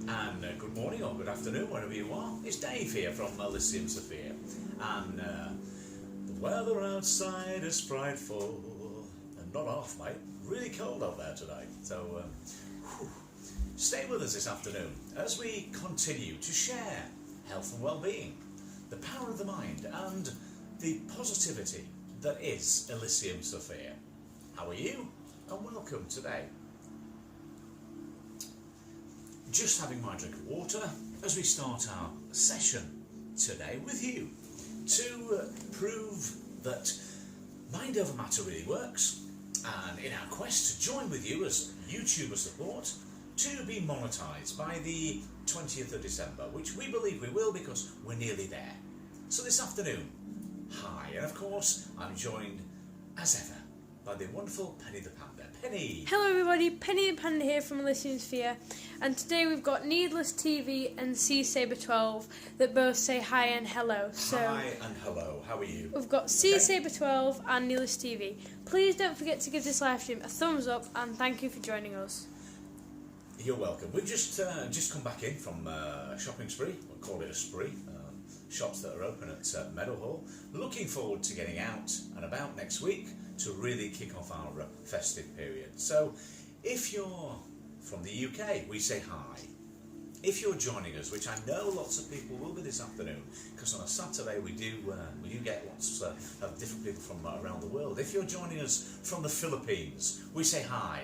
And good morning or good afternoon, wherever you are. It's Dave here from Elysium Sophia. And the weather outside is frightful. And not half, mate. Really cold out there today. So stay with us this afternoon as we continue to share health and well-being, the power of the mind and the positivity that is Elysium Sophia. How are you? And welcome today. Just having my drink of water as we start our session today with you to prove that mind over matter really works, and in our quest to join with you as YouTuber support to be monetised by the 20th of December, which we believe we will because we're nearly there. So this afternoon, hi, and of course I'm joined as ever by the wonderful Penny the Panda. Penny! Hello everybody, Penny the Panda here from Elysium Sphere, and today we've got Needless TV and C Saber 12 that both say hi and hello. So hi and hello, how are you? We've got C Saber 12 and Needless TV. Please don't forget to give this live stream a thumbs up and thank you for joining us. You're welcome. We've just come back in from a shopping spree, we'll call it a spree. Shops that are open at Meadowhall. Looking forward to getting out and about next week to really kick off our festive period. So if you're from the UK, we say hi. If you're joining us, which I know lots of people will be this afternoon, because on a Saturday we do get lots of different people from around the world. If you're joining us from the Philippines, we say hi.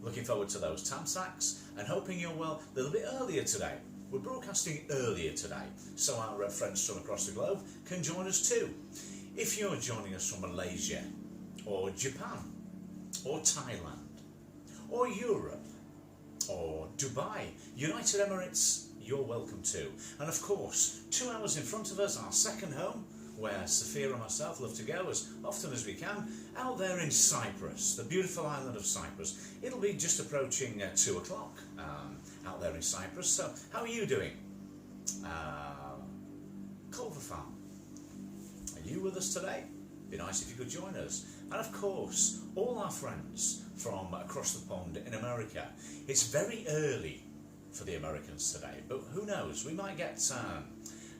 Looking forward to those tamsaks and hoping you're well a little bit earlier today. We're broadcasting earlier today, so our friends from across the globe can join us too. If you're joining us from Malaysia, or Japan, or Thailand, or Europe, or Dubai, United Emirates, you're welcome too. And of course, 2 hours in front of us, our second home, where Sophia and myself love to go as often as we can, out there in Cyprus, the beautiful island of Cyprus. It'll be just approaching 2 o'clock out there in Cyprus. So, how are you doing? Culver Farm, are you with us today? Be nice if you could join us. And of course, all our friends from across the pond in America. It's very early for the Americans today, but who knows? We might get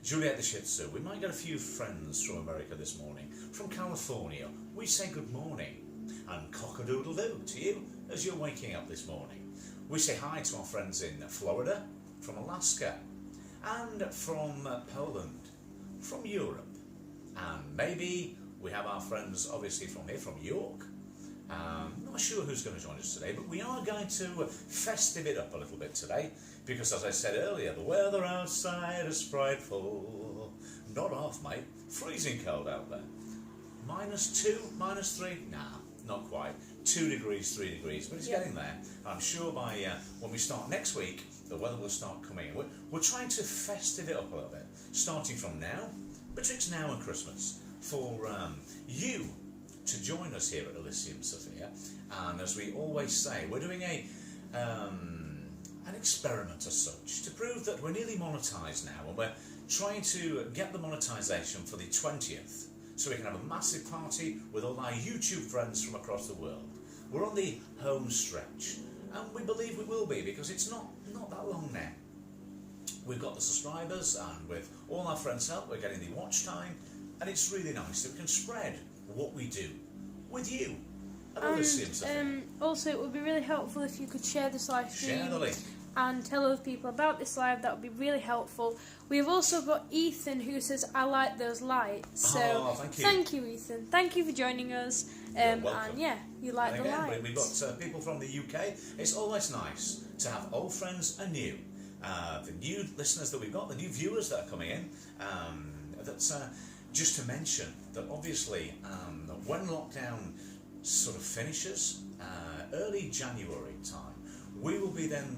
Juliet the Shih Tzu. We might get a few friends from America this morning. From California, we say good morning and cock-a-doodle-doo to you as you're waking up this morning. We say hi to our friends in Florida, from Alaska, and from Poland, from Europe, and maybe we have our friends obviously from here, from York. Not sure who's going to join us today, but we are going to festive it up a little bit today, because as I said earlier, the weather outside is frightful. Not half, mate. Freezing cold out there. -2, -3? Nah, not quite. 2 degrees, 3 degrees, but it's getting there. I'm sure by when we start next week, the weather will start coming. We're trying to festive it up a little bit, starting from now, betwixt now and Christmas, for you to join us here at Elysium Sophia. And as we always say, we're doing an experiment as such to prove that we're nearly monetised now, and we're trying to get the monetisation for the 20th so we can have a massive party with all our YouTube friends from across the world. We're on the home stretch, and we believe we will be, because it's not that long now. We've got the subscribers, and with all our friends' help we're getting the watch time, and it's really nice that we can spread what we do with you. Also, it would be really helpful if you could share this live stream. Share the link. And tell other people about this live. That would be really helpful. We've also got Ethan who says, I like those lights. So thank you, Ethan. Thank you for joining us. You're welcome. And yeah, you like and the again, lights. We've got people from the UK. It's always nice to have old friends and new. The new listeners that we've got, the new viewers that are coming in. That's just to mention that obviously when lockdown sort of finishes, early January time, we will be then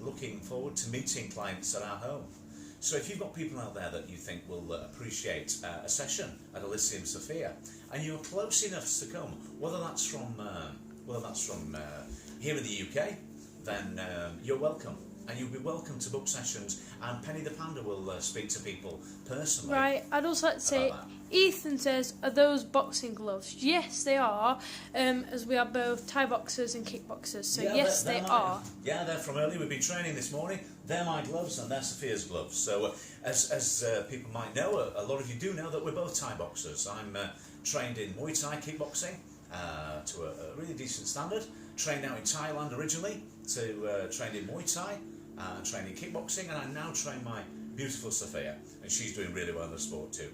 looking forward to meeting clients at our home. So if you've got people out there that you think will appreciate a session at Elysium Sophia, and you're close enough to come, whether that's from here in the UK, then you're welcome. and you'll be welcome to book sessions, and Penny the Panda will speak to people personally. Right, I'd also like to say, Ethan says, are those boxing gloves? Yes, they are, as we are both Thai boxers and kickboxers, so yeah, yes, they are. Yeah, they're from early. We've been training this morning. They're my gloves, and they're Sophia's gloves. So, as people might know, a lot of you do know that we're both Thai boxers. I'm trained in Muay Thai kickboxing to a really decent standard. Trained out in Thailand originally to train in Muay Thai, trained in kickboxing, and I now train my beautiful Sophia, and she's doing really well in the sport too.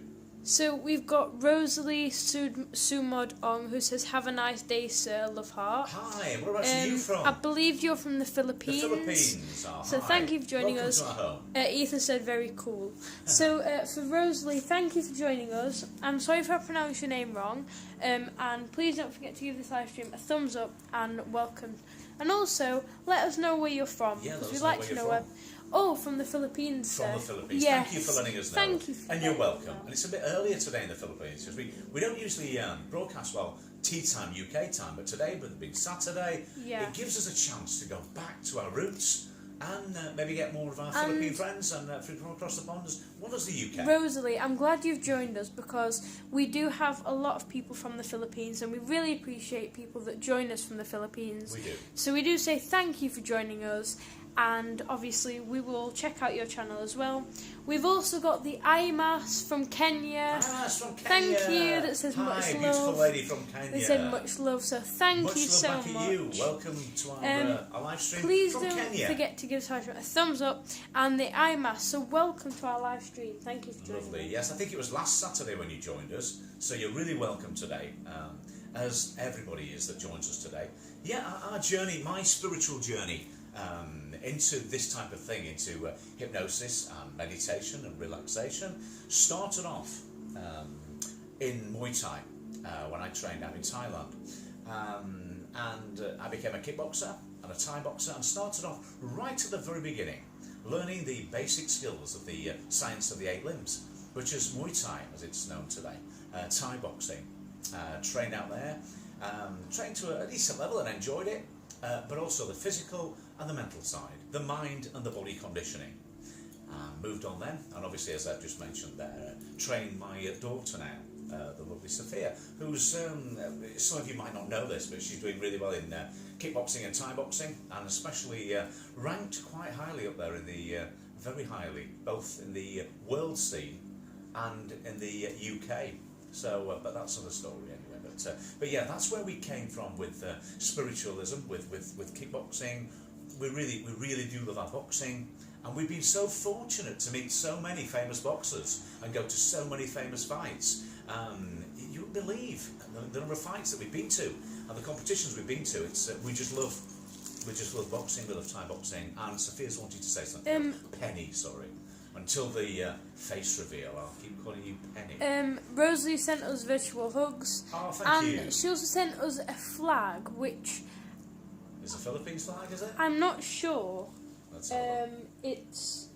So we've got Rosalie Sumod Ong, who says, have a nice day, sir, love heart. Hi, whereabouts are you from? I believe you're from the Philippines. The Philippines, so hi. Thank you for joining Welcome us. To our home. Ethan said, very cool. So for Rosalie, thank you for joining us. I'm sorry if I pronounced your name wrong, and please don't forget to give this live stream a thumbs up and welcome. And also, let us know where you're from, because we'd like to know where. Oh, from the Philippines. From the Philippines. Yes. Thank you for letting us know. Thank you. And you're welcome. And it's a bit earlier today in the Philippines, because we don't usually broadcast, tea time, UK time, but today, with it being Saturday, it gives us a chance to go back to our roots and maybe get more of our Philippine friends and from across the pond as well as the UK. Rosalie, I'm glad you've joined us, because we do have a lot of people from the Philippines, and we really appreciate people that join us from the Philippines. We do. So we do say thank you for joining us. And obviously we will check out your channel as well. We've also got the Imas from Kenya. Imas from Thank Kenya. you. That says Hi, much love. Beautiful lady from Kenya. They said much love. So thank you so much. Much love back at you. Welcome to our live stream please from don't Kenya. forget to give us a thumbs up and the Imas. So welcome to our live stream. Thank you for joining us. Lovely. Yes, I think it was last Saturday when you joined us. So you're really welcome today, as everybody is that joins us today. Yeah, our journey, my spiritual journey. Into this type of thing, into hypnosis and meditation and relaxation, started off in Muay Thai when I trained out in Thailand, and I became a kickboxer and a Thai boxer, and started off right at the very beginning, learning the basic skills of the science of the 8 limbs, which is Muay Thai as it's known today, Thai boxing. Trained out there, trained to a decent level and enjoyed it. But also the physical and the mental side, the mind and the body conditioning. Moved on then, and obviously, as I've just mentioned there, trained my daughter now, the lovely Sophia, who's, some of you might not know this, but she's doing really well in kickboxing and Thai boxing, and especially ranked quite highly up there in the, very highly, both in the world scene and in the UK. So, but that's another story anyway. But yeah, that's where we came from with spiritualism, with kickboxing. We really do love our boxing, and we've been so fortunate to meet so many famous boxers and go to so many famous fights. You wouldn't believe the number of fights that we've been to and the competitions we've been to. It's we just love boxing. We love Thai boxing. And Sophia's wanting to say something. Penny, sorry. Until the face reveal, I'll keep calling you Penny. Rosalie sent us virtual hugs. Oh, thank you. And she also sent us a flag, which... Is a Philippines flag, is it? I'm not sure. Let's have a look. It's...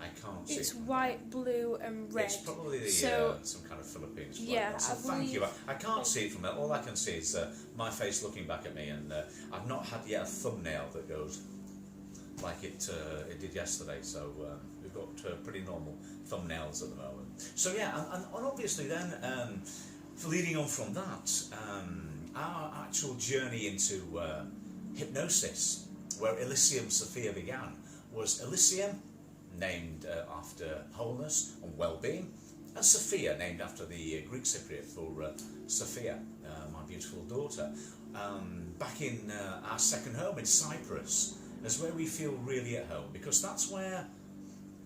I can't see. It's white, blue and red. It's probably some kind of Philippines flag. Yeah, so thank you. I can't see it from there. All I can see is my face looking back at me, and I've not had yet a thumbnail that goes like it did yesterday, so we've got pretty normal thumbnails at the moment. So yeah, and obviously then, for leading on from that, our actual journey into hypnosis, where Elysium Sophia began, was Elysium, named after wholeness and well-being, and Sophia, named after the Greek Cypriot for Sophia, my beautiful daughter. Back in our second home in Cyprus, is where we feel really at home, because that's where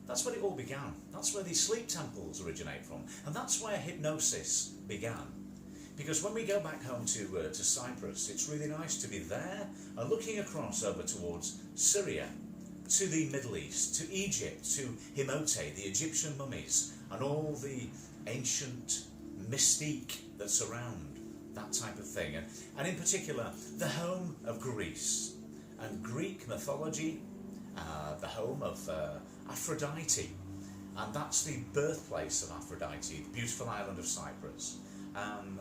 it all began. That's where these sleep temples originate from, and that's where hypnosis began. Because when we go back home to Cyprus, it's really nice to be there and looking across over towards Syria, to the Middle East, to Egypt, to Himote, the Egyptian mummies, and all the ancient mystique that surround that type of thing. And in particular, the home of Greece and Greek mythology, the home of Aphrodite. And that's the birthplace of Aphrodite, the beautiful island of Cyprus,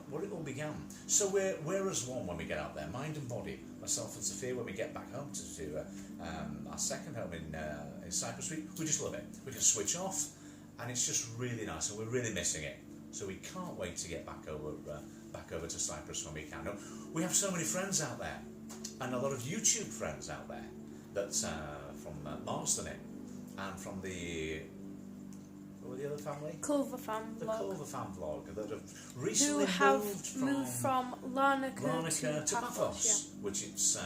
where it all began. So we're as one when we get out there, mind and body, myself and Sophia, when we get back home to do our second home in Cyprus, we just love it. We can switch off, and it's just really nice, and we're really missing it. So we can't wait to get back over to Cyprus when we can. No, we have so many friends out there, and a lot of YouTube friends out there that's from Marsden and from the the other family? Culver fam The vlog. Culver fam vlog that have recently Who have moved from Larnaca to Paphos, yeah. which it's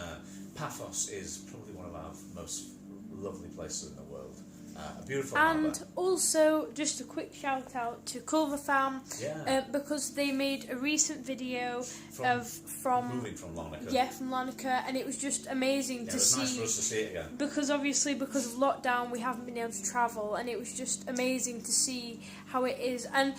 Paphos is probably one of our most lovely places in the world. A beautiful And harbour. also, just a quick shout out to Culver fam, Yeah. because they made a recent video from moving from Larnaca. Yeah, from Larnaca, and it was just amazing Yeah, to it was see. nice for us to see it again. Because obviously, because of lockdown, we haven't been able to travel, and it was just amazing to see how it is and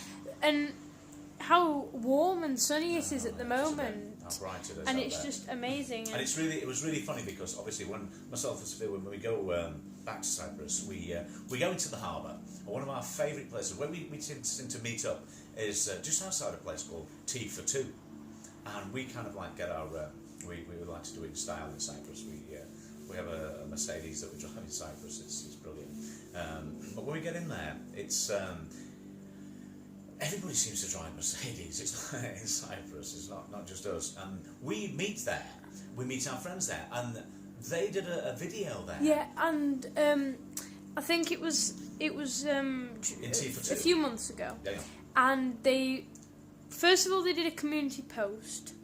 how warm and sunny it is at the moment. How bright it is And out it's there. just amazing. And it was really funny because obviously when myself and Sophia, when we go back to Cyprus, we go into the harbour. And one of our favourite places where we tend to meet up is just outside a place called Tea for Two, and we kind of like get our we would like to do it in style in Cyprus. We have a Mercedes that we drive in Cyprus. It's brilliant. But when we get in there, it's everybody seems to drive Mercedes. It's not in Cyprus. It's not just us. And we meet there. We meet our friends there, and they did a video there. Yeah, and I think it was In Tea for Two. a few months ago, Yeah. and they first of all they did a community post,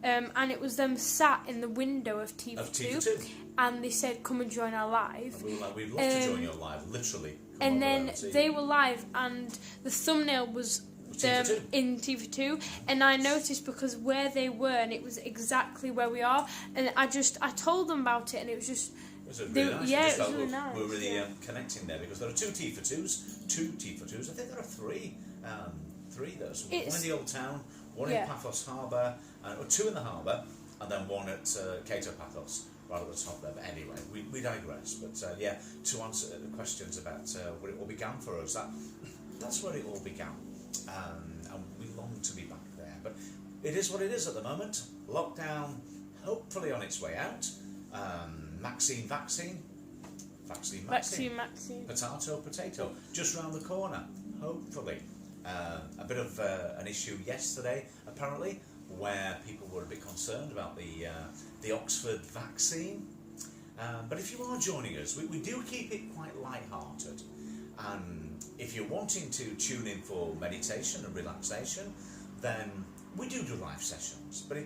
and it was them sat in the window of Tea for Two, and they said, "Come and join our live." And we were like, "We'd love to join your live, literally." Come And over then there and see they you. were live, and the thumbnail was them Tea for Two. in Tea for Two, and I noticed because where they were, and it was exactly where we are, and I told them about it, and it was just. It was really nice. Yeah, We just it was felt really nice. We're really yeah. Connecting there because there are two Tea for Twos. I think there are three. Three. There's one in the old town, one in Paphos Harbour, or two in the harbour, and then one at Cato Paphos, right at the top there. But anyway, we digress. But yeah, to answer the questions about where it all began for us, that's where it all began, and we long to be back there. But it is what it is at the moment. Lockdown, hopefully on its way out. Vaccine. Potato, just round the corner, hopefully. A bit of an issue yesterday, apparently, where people were a bit concerned about the Oxford vaccine. But if you are joining us, we do keep it quite light-hearted. And if you're wanting to tune in for meditation and relaxation, then we do live sessions. But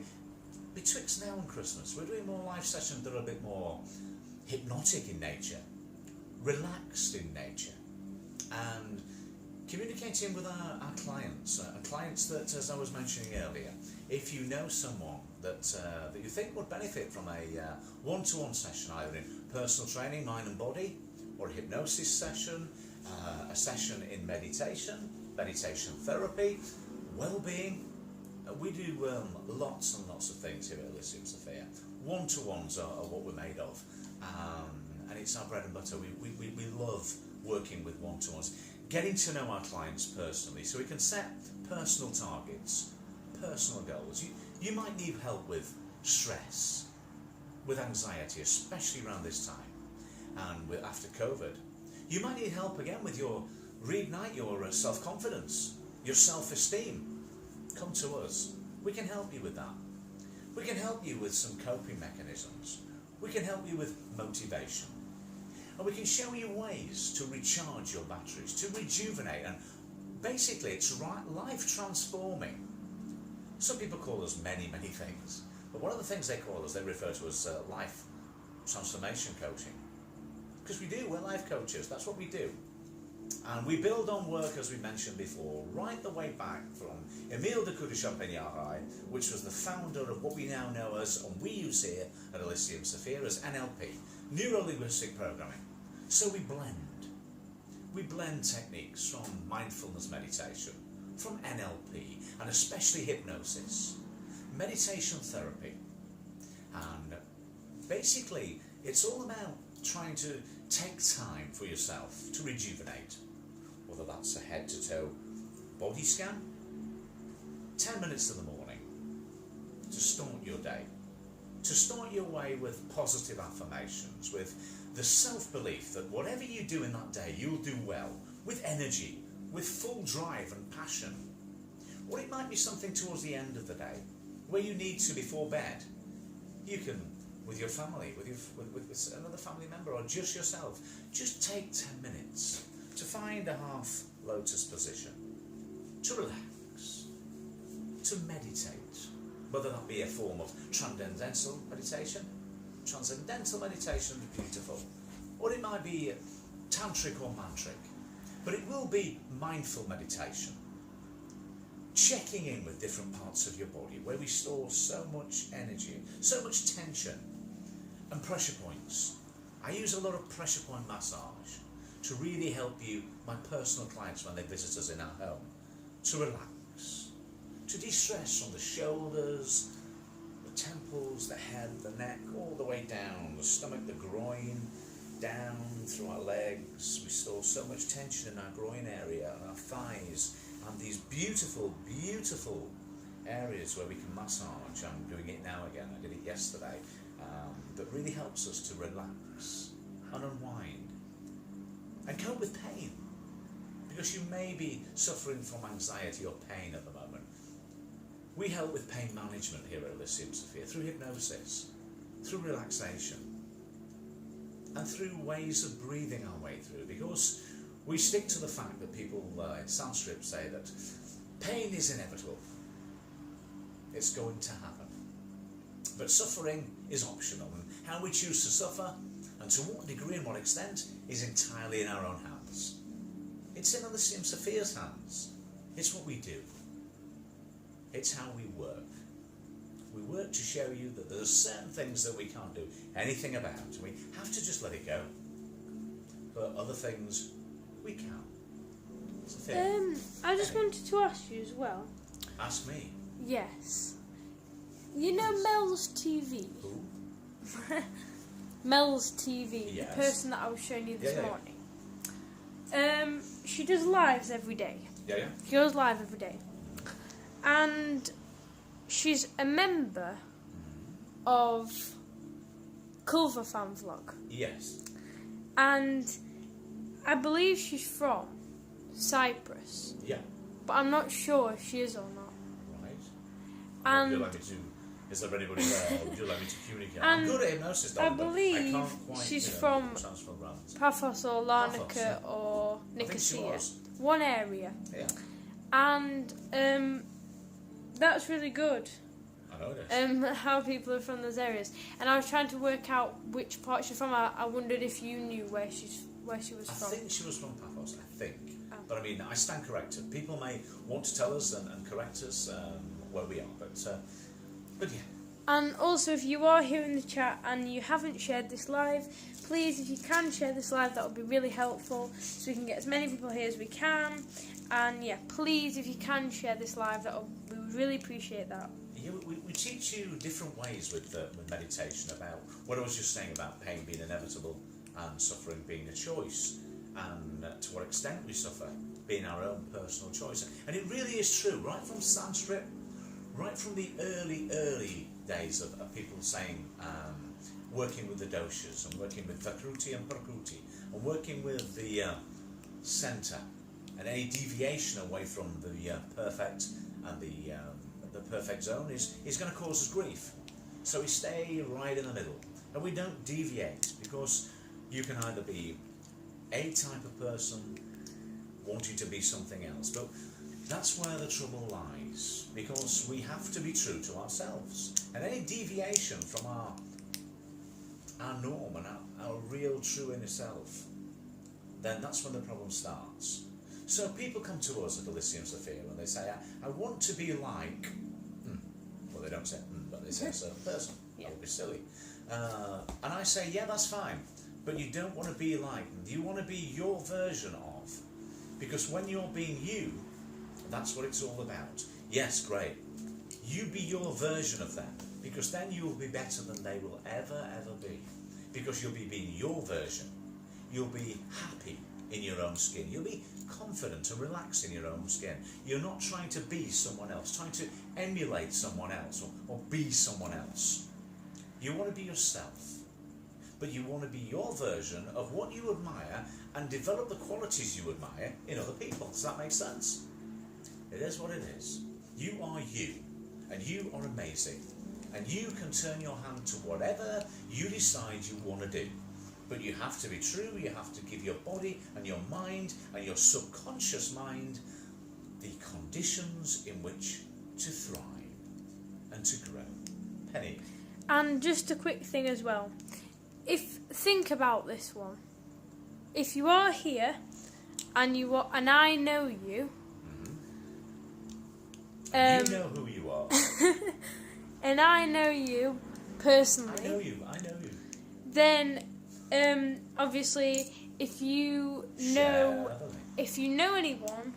betwixt now and Christmas, we're doing more live sessions that are a bit more hypnotic in nature, relaxed in nature, and communicating with our clients, clients that, as I was mentioning earlier, if you know someone that you think would benefit from a one-to-one session, either in personal training, mind and body, or a hypnosis session, a session in meditation therapy, well-being, we do lots and lots of things here at Elysium Sophia. One-to-ones are what we're made of, and it's our bread and butter. We love working with one-to-ones, getting to know our clients personally, so we can set personal targets, personal goals. You might need help with stress, with anxiety, especially around this time, and after COVID. You might need help again with reignite your self-confidence, your self-esteem. Come to us. We can help you with that. We can help you with some coping mechanisms. We can help you with motivation. And we can show you ways to recharge your batteries, to rejuvenate, and basically it's life transforming. Some people call us many things, but one of the things they call us, they refer to as life transformation coaching. Because we do, we're life coaches, that's what we do. And we build on work, as we mentioned before, right the way back from Emile de Champagnard, which was the founder of what we now know as, and we use here at Elysium Sophia, as NLP, Neuro-Linguistic Programming. So we blend techniques from mindfulness meditation, from NLP, and especially hypnosis, meditation therapy. And basically, it's all about trying to take time for yourself to rejuvenate, whether that's a head-to-toe body scan, 10 minutes in the morning to start your day, to start your way with positive affirmations, with the self-belief that whatever you do in that day, you'll do well, with energy, with full drive and passion. Or it might be something towards the end of the day, where you need to before bed. You can, with your family, with another family member, or just yourself, just take 10 minutes to find a half lotus position, to relax, to meditate, whether that be a form of transcendental meditation. Transcendental meditation is beautiful, or it might be tantric or mantric, but it will be mindful meditation, checking in with different parts of your body where we store so much energy, so much tension, and pressure points. I use a lot of pressure point massage to really help you, my personal clients, when they visit us in our home, to relax, to de-stress from the shoulders, the temples, the head, the neck, all the way down, the stomach, the groin, down through our legs. We store so much tension in our groin area and our thighs, and these beautiful, beautiful areas where we can massage. I'm doing it now again, I did it yesterday, that really helps us to relax and unwind and cope with pain, because you may be suffering from anxiety or pain at the moment. We help with pain management here at Elysium Sophia through hypnosis, through relaxation, and through ways of breathing our way through, because we stick to the fact that people in Sanskrit say that pain is inevitable. It's going to happen. But suffering is optional, and how we choose to suffer and to what degree and what extent is entirely in our own hands. It's in Elysium Sophia's hands. It's what we do. It's how we work. We work to show you that there are certain things that we can't do anything about, and we have to just let it go. But other things we can. Sophia, I just wanted to ask you as well. ask me. Yes. You know Mel's TV? Who? Mel's TV, Yes. the person that I was showing you this Yeah. morning. She does lives every day. Yeah. She goes live every day. And she's a member of Culver Fan Vlog. Yes. And I believe she's from Cyprus. Yeah. But I'm not sure if she is or not. Right. And would you like me to? Is there anybody there? Would you like me to communicate? And I'm good at hypnosis, I but believe I can't quite, she's transfer from brands. Paphos or Larnaca yeah. or I think she Nicosia. was. One area. Yeah. And that's really good. I know it is. How people are from those areas. And I was trying to work out which part she's from. I wondered if you knew where she was from. I think she was from Paphos, I think. Oh. But I mean, I stand corrected. People may want to tell us and correct us where we are, but yeah. And also, if you are here in the chat and you haven't shared this live, please, if you can share this live, that would be really helpful, so we can get as many people here as we can. And yeah, please, if you can share this live, we would really appreciate that. Yeah, we teach you different ways with meditation about what I was just saying about pain being inevitable and suffering being a choice, and to what extent we suffer being our own personal choice. And it really is true, right from Sanskrit, right from the early days of people saying, working with the doshas and working with Vakruti and Prakruti and working with the centre, and any deviation away from the perfect and the perfect zone is going to cause us grief. So we stay right in the middle and we don't deviate, because you can either be a type of person wanting to be something else, but that's where the trouble lies, because we have to be true to ourselves, and any deviation from our norm and our real true inner self, then that's when the problem starts. So people come to us at Elysium Sophia and they say, I want to be like, well, they don't say but they say a certain person. Yeah. That would be silly. And I say, yeah, that's fine, but you don't want to be like them. You want to be your version of, because when you're being you, that's what it's all about. Yes, great. You be your version of them, because then you will be better than they will ever be, because you'll be being your version. You'll be happy in your own skin. You'll be confident and relaxed in your own skin. You're not trying to be someone else, trying to emulate someone else or be someone else. You want to be yourself, but you want to be your version of what you admire and develop the qualities you admire in other people. Does that make sense? It is what it is. You are you, and you are amazing, and you can turn your hand to whatever you decide you want to do. But you have to be true, you have to give your body and your mind and your subconscious mind the conditions in which to thrive and to grow. Penny. And just a quick thing as well. Think about this one. If you are here and I know you, you know who you are. and I know you personally. I know you. Then, obviously, if you know anyone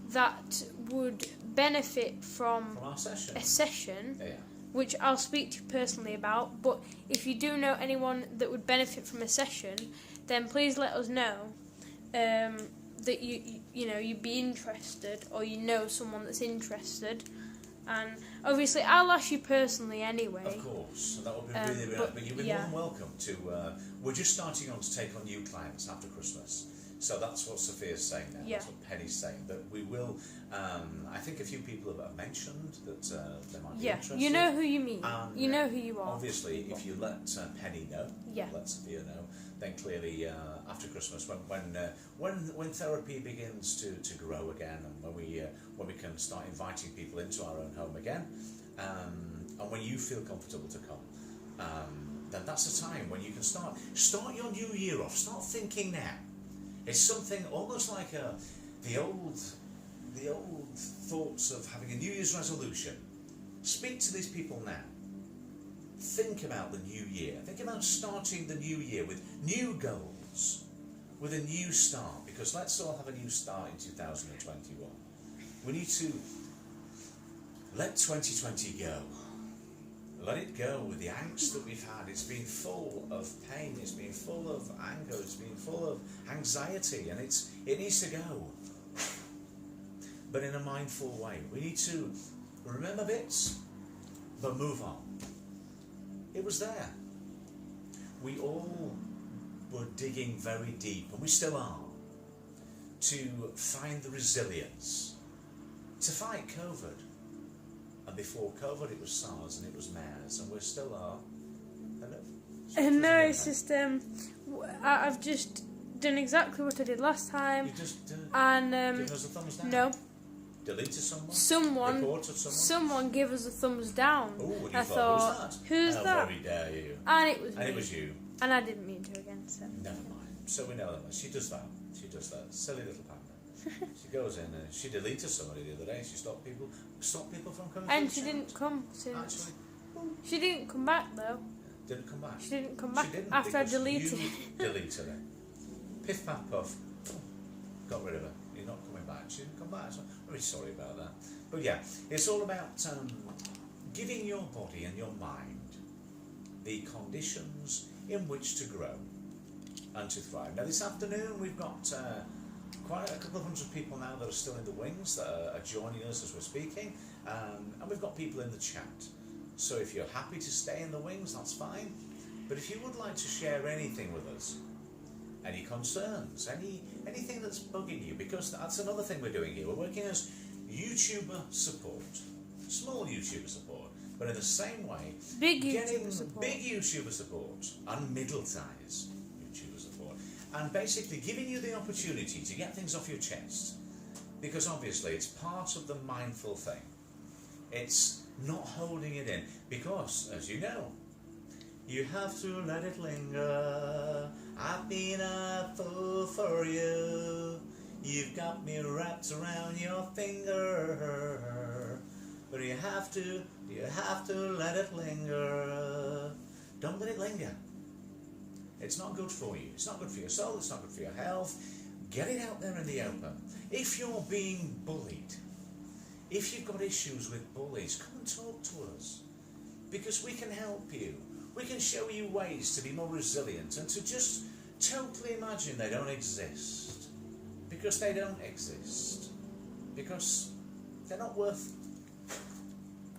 that would benefit from our session, a session, yeah. which I'll speak to you personally about, but if you do know anyone that would benefit from a session, then please let us know that you'd be interested, or you know someone that's interested. And obviously, I'll ask you personally anyway. Of course, and that would be really nice. But you'd be more than welcome to. We're just starting on to take on new clients after Christmas, so that's what Sophia's saying now. Yeah. That's what Penny's saying. That we will. I think a few people have mentioned that they might be interested. You know who you mean. And, you know who you are. Obviously, if you let Penny know, let Sophia know, then clearly after Christmas, when therapy begins to grow again, and when we can start inviting people into our own home again, and when you feel comfortable to come, then that's the time when you can start your new year off. Start thinking now. It's something almost like the old thoughts of having a New Year's resolution. Speak to these people now. Think about the new year. Think about starting the new year with new goals, with a new start, because let's all have a new start in 2021. We need to let 2020 go. Let it go with the angst that we've had. It's been full of pain, it's been full of anger, it's been full of anxiety, and it needs to go. But in a mindful way. We need to remember bits, but move on. It was there. We all were digging very deep, and we still are, to find the resilience to fight COVID. And before COVID it was SARS and it was MERS, and we still are. Hello? No, it's just I've just done exactly what I did last time. You just and give us a thumbs down? No. Deleted someone? Reported someone? Someone gave us a thumbs down. Oh, and you I thought, who's How that? very dare you. And it was me. And it was you. And I didn't mean to again, so. Never mind. So we know that. She does that. Silly little panda. She goes in and she deleted somebody the other day. She stopped people from coming. And she didn't come since. Actually, she didn't come back though. Didn't come back. She didn't come back She didn't, after I because deleted you it. deleted it. Piff paff puff. Got rid of her. You're not coming back. She didn't come back. So I'm really sorry about that. But yeah, it's all about giving your body and your mind the conditions in which to grow and to thrive. Now this afternoon we've got quite a couple of hundred people now that are still in the wings that are joining us as we're speaking, and we've got people in the chat. So if you're happy to stay in the wings, that's fine. But if you would like to share anything with us, any concerns, anything that's bugging you, because that's another thing we're doing here. We're working as YouTuber support, small YouTuber support, but in the same way, big getting YouTuber support. Big YouTuber support and middle-sized YouTuber support, and basically giving you the opportunity to get things off your chest, because obviously it's part of the mindful thing. It's not holding it in, because, as you know, you have to let it linger. I've been a fool for you. You've got me wrapped around your finger. But you have to let it linger. Don't let it linger. It's not good for you. It's not good for your soul. It's not good for your health. Get it out there in the open. If you're being bullied, if you've got issues with bullies, come and talk to us, because we can help you. We can show you ways to be more resilient and to just totally imagine they don't exist. Because they don't exist. Because they're not worth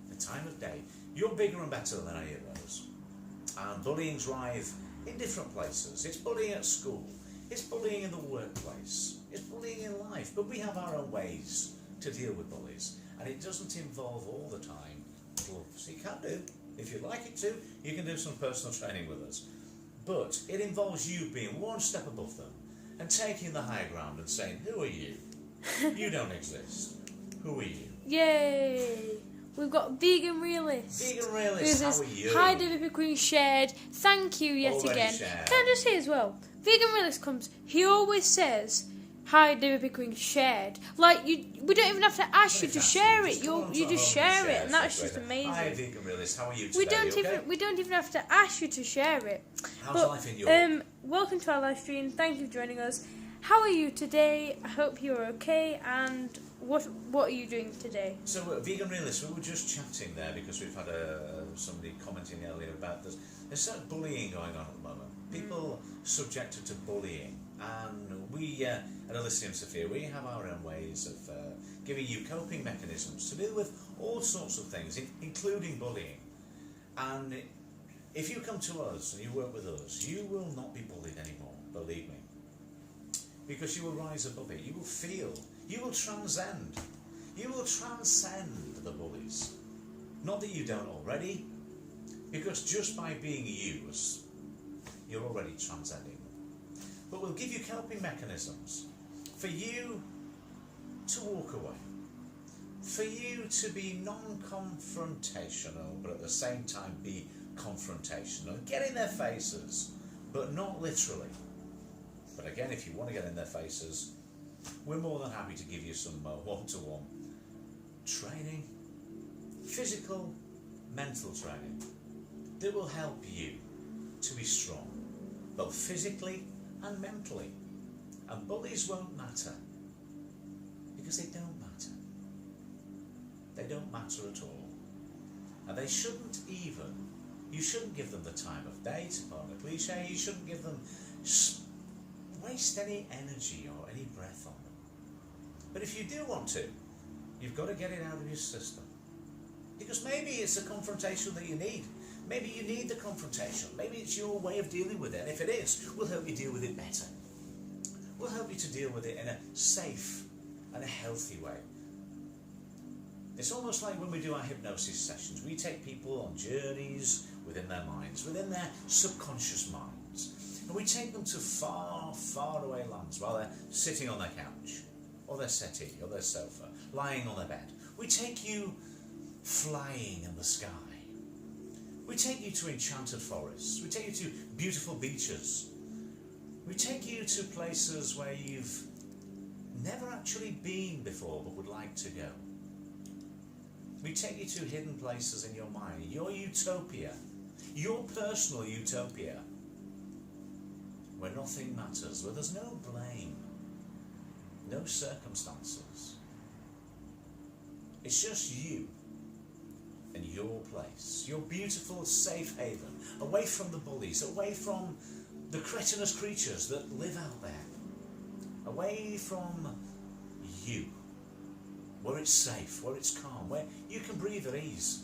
the time of day. You're bigger and better than any of those. And bullying's rife in different places. It's bullying at school. It's bullying in the workplace. It's bullying in life. But we have our own ways to deal with bullies. And it doesn't involve all the time gloves. You can do. If you'd like it to, you can do some personal training with us. But it involves you being one step above them and taking the high ground and saying, who are you? You don't exist. Who are you? Yay! We've got Vegan Realist. Vegan Realist, how are you? Hi, David McQueen shared. Thank you yet Already again. shared. Can I just say as well, Vegan Realist comes, he always says, hi, David McQueen shared. Like, we don't even have to ask you to share it. You just share it, and that's just amazing. Hi, Vegan Realist, how are you today? We don't even have to ask you to share it. How's life in Europe? Welcome to our live stream. Thank you for joining us. How are you today? I hope you're okay. And what are you doing today? So, Vegan Realist, we were just chatting there because we've had somebody commenting earlier about this. There's certain bullying going on at the moment. People subjected to bullying. And we, at Elysium Sophia, we have our own ways of giving you coping mechanisms to deal with all sorts of things, including bullying. And if you come to us and you work with us, you will not be bullied anymore, believe me. Because you will rise above it, you will feel, you will transcend the bullies. Not that you don't already, because just by being used, you're already transcending them. But we'll give you coping mechanisms for you to walk away, for you to be non-confrontational, but at the same time be confrontational. Get in their faces, but not literally. But again, if you want to get in their faces, we're more than happy to give you some one-to-one training, physical, mental training, that will help you to be strong, both physically and mentally. And bullies won't matter, because they don't matter. They don't matter at all. And they shouldn't even, you shouldn't give them the time of day, to pardon the cliche, you shouldn't give them, waste any energy or any breath on them. But if you do want to, you've got to get it out of your system. Because maybe it's a confrontation that you need. Maybe you need the confrontation. Maybe it's your way of dealing with it. And if it is, we'll help you deal with it better. We'll help you to deal with it in a safe and a healthy way. It's almost like when we do our hypnosis sessions. We take people on journeys within their minds, within their subconscious minds. And we take them to far, far away lands while they're sitting on their couch, or their settee, or their sofa, lying on their bed. We take you flying in the sky. We take you to enchanted forests. We take you to beautiful beaches. We take you to places where you've never actually been before but would like to go. We take you to hidden places in your mind, your utopia, your personal utopia, where nothing matters, where there's no blame, no circumstances. It's just you and your place, your beautiful safe haven, away from the bullies, away from the cretinous creatures that live out there, away from you, where it's safe, where it's calm, where you can breathe at ease,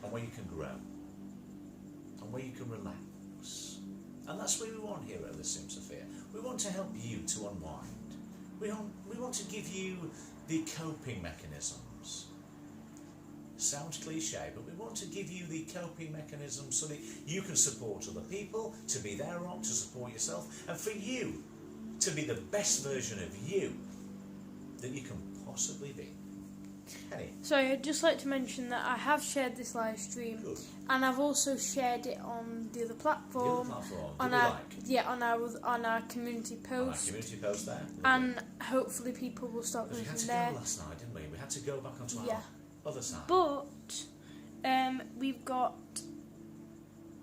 and where you can grow, and where you can relax. And that's what we want here at Elysium Sophia. We want to help you to unwind. We want to give you the coping mechanisms. Sounds cliche, but we want to give you the coping mechanisms so that you can support other people, to be there on, to support yourself, and for you to be the best version of you that you can possibly be. Penny. So I'd just like to mention that I have shared this live stream. Good. And I've also shared it on the other platform. The other platform. On our community post. On our community post there. And hopefully people will start Because moving we had to there. go last night, didn't we? We had to go back onto our other side. But we've got.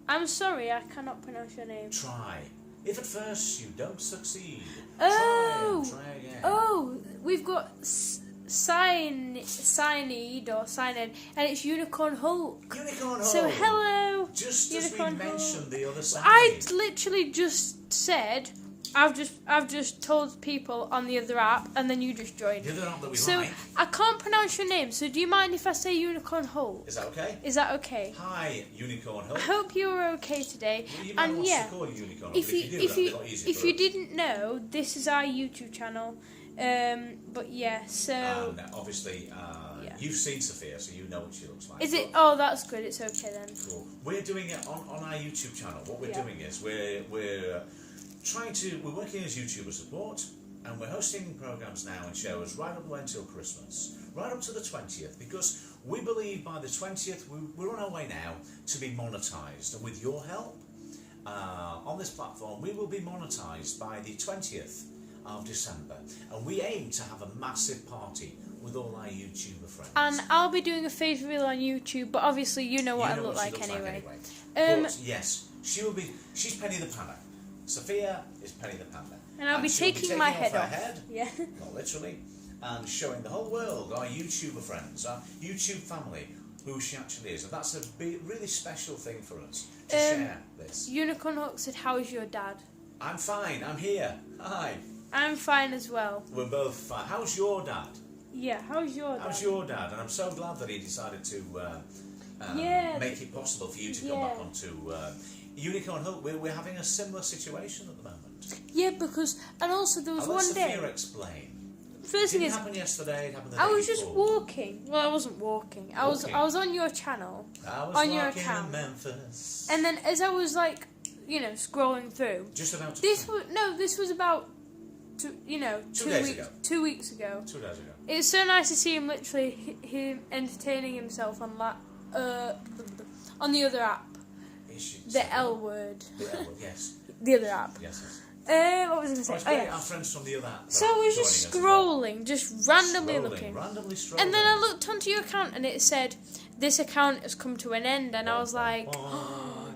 I'm sorry, I cannot pronounce your name. Try. If at first you don't succeed, try again. Oh, we've got Signed or Signed, and it's Unicorn Hulk. Unicorn Hulk. So hello. Just Unicorn as we mentioned Hulk. the other side. I literally just said I've just told people on the other app, and then you just joined. The other app that we So like. I can't pronounce your name. So do you mind if I say Unicorn Hulk? Is that okay? Is that okay? Hi, Unicorn Hulk. I hope you're okay today. Well, you might and want yeah, to call you Unicorn Hulk, if you if you us. didn't know, this is our YouTube channel. But yeah, so And obviously, yeah. you've seen Sophia, so you know what she looks like. Is it? Oh, that's good. It's okay then. Cool. We're doing it on our YouTube channel. What we're doing is we're working as YouTuber support, and we're hosting programs now and shows right up the way until Christmas, right up to the 20th, because we believe by the 20th we're on our way now to be monetized, and with your help on this platform we will be monetized by the 20th of December, and we aim to have a massive party with all our YouTuber friends. And I'll be doing a face reveal on YouTube, but obviously you know what I look like anyway. But yes, she's Penny the Panda. Sophia is Penny the Panda. And I'll be taking my head off. Yeah. Not literally. And showing the whole world, our YouTuber friends, our YouTube family, who she actually is. And that's a really special thing for us to share this. Unicorn Hulk said, "How's your dad?" I'm fine, I'm here. Hi. I'm fine as well. We're both fine. How's your dad? Yeah, how's your dad? How's your dad? And I'm so glad that he decided to make it possible for you to come back onto Unicorn Hulk. We're having a similar situation at the moment. Yeah, because and also there was one day. Sophia explain. First thing It is, didn't happen yesterday. It happened the day I was before. just walking. Well, I wasn't walking. I was on your channel. I was on your walking account. in Memphis. And then as I was like, scrolling through. Just about. This was about. 2 days weeks. ago. 2 weeks ago. 2 days ago. It's so nice to see him him entertaining himself on on the other app. The L word. The L word, yes. The other app. Yes. What was I going to say? Oh, yeah. Our friends from the other app. So I was just scrolling, just randomly looking. Randomly scrolling. And then I looked onto your account and it said, "This account has come to an end," and I was like,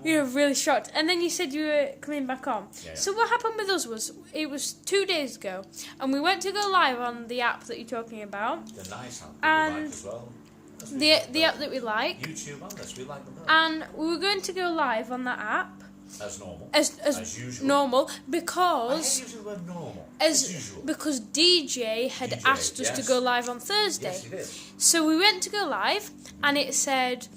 really shocked. And then you said you were coming back on. Yeah. So what happened with us was, it was 2 days ago, and we went to go live on the app that you're talking about. The nice app and we like as well. The app that we like. YouTube and this, we like them both. And we were going to go live on that app. As normal. As usual. Normal, I because hate using the word normal. as usual. because DJ had asked us to go live on Thursday. Yes, he did. So we went to go live, and it said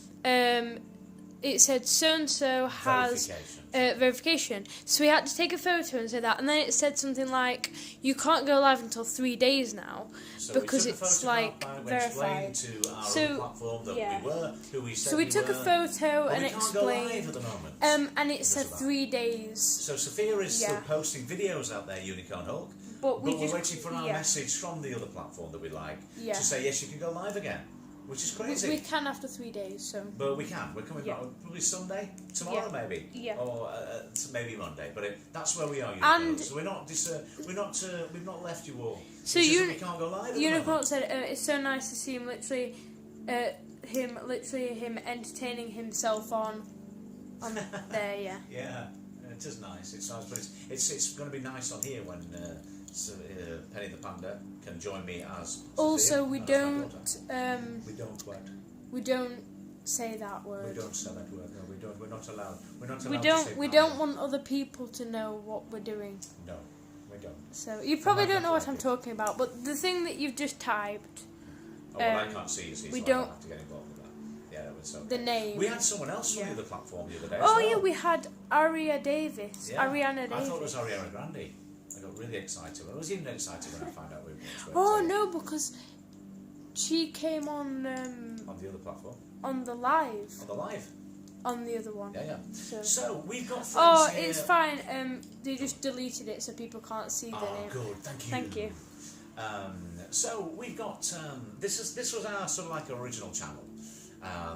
so and so has verification. So we had to take a photo and say that, and then it said something like, "You can't go live until 3 days now," So because it's like verified. To our own platform that we were, who we said so we took a photo and we can't explained. Go live at the moment. And it said 3 days. So Sophia is still posting videos out there, Unicorn Hulk. But we're waiting for our message from the other platform that we like to say yes, you can go live again, which is crazy. We can after 3 days, so. But we can. We're coming back probably Sunday, tomorrow maybe, or maybe Monday. But that's where we are. And so we've not left you all. So we can't go live. Unicorn said it's so nice to see him him entertaining himself on there. Yeah. Yeah, it is nice. It's nice, but it's going to be nice on here when. Penny the Panda can join me as also Sophia, we don't say that word. We don't say that word. No, we don't. We're not allowed. We don't want other people to know what we're doing. No, we don't. So you probably don't know what I'm talking about, but the thing that you've just typed. I can't see you. We don't have to get involved with that. Yeah, that was okay. The name. We had someone else from the other platform the other day. Oh yeah, we had Ariana Davis. Yeah. Ariana Davis. I thought it was Ariana Grande. I got really excited. I was even excited when I found out we were. Oh no, because she came on the other platform. On the live. On the live. On the other one. Yeah. So we've got. Oh, here. it's fine. They just deleted it so people can't see the name. Good. Thank you. Thank you. So we've got. This was our sort of like original channel.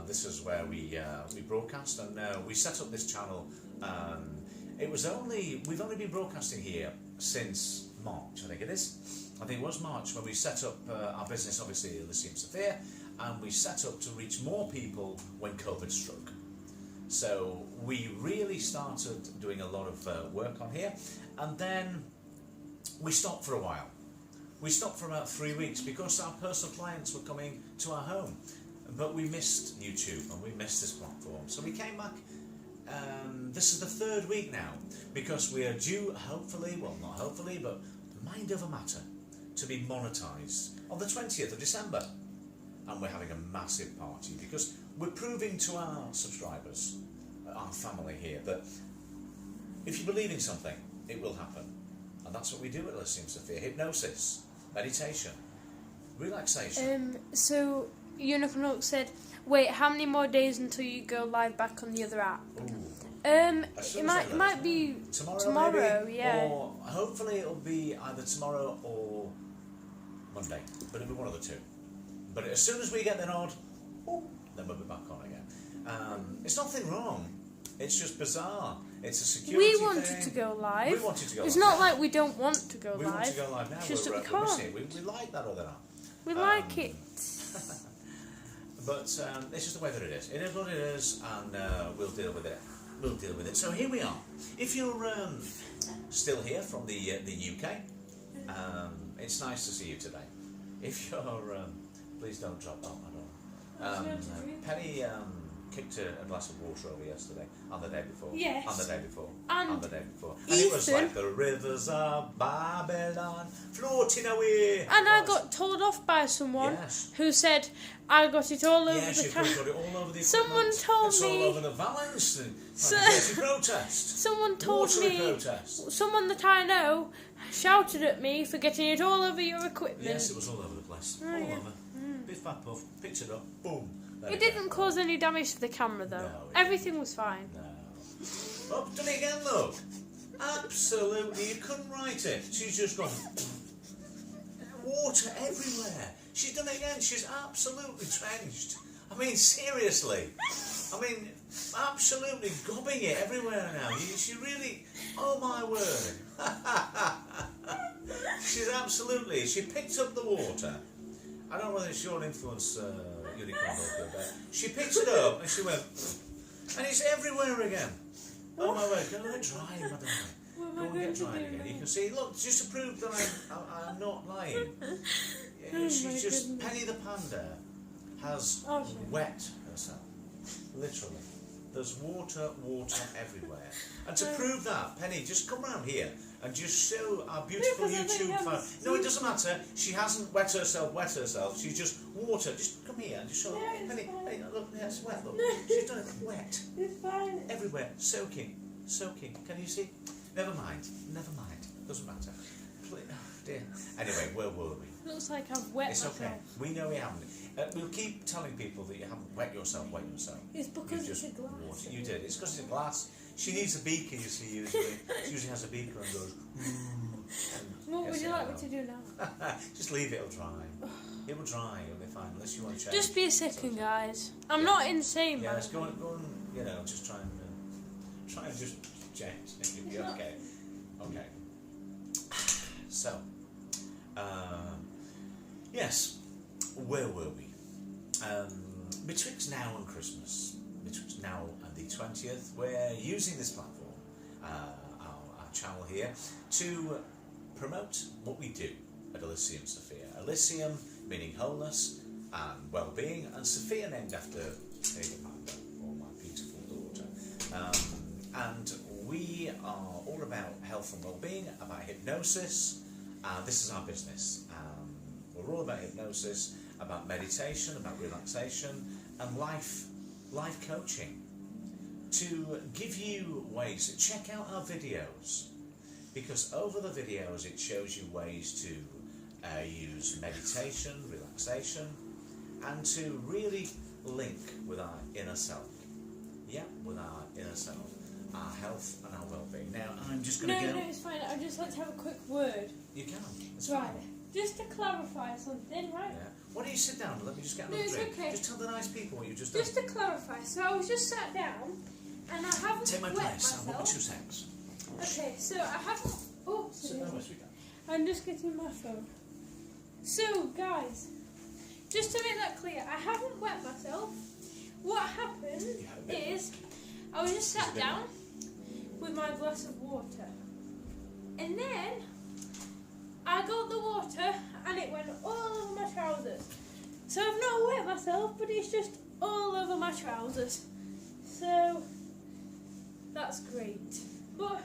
This is where we broadcast, and we set up this channel. We've only been broadcasting here since March, I think it is. I think it was March when we set up our business, obviously, Elysium Sophia, and we set up to reach more people when COVID struck. So we really started doing a lot of work on here, and then we stopped for a while. We stopped for about 3 weeks because our personal clients were coming to our home, but we missed YouTube and we missed this platform. So we came back this is the third week now, because we are due, hopefully, well not hopefully, but Mind Over Matter to be monetised on the 20th of December. And we're having a massive party because we're proving to our subscribers, our family here, that if you believe in something, it will happen. And that's what we do at Elysium Sophia. Hypnosis, meditation, relaxation. So Unicorn said, wait, how many more days until you go live back on the other app? It might be tomorrow, maybe, yeah. Or hopefully it'll be either tomorrow or Monday, but it'll be one of the two. But as soon as we get the nod, then we'll be back on again. It's nothing wrong. It's just bizarre. It's a security thing. We wanted to go live. We wanted to go live. It's not like we don't want to go live. We want to go live now. It's just that we can't. We like that other app. We like it. But it's just the way that it is. It is what it is, and we'll deal with it. We'll deal with it. So here we are. If you're still here from the UK, it's nice to see you today. If you're, please don't drop that at all. Penny kicked a glass of water over yesterday, and the day before, yes. and the day before, and the day before. And it was like the rivers of Babylon floating away. And I got told off by someone who said I got it all over the got it all over the Someone told it's me... all over the Valence. Protest. Someone told Watery me... protest. Someone that I know shouted at me for getting it all over your equipment. Yes, it was all over the place. All over. Biff bap puff, picked it up, boom. It didn't cause any damage to the camera though. No, everything was fine. No. Oh, done it again, look. Absolutely, you couldn't write it. She's just gone. Water everywhere. She's done it again. She's absolutely drenched. I mean, seriously. I mean, absolutely gobbing it everywhere now. She really. Oh my word. She's absolutely. She picked up the water. I don't know whether it's your influence, Unicorn, but she picked it up and she went, and it's everywhere again. Oh my word, go and get drying, my darling. Go and get drying again. You can see, look, just to prove that I'm not lying. She's just, Penny the Panda has wet herself. Literally. There's water everywhere. And to prove that, Penny, just come round here and just show our beautiful YouTube fan. No, it doesn't matter. She hasn't wet herself. She's just water. Just come here and just show Penny, look, it's wet, look. She's done it wet. It's fine. Everywhere. Soaking. Can you see? Never mind. Doesn't matter. Please. Oh dear. Anyway, where were we? Looks like I've wet myself. Okay. We know you haven't. We'll keep telling people that you haven't wet yourself. It's because it's a glass. You did. It's because it's a glass. She needs a beaker, you see, usually. She usually has a beaker and goes... What would you like me to do now? Just leave it, it'll dry. It will dry, it'll be fine, unless you want to change. Just be a second, guys. I'm not insane, man. Let's go and, just try and just change. You'll be okay. Okay. So, yes, where were we? Betwixt now and Christmas, betwixt now and the 20th, we're using this platform, our channel here, to promote what we do at Elysium Sophia. Elysium meaning wholeness and well-being, and Sophia named after Panda, or my beautiful daughter. And we are all about health and well-being, about hypnosis. This is our business. We're all about hypnosis, about meditation, about relaxation, and life coaching. To give you ways, check out our videos, because over the videos it shows you ways to use meditation, relaxation, and to really link with our inner self. Yeah, with our inner self, our health and our well-being. Now, I'm just going to go... No, it's fine. I'd just like to have a quick word. You can. It's right. Fine. Just to clarify something, right? Yeah. Why don't you sit down and let me just get another drink? Okay. Just tell the nice people what you've just done. Just to clarify, so I was just sat down and I haven't Take my wet place. myself. I'll wait 2 seconds. Okay, so I haven't... Oh, Sit down, sweetheart. I'm just getting my phone. So, guys, just to make that clear, I haven't wet myself. What happened is I was just sat down with my glass of water. And then I got the water and it went all over my trousers. So I've not wet myself, but it's just all over my trousers. So That's great. But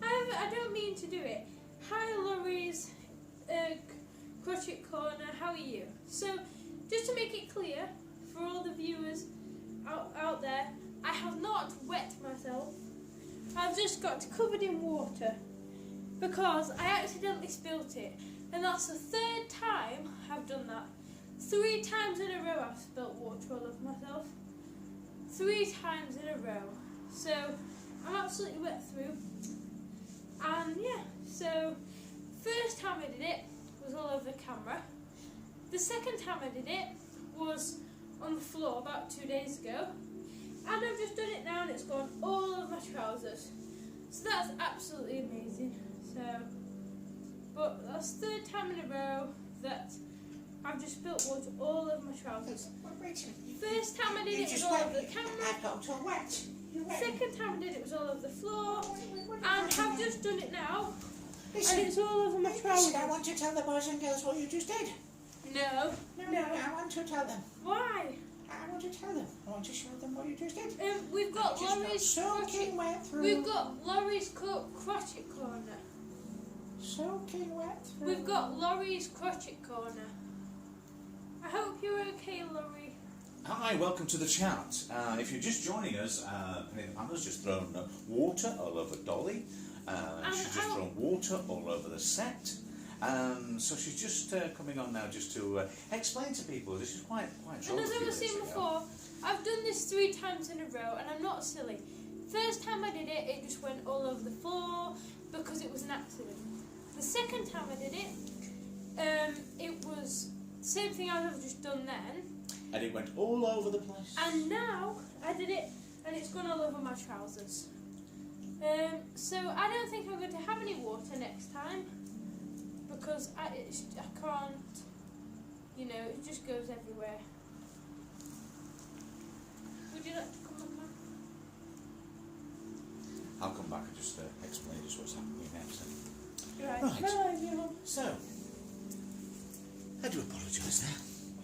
I don't mean to do it. Hi, Laurie's Crotchet Corner. How are you? So, just to make it clear for all the viewers out there, I have not wet myself. I've just got covered in water because I accidentally spilt it, and that's the third time I've done that. 3 times in a row I've spilt water all over myself. 3 times in a row. So I'm absolutely wet through. And yeah, so first time I did it was all over the camera. The second time I did it was on the floor about 2 days ago. And I've just done it now and it's gone all over my trousers. So that's absolutely amazing. So, but that's the 3rd time in a row that I've just spilt water all over my trousers. First time I did it was all over the camera. I got all wet. Second time I did it was all over the floor. And I've just done it now. Listen, And it's all over my trousers. listen, I want to tell the boys and girls what you just did. No. I want to tell them. Why? I want to tell them. I want to show them what you just did. We've got Laurie's soaking wet through. We've got Laurie's crotchet corner. Soaking wet through. We've got Laurie's crotchet corner. I hope you're okay, Laurie. Hi, welcome to the chat. If you're just joining us, Panda's just thrown water all over Dolly. She's just thrown water all over the set. So she's just coming on now just to explain to people. This is quite And as I've seen before, I've done this 3 times in a row, and I'm not silly. First time I did it, it just went all over the floor because it was an accident. The second time I did it, it was the same thing I've just done then. And it went all over the place. And now I did it, and it's gone all over my trousers. So I don't think I'm going to have any water next time because I can't, it just goes everywhere. Would you like to come back now? I'll come back and just explain just what's happening next. Right. Right. Bye, everyone. So, I do apologise now.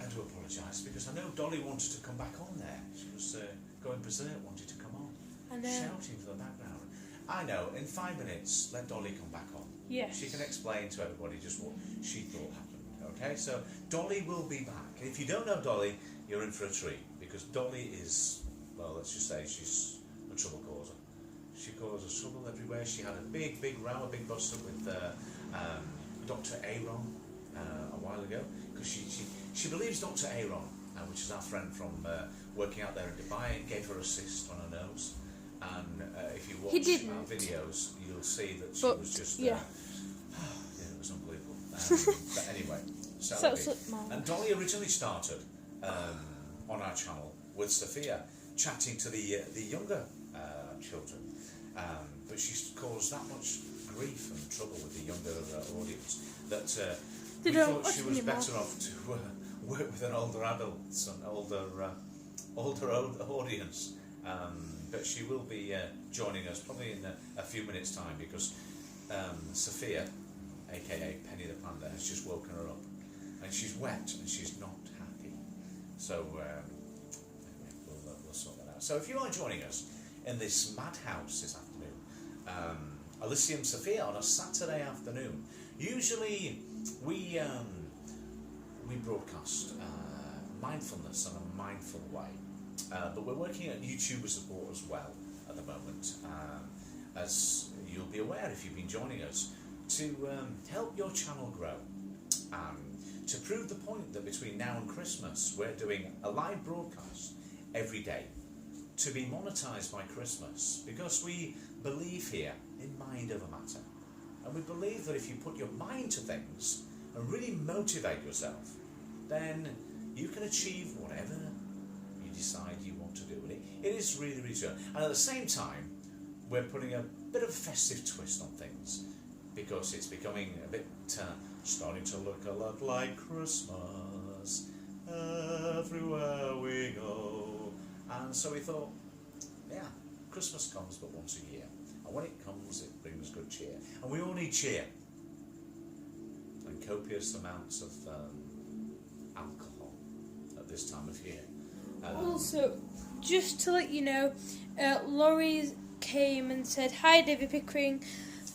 I do apologise because I know Dolly wanted to come back on there. She was going berserk, wanted to come on. I know. Shouting for the background. I know, in 5 minutes, let Dolly come back on. Yes. She can explain to everybody just what she thought happened. Okay, so Dolly will be back. If you don't know Dolly, you're in for a treat because Dolly is, well, let's just say she's a trouble causer. She causes trouble everywhere. She had a big row, a big bust up with Dr. Aaron a while ago because she believes Dr. Aaron, which is our friend from working out there in Dubai, gave her a cyst on her nose. And if you watch our videos, you'll see that she was just yeah, it was unbelievable. But anyway, and Dolly originally started on our channel with Sophia chatting to the younger children, but she's caused that much grief and trouble with the younger audience that we thought she was better off to work with an older adult, an older audience. But she will be joining us probably in a few minutes' time because Sophia, aka Penny the Panda, has just woken her up and she's wet and she's not happy. So anyway, we'll sort that out. So if you are joining us in this madhouse this afternoon, Elysium Sophia on a Saturday afternoon, usually we broadcast mindfulness in a mindful way. But we're working at YouTuber support as well at the moment, as you'll be aware if you've been joining us, to help your channel grow. To prove the point that between now and Christmas we're doing a live broadcast every day to be monetised by Christmas because we believe here in mind over matter. And we believe that if you put your mind to things and really motivate yourself, then you can achieve whatever you decide you want to do. And it is really, really true. And at the same time, we're putting a bit of a festive twist on things because it's becoming a bit, starting to look a lot like Christmas everywhere we go. And so we thought, yeah, Christmas comes but once a year. And when it comes, it brings good cheer. And we all need cheer. And copious amounts of alcohol at this time of year. Also, just to let you know, Laurie's came and said hi, David Pickering.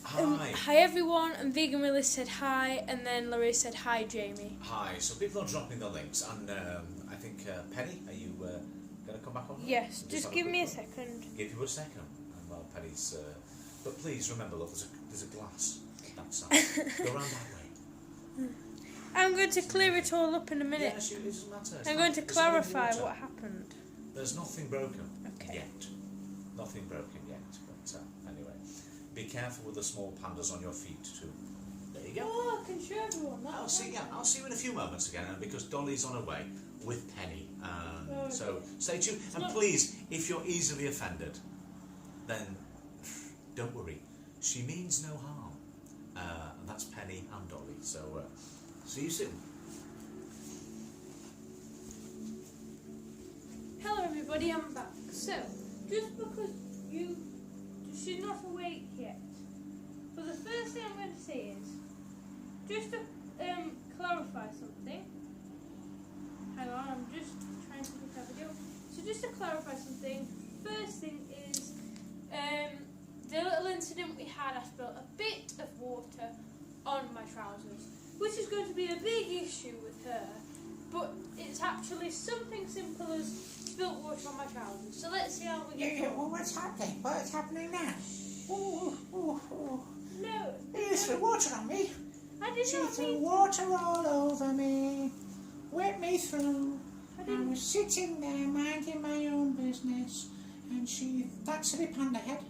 Hi. Hi everyone, and Vegan Willis said hi, and then Larry said hi, Jamie. Hi. So people are dropping the links, and I think Penny, are you going to come back on? Yes, And just have give me a quick look? second. Give you a second. And while Penny's, but please remember, look, there's a glass that side. Go around that way. I'm going to clear it all up in a minute. Yes, it doesn't matter. It's I'm not- going to it's only clarify water. what happened. There's nothing broken Okay. yet. Nothing broken yet. But anyway, be careful with the small pandas on your feet too. There you go. Oh, I can show everyone that. I'll see you in a few moments again, and because Dolly's on her way with Penny. Oh, So stay tuned. And not- please, if you're easily offended, then don't worry. She means no harm. And that's Penny and Dolly. So see you soon. Hello everybody, I'm back. So, just because she's not awake yet, but the first thing I'm going to say is, just to clarify something. Hang on, I'm just trying to look at the video. So just to clarify something, first thing is, the little incident we had, I spilled a bit of water on my trousers, which is going to be a big issue with her, but it's actually something simple as spilled water on my trousers. So let's see how we get Yeah, on. well, what's happening? What's happening now? Oh. No, You threw water on me. I did She not threw mean. water all over me. Wet me through. I I didn't. was sitting there minding my own business, and that's a panda head.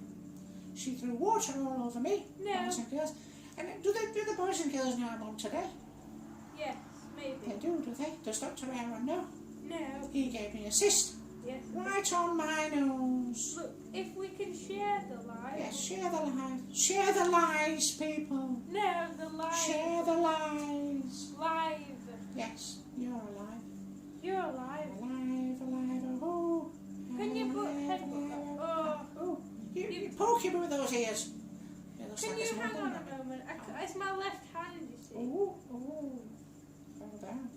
She threw water all over me, No. boys and girls. And do the boys and girls know I'm on today? Yes, They maybe. do they? Does Dr. Aaron know? No. He gave me a cyst Yes. right on my nose. Look, if we can share the live. Yes, share the lies. Share the lies, people. No, the live. Share the lies. Live. Yes, you're alive. You're alive. Alive, oh. Can you put alive, headbook alive. up? Oh, you poke him with those ears. It looks Can like you it's hang more on than a moment? It's my left hand, you see. Oh. Fall down.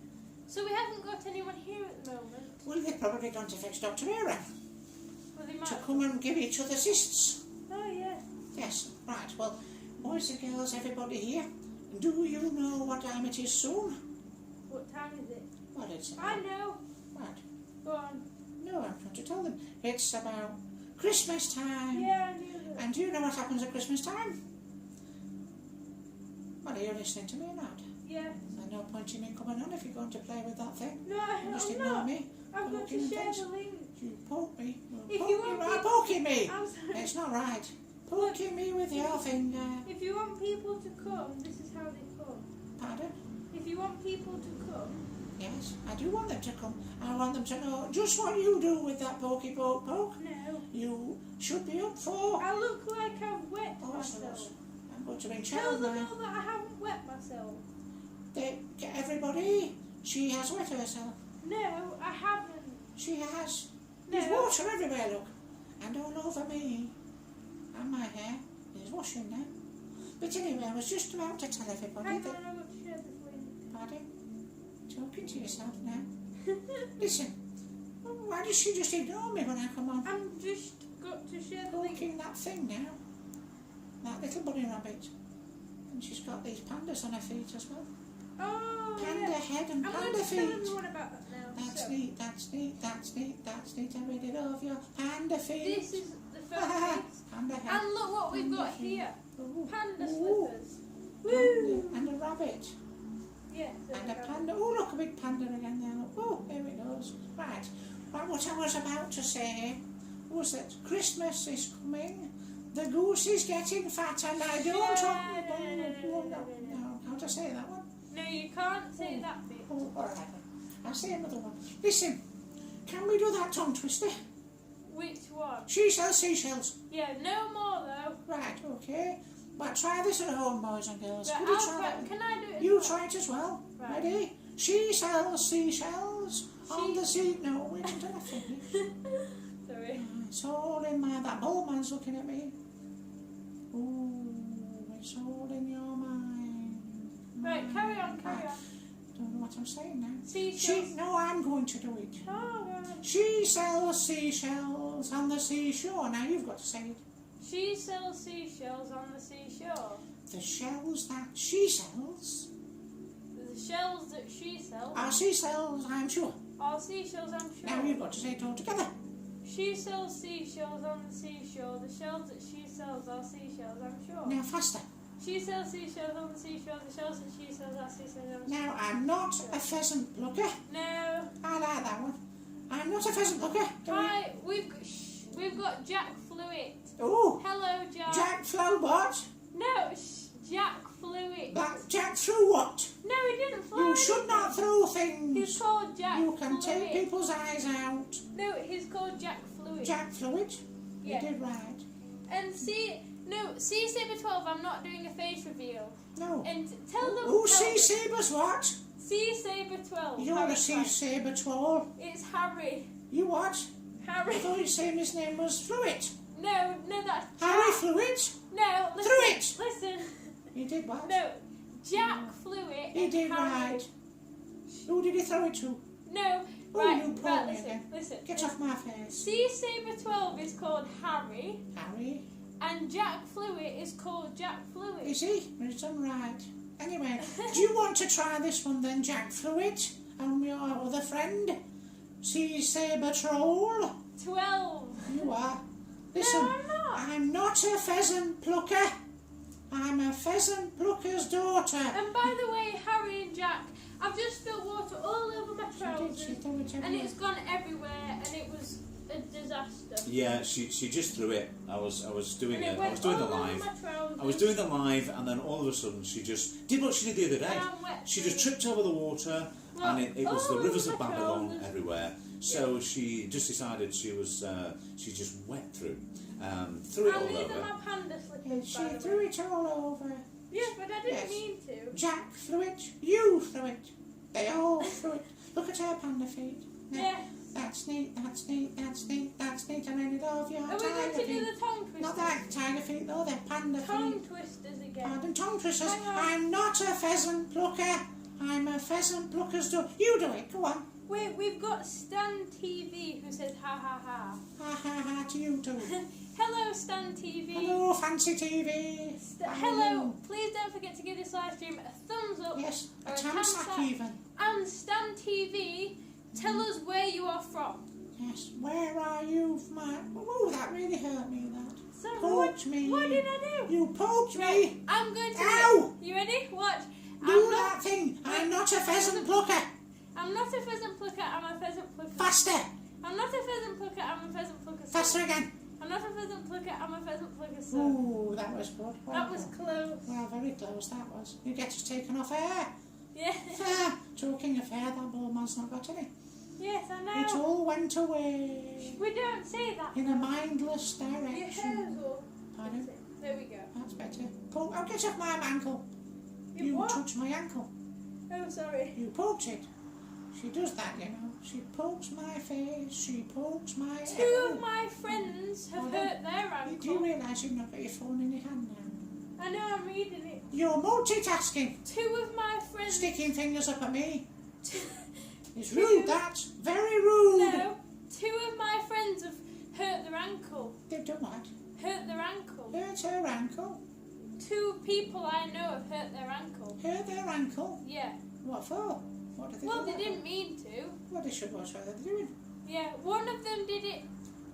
So we haven't got anyone here at the moment. Well, they've probably gone to fetch Dr. Aaron Well, they might. to come and give each other cysts. Oh, yeah. Yes, right. Well, boys and girls, everybody here, do you know what time it is soon? What time is it? Well, it's I know. Right. Go on. No, I'm trying to tell them. It's about Christmas time. Yeah, I knew that. And do you know what happens at Christmas time? Well, are you listening to me or not? Yeah. There's no point in me coming on if you're going to play with that thing. No, You just I'm ignore not. me. I'm going Poking to share things. the link. You poke me. If Poke you me, want right? people- Poking me. I'm sorry. It's not right. Poking me with your finger. If you want people to come, this is how they come. Pardon? If you want people to come, Yes, I do want them to come. I want them to know just what you do with that pokey poke poke. no. You should be up for. I look like I've wet Horse myself. laws. I'm going to ring Tell child them now. all that I haven't wet myself. Everybody, she has wet herself. No, I haven't. She has. There's No. water everywhere, look. And all over me. And my hair is washing now. But anyway, I was just about to tell everybody Hang that... on, I'm going to share this link. Pardon? Talking to yourself now. Listen, why does she just ignore me when I come on? I'm just got to share the link. Poking that thing now. That little bunny rabbit. And she's got these pandas on her feet as well. Oh, Panda yeah. head and I'm panda going to tell feet. everyone about that now. That's So, neat, that's neat, that's neat, that's neat. I read it off your panda feet. this is the first piece. Panda head. And look what we've got Panda feet. here. Ooh, Panda ooh. slippers. Woo! And a rabbit. Yeah. there And we a go. panda. Oh, look, a big panda again there. Look. Oh, there it goes. Right. Well, what I was about to say was that Christmas is coming. The goose is getting fat, and I don't know how to say that one. No, you can't say that bit. Oh, all right. I'll say another one. Listen, can we do that tongue twister? Which one? She sells seashells. Yeah, no more though. Right, okay. But try this at home, boys and girls. But Will you I'll try try, that? can I do it? as You well? try it as well. Right. Ready? She sells seashells on She- the sea. No, wait until I finish. Sorry. It's all in my... That bald man's looking at me. Ooh, it's all in your mind. Right, carry on, carry Right. on. Don't know what I'm saying now. Seashells. No, I'm going to do it. Oh, right. She sells seashells on the seashore. Now you've got to say it. She sells seashells on the seashore. The shells that she sells The shells that she sells are seashells, I'm sure. are seashells, I'm sure. Now you've got to say it all together. She sells seashells on the seashore. The shells that she sells are seashells, I'm sure. Now faster. She sells seashells on the seashore. The shells that she sells are seashells, I'm sure. Now I'm not a pheasant plucker. No. I like that one. I'm not a pheasant plucker. Hi, we've got Jack Fluid. Oh, Hello, Jack. Jack Flowbot. No, Jack Fluid. That Jack threw what? No, he didn't fly. You should not throw things. He's called Jack You can Fluid. take people's eyes out. No, he's called Jack Fluid. Jack Fluid. Yeah. You did right. And see Saber 12. I'm not doing a face reveal. No. And tell them. Oh, tell Sea them. Sabre's what? Sea Saber 12. You're Harry a Sea Frank. Sabre troll. It's Harry. You what? I Harry. thought you said his name was Fluid. No, that's Harry Jack. Fluid? No, listen. Fluid. Listen. He did what? No, Jack Fluid. He did Harry. right. Who did he throw it to? No, Oh, right, you poor right, me listen, then. listen. Get off my face. Sea Saber 12 is called Harry, Harry. and Jack Fluid is called Jack Fluid. Is he? Well, it's done right. Anyway, do you want to try this one then, Jack Fluid? And your other friend? Sea Sabre Troll? 12. You are. Listen, No, I'm not. I'm not a pheasant plucker. I'm a pheasant plucker's daughter. And by the way, Harry and Jack, I've just spilled water all over my She trousers, threw it and everywhere. it's gone everywhere, and it was a disaster. Yeah, she just threw it. I was doing And it. it I went was doing the all over live. my trousers. I was doing the live, and then all of a sudden she just did what she did the other day. And I'm wet She through. just tripped over the water, Well, and it was all the rivers over of my Babylon trousers. everywhere. So she just decided she just wet through, threw it And all these are over. my panda slippers, Yeah, by she the threw way. it all over. Yes, but I didn't Yes. mean to. Jack threw it. You threw it. They all threw it. Look at her panda feet. Now, Yeah. That's neat, that's neat, that's neat, that's neat. I made it off your Are we going to do feet. the tongue twisters? Not that tiger feet though, they're panda Tongue feet. twisters again. Pardon, tongue twisters. Hang on. I'm not a pheasant plucker. I'm a pheasant plucker's daughter. You do it, go on. Wait, we've got Stan TV who says ha ha ha. Ha ha ha to you too. Hello, Stan TV. Hello, fancy TV. Hello. Please don't forget to give this live stream a thumbs up. Yes, or a a tamsack tamsack. even. And Stan TV, tell us where you are from. Yes, where are you, my... Oh, that really hurt me, that. So Poked me. What did I do? You poked Right, me. I'm going to. Ow! You ready? Watch. Do that thing. I'm not a pheasant plucker. I'm not a pheasant plucker. I'm a pheasant plucker. Faster. I'm not a pheasant plucker. I'm a pheasant plucker. Faster again. I'm not a pheasant plucker. I'm a pheasant plucker. So Ooh, that was good. Well that was done. close. Well, very close that was. You get us taken off air. Yeah. Talking of hair, that bald man's not got any. Yes, I It know. all went away We don't say that. in a mindless Your direction. hair's all. Pardon? There we go. That's better. Poke. Oh, get off my ankle. You You what? touched my ankle. Oh, sorry. You poked it. She does that, you know. She pokes my face. She pokes my... Two of my friends have Pardon? hurt their Do you ankle. realise you've not got your phone in your hand now? I know, I'm reading it. You're multitasking. Two of my friends. Sticking fingers up at me. It's Two- rude, that. Very rude. No, two of my friends have hurt their ankle. They've done what? Hurt their ankle. Hurt her ankle. Two people I know have hurt their ankle. Hurt their ankle. Yeah. What for? What did they Well, do they that didn't for? mean to. Well, they should watch what they're doing. Yeah, one of them did it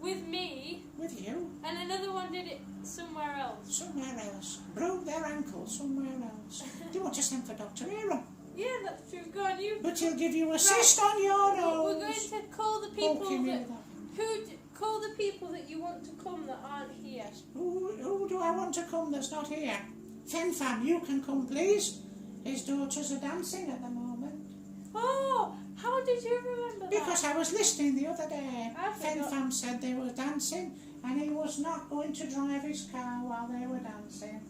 with me, With you. and another one did it somewhere else. Somewhere else. Broke their ankle somewhere else. Do you want to send for Dr. Aaron? Yeah, that's true. Go on, you. But he'll give you a cyst on your nose. We're going to call the people Poking me that with that. call the people that you want to come that aren't here. Who do I want to come that's not here? Fenfam, you can come, please. His daughters are dancing at the moment. Oh, how did you remember Because that? I was listening the other day. I forgot. Fenfam said they were dancing and he was not going to drive his car while they were dancing.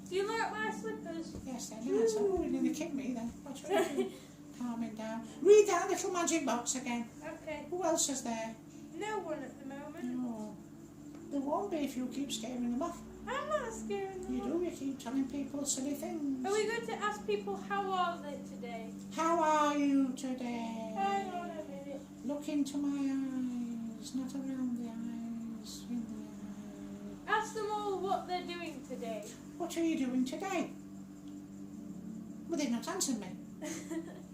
Do you like my slippers? Yes, they're nice. Oh, you nearly kicked me then. What's what you doing? Calming down. Read that little magic box again. Okay. Who else is there? No one at the moment. No. There won't be if you keep scaring them off. I'm not scaring them. You do, you keep telling people silly things. Are we going to ask people how are they today? How are you today? Hang on a minute. Look into my eyes, not around the eyes, in the eyes. Ask them all what they're doing today. What are you doing today? Well, they've not answered me.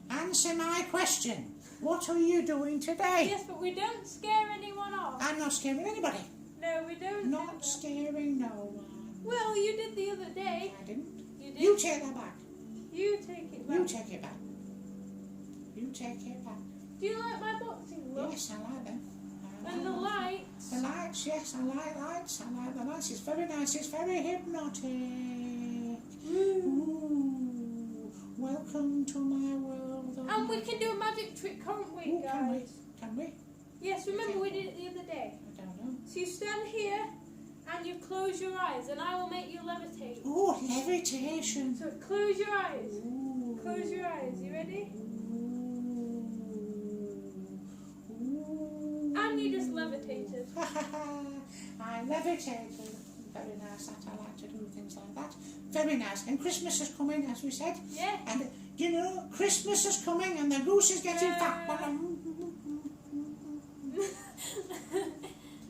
Answer my question. What are you doing today? Yes, but we don't scare anyone off. I'm not scaring anybody. No, we don't. Not scaring no one. Well, you did the other day. I didn't. You did. You take that back. You take it back. You take it back. You take it back. Do you like my boxing look? Yes, I like them. And the lights. The lights, yes, I like lights. I like the lights. It's very nice. It's very hypnotic. Ooh. Welcome to my world. And we can do a magic trick, can't we, Ooh, guys? can we? Can we? Yes, remember we did it the other day. I don't know. So you stand here and you close your eyes and I will make you levitate. Oh, levitation. So close your eyes. Ooh. Close your eyes. You ready? Ooh. And you just levitated. I levitated. Very nice that. I like to do things like that. Very nice. And Christmas is coming, as we said. Yeah. And, you know, Christmas is coming and the goose is getting fat.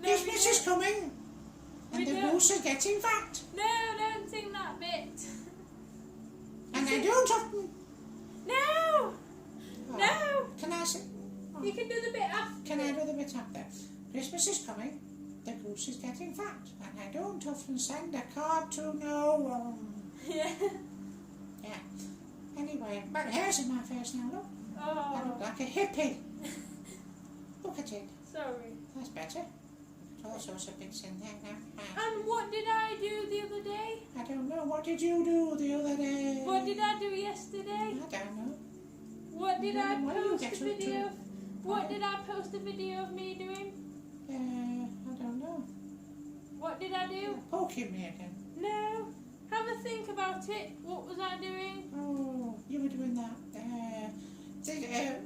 Christmas is coming and the goose is getting fat. No, don't sing that bit. And I don't often... No! Oh, No! Can I say... Oh, You can do the bit after. can I do the bit after? Christmas is coming, the goose is getting fat. And I don't often send a card to no one. Yeah. Yeah. Anyway, my hair's in my face now, look. I look Oh, like a hippie. Look at it. sorry. That's better. All sorts of bits in there now. And what did I do the other day? I don't know. What did you do the other day? What did I do yesterday? I don't know. What did I Why do you post get a to- video? What did I post a video of me doing? I don't know. What did I do? Poking me again. No. Have a think about it. What was I doing? Oh, you were doing that.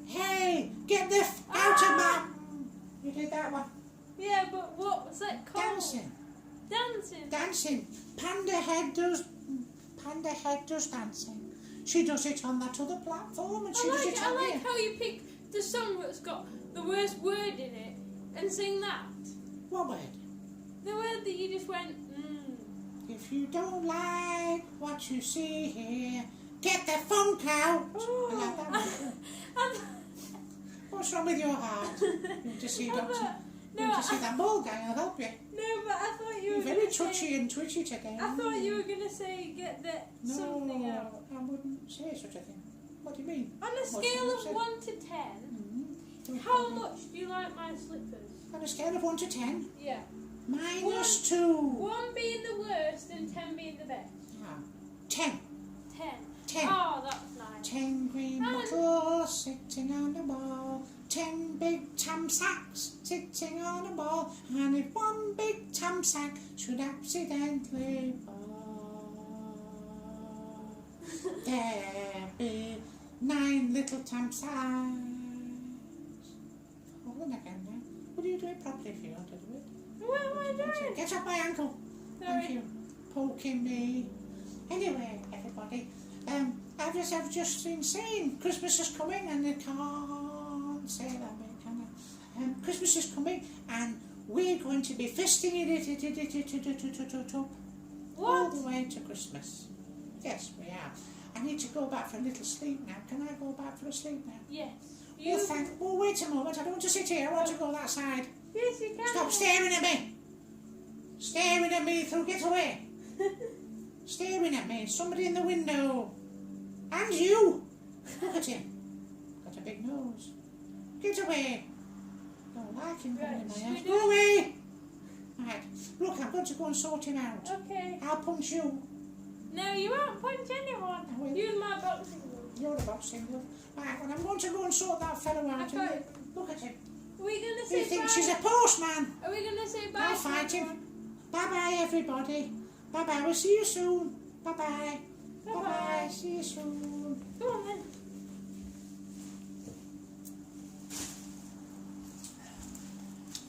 Hey, get the out of my... You did that one. Yeah, but what was that called? Dancing. Dancing. Dancing. Panda Head does dancing. She does it on that other platform and she does it I on like here. how you pick the song that's got the worst word in it and sing that. What word? The word that you just went, If you don't like what you see here, get the funk out. I like that one too. What's wrong with your heart? You want to see doctor? You want to see that ball guy? I'll help you. No, but I thought you You're were very gonna touchy say, and twitchy today. I thought you were going to say get that No, something out. I wouldn't say such a thing. What do you mean? On a What scale should I of say? 1 to 10, how much do you like my slippers? On a scale of 1 to 10, Yeah. -2. 1 being the worst and 10 being the best. 10. 10. 10. Oh, that's nice. 10 green And- bottles sitting on the wall. 10 big tam sacks sitting on a ball. And if one big tam sack should accidentally fall, there'd be 9 little tam sacks. Hold on again now. Would you do it properly if you want to do it? What am I doing? Get off my ankle. Thank you. Poking me. Anyway, everybody, I've just been saying Christmas is coming and I can't say that bit, can I? Christmas is coming and we're going to be festing it all What? the way to Christmas. Yes, we are. I need to go back for a little sleep now. Can I go back for a sleep now? Yes. Oh, wait a moment. I don't want to sit here. I want to go that side. Yes, you can. Stop staring at me. Staring at me through. Get away. Staring at me. Somebody in the window. And you. Look at him. Got a big nose. Get away. Don't like him coming in my house. Go away. Right. Look, I'm going to go and sort him out. Okay. I'll punch you. No, you won't punch anyone. I will. Use my boxing glove. You're a boxing glove. Right, well, I'm going to go and sort that fellow out. I've got- Look at him. Are we going to He say thinks bye? he's a postman. Are we going to say bye? I'll to fight him. everyone? Bye-bye, everybody. Bye-bye. We'll see you soon. Bye-bye. Bye-bye. Bye-bye. See you soon. Go on then.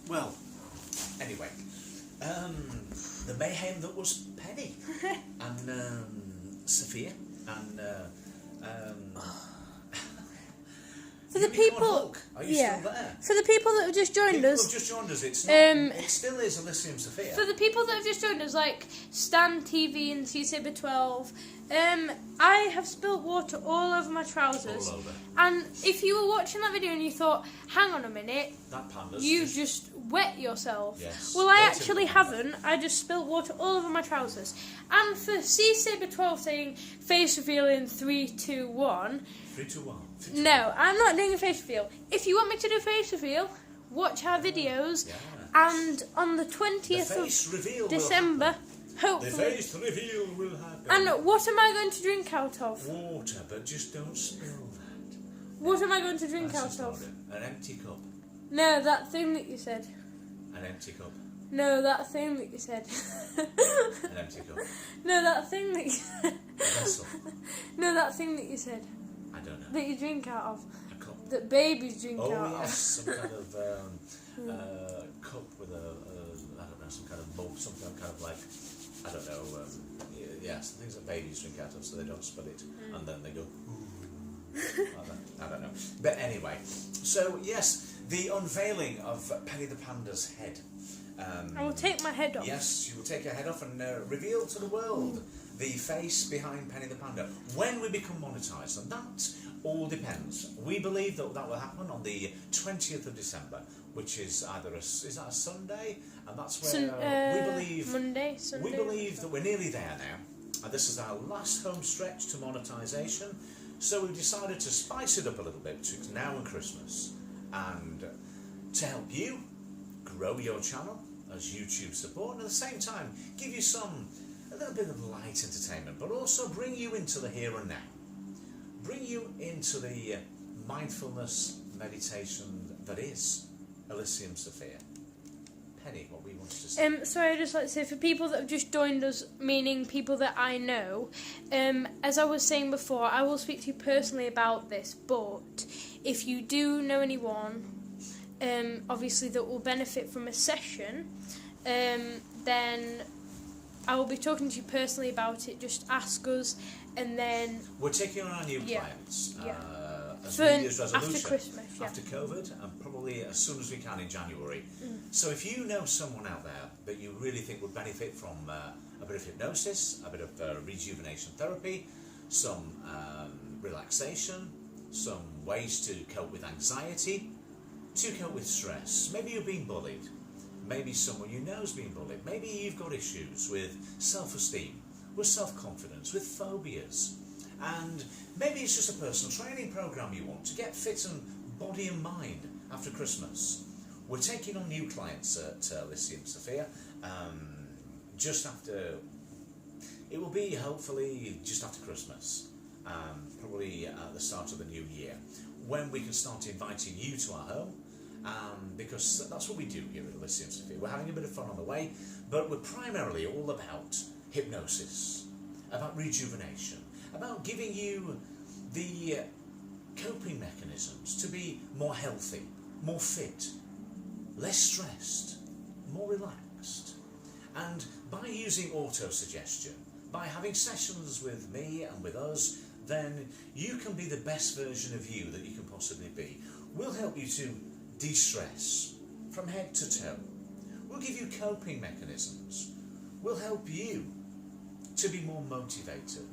Well, anyway, the mayhem that was Penny and Sophia and For the Unicorn people, Hulk, are you still there? For the people that have just joined People us, have just joined us. It's not, it still is Elysium Sophia. for the people that have just joined us, like Stan TV and Saber 12, I have spilt water all over my trousers. All over. And if you were watching that video and you thought, hang on a minute, That panda's you just wet yourself. Yes. Well, I Dirty actually panda. haven't. I just spilled water all over my trousers. And for Saber 12 saying face reveal in 3, 2, 1. 3, 2, 1. No, I'm not doing a face reveal. If you want me to do a face reveal, watch our videos. Yeah. And on the The 20th face reveal of December, The hopefully. face reveal will happen. And what am I going to drink out of? Water, but just don't spill that. What am I going to drink That's out just of? not it. An empty cup. No, that thing that you said. An empty cup. No, that thing that you said. An empty cup. No, that thing that you said. A vessel. No, that thing that you said. I don't know. That you drink out of. A cup. That babies drink Oh out yes, of. some kind of cup with I don't know, some kind of bulb, something kind of like, I don't know, yes, things that babies drink out of so they don't spill it, and then they go, I don't know. But anyway, so yes, the unveiling of Penny the Panda's head. I will take my head off. Yes, she will take her head off and reveal to the world the face behind Penny the Panda when we become monetised, and that all depends. We believe that will happen on the 20th of December, which is either is that a Sunday, and that's where we believe Monday, Sunday. we believe that we're nearly there now, and this is our last home stretch to monetisation. So we've decided to spice it up a little bit between now and Christmas, and to help you grow your channel as YouTube support, and at the same time give you a little bit of light entertainment, but also bring you into the here and now, bring you into the mindfulness meditation that is Elysium Sophia. Penny, what we wanted to say. Sorry, I'd just like to say, for people that have just joined us, meaning people that I know, as I was saying before, I will speak to you personally about this, but if you do know anyone, obviously that will benefit from a session, then I will be talking to you personally about it. Just ask us, and then We're taking on our new Yeah. clients Yeah. as For New Year's resolution after Christmas, yeah. after COVID, and probably as soon as we can in January. So if you know someone out there that you really think would benefit from a bit of hypnosis, a bit of rejuvenation therapy, some relaxation, some ways to cope with anxiety, to cope with stress. Maybe you're being bullied. Maybe someone you know is being bullied. Maybe you've got issues with self-esteem, with self-confidence, with phobias. And maybe it's just a personal training program you want to get fit in body and mind after Christmas. We're taking on new clients at Elysium Sophia just after, it will be hopefully just after Christmas, probably at the start of the new year, when we can start inviting you to our home. Because that's what we do here at Elysium Sophia. We're having a bit of fun on the way, but we're primarily all about hypnosis, about rejuvenation, about giving you the coping mechanisms to be more healthy, more fit, less stressed, more relaxed. And by using auto-suggestion, by having sessions with me and with us, then you can be the best version of you that you can possibly be. We'll help you to de-stress from head to toe. We'll give you coping mechanisms. We'll help you to be more motivated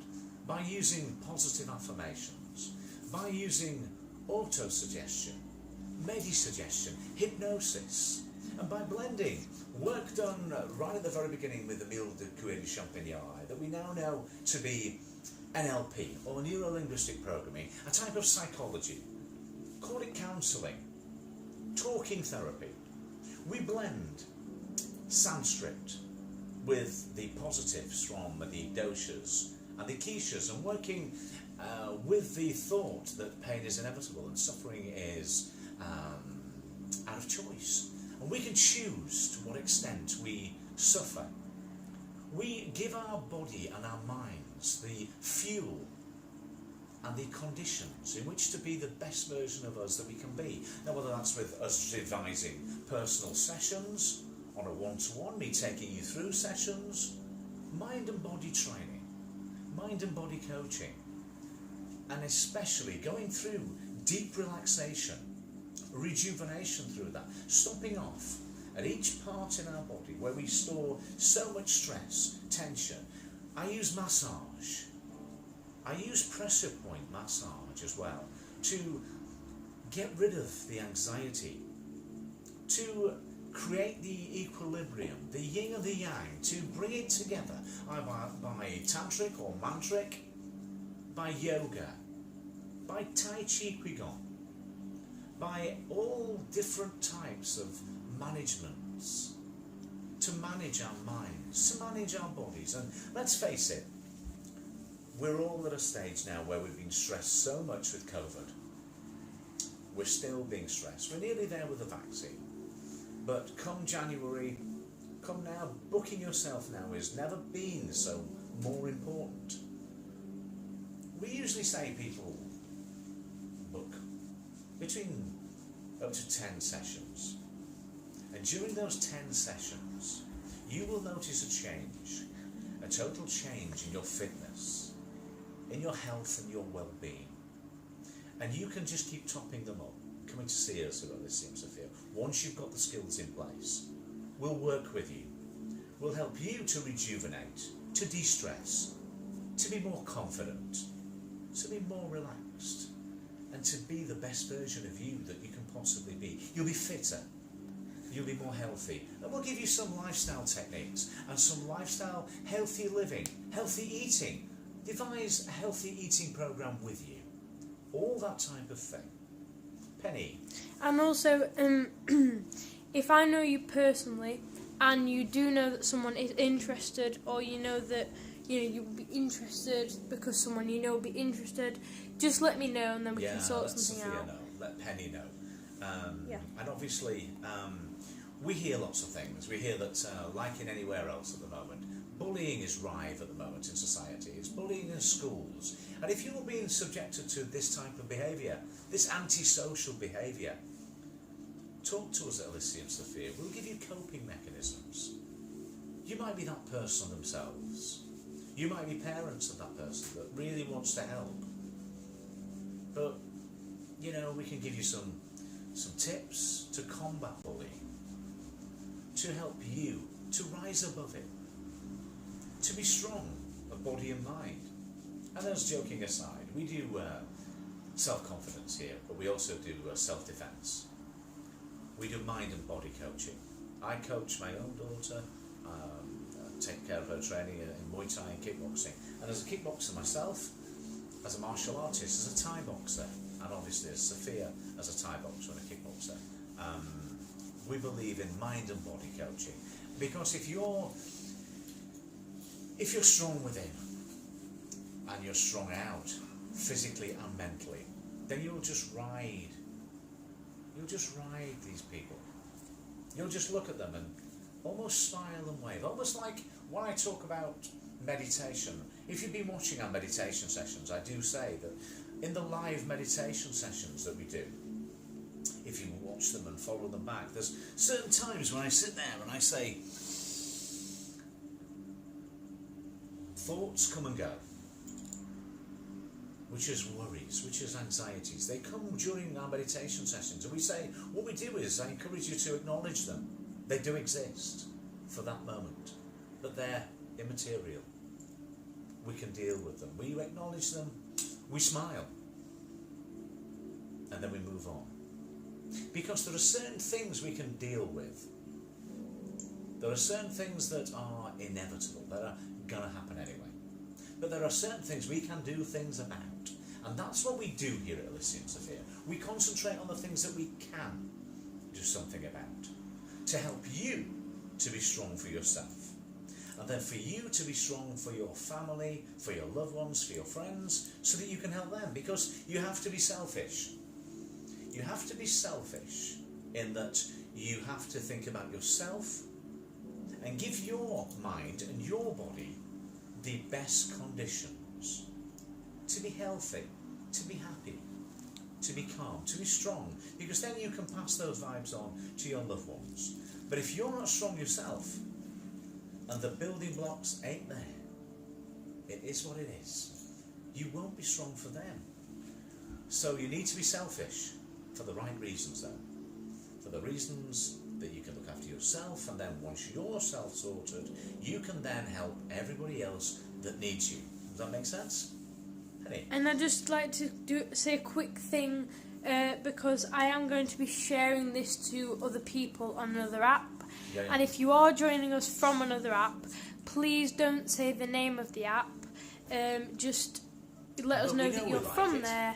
by using positive affirmations, by using auto-suggestion, medi-suggestion, hypnosis, and by blending work done right at the very beginning with Emile de Champagnat that we now know to be NLP, or neuro-linguistic programming, a type of psychology. Call it counselling, talking therapy. We blend Sanskrit with the positives from the doshas and the kishas, and working with the thought that pain is inevitable and suffering is out of choice. And we can choose to what extent we suffer. We give our body and our minds the fuel and the conditions in which to be the best version of us that we can be. Now, whether that's with us devising personal sessions, on a one-to-one, me taking you through sessions, mind and body training, mind and body coaching, and especially going through deep relaxation, rejuvenation through that, stopping off at each part in our body where we store so much stress, tension. I use massage. I use pressure point massage as well to get rid of the anxiety, to create the equilibrium, the yin and the yang, to bring it together, either by tantric or mantric, by yoga, by tai chi qigong, by all different types of managements, to manage our minds, to manage our bodies. And let's face it, we're all at a stage now where we've been stressed so much with COVID. We're still being stressed. We're nearly there with the vaccine. But come January, come now, booking yourself now has never been so more important. We usually say people book between up to 10 sessions. And during those 10 sessions, you will notice a change, a total change in your fitness, in your health and your well-being. And you can just keep topping them up, coming to see us at Elysium Sophia. Once you've got the skills in place, we'll work with you. We'll help you to rejuvenate, to de-stress, to be more confident, to be more relaxed, and to be the best version of you that you can possibly be. You'll be fitter, you'll be more healthy, and we'll give you some lifestyle techniques and some lifestyle healthy living, healthy eating. Devise a healthy eating program with you. All that type of thing. Penny. And also, if I know you personally, and you do know that someone is interested, or you know that you'll be interested because someone you know will be interested, just let me know, and then we can sort something Sophia out. Know. Let Penny know. And obviously, we hear lots of things. We hear that, like in anywhere else at the moment, bullying is rife at the moment in society. It's bullying in schools. And if you're being subjected to this type of behaviour, this antisocial behaviour, talk to us at Elysium Sophia. We'll give you coping mechanisms. You might be that person themselves. You might be parents of that person that really wants to help. But, we can give you some tips to combat bullying, to help you to rise above it, to be strong of body and mind. And as joking aside, we do self-confidence here, but we also do self-defence. We do mind and body coaching. I coach my own daughter, take care of her training in Muay Thai and kickboxing. And as a kickboxer myself, as a martial artist, as a Thai boxer, and obviously as Sophia as a Thai boxer and a kickboxer, we believe in mind and body coaching. Because if you're strong within and you're strong out, physically and mentally, then you'll just ride these people. You'll just look at them and almost smile and wave. Almost like when I talk about meditation. If you've been watching our meditation sessions, I do say that in the live meditation sessions that we do, if you watch them and follow them back, there's certain times when I sit there and I say, thoughts come and go, which is worries, which is anxieties. They come during our meditation sessions, and we say, what we do is I encourage you to acknowledge them. They do exist for that moment, but they're immaterial. We can deal with them. We acknowledge them, we smile, and then we move on. Because there are certain things we can deal with. There are certain things that are inevitable, that are going to happen anyway. But there are certain things we can do things about. And that's what we do here at Elysium Sophia. We concentrate on the things that we can do something about, to help you to be strong for yourself. And then for you to be strong for your family, for your loved ones, for your friends, so that you can help them. Because you have to be selfish. You have to be selfish in that you have to think about yourself and give your mind and your body the best conditions to be healthy, to be happy, to be calm, to be strong, because then you can pass those vibes on to your loved ones. But if you're not strong yourself and the building blocks ain't there, it is what it is. You won't be strong for them. So you need to be selfish for the right reasons, though. For the reasons that you can look after yourself, and then once you're self-sorted, you can then help everybody else that needs you. Does that make sense? Penny? And I'd just like to say a quick thing, because I am going to be sharing this to other people on another app. Yeah. And if you are joining us from another app, please don't say the name of the app. Just let us But know we that know you're we like from it. there.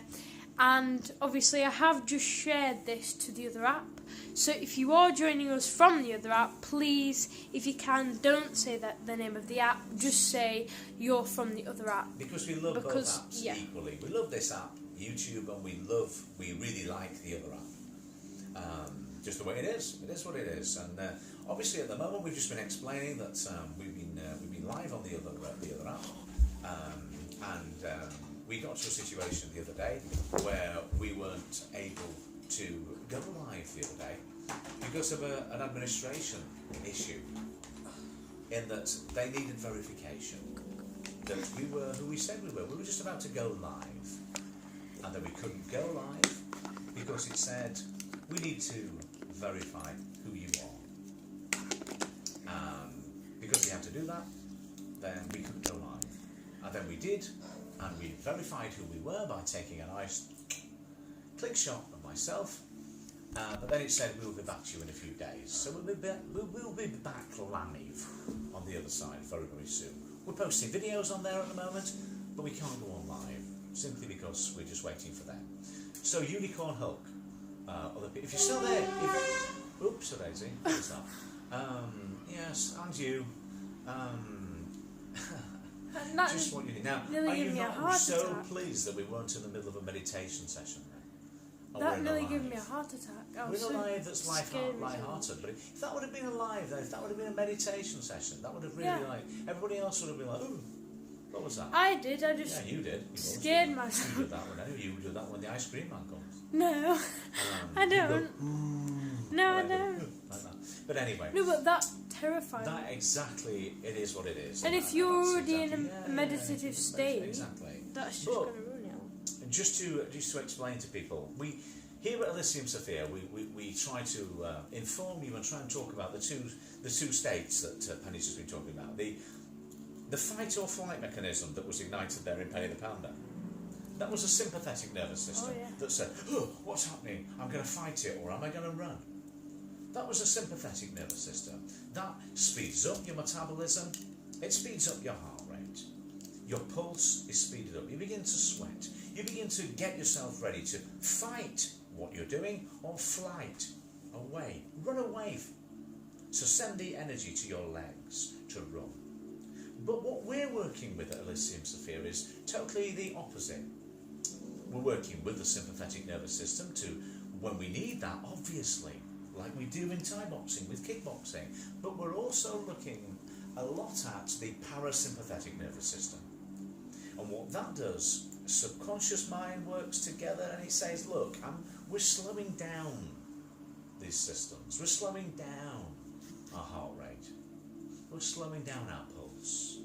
And obviously I have just shared this to the other app. So if you are joining us from the other app, please, if you can, don't say the name of the app. Just say you're from the other app. Because we love both apps yeah. equally. We love this app, YouTube, and we really like the other app. Just the way it is. It is what it is. And obviously, at the moment, we've just been explaining that we've been live on the other app, and we got to a situation the other day where we weren't able to go live the other day because of an administration issue. In that they needed verification that we were who we said we were. We were just about to go live, and then we couldn't go live because it said we need to verify who you are. Because we had to do that, then we couldn't go live. And then we did, and we verified who we were by taking a nice click shot of myself. But then it said we'll be back to you in a few days. So we'll be back live on the other side very, very soon. We're posting videos on there at the moment, but we can't go on live simply because we're just waiting for them. So Unicorn Hulk, other people, if you're still there, oops, a daisy, what's that? Yes, and you. Just what you need. Now, are you not so pleased that we weren't in the middle of a meditation session? That nearly gave me a heart attack. We're in a live that's light-hearted, but if that would have been a live, though, if that would have been a meditation session, that would have really everybody else would have been like, ooh, what was that? I did. I just you did. You scared myself. You did that one. You do that when the ice cream man comes. No, I don't. No, I don't. Like that. But anyway. No, but that terrified me. That exactly, it is what it is. And if you're already in a meditative state, that's just going to ruin it. Just to explain to people, we here at Elysium Sophia, we try to inform you and try and talk about the two states that Penny's just been talking about. The fight or flight mechanism that was ignited there in Penny the Panda. That was a sympathetic nervous system that said, oh, what's happening? I'm going to fight it, or am I going to run? That was a sympathetic nervous system. That speeds up your metabolism. It speeds up your heart rate. Your pulse is speeded up. You begin to sweat. You begin to get yourself ready to fight what you're doing or flight away. Run away. So send the energy to your legs to run. But what we're working with at Elysium Sophia is totally the opposite. We're working with the sympathetic nervous system to, when we need that, obviously, like we do in Thai boxing, with kickboxing, but we're also looking a lot at the parasympathetic nervous system. And what that does, subconscious mind works together and it says, look, we're slowing down these systems. We're slowing down our heart rate. We're slowing down our pulse.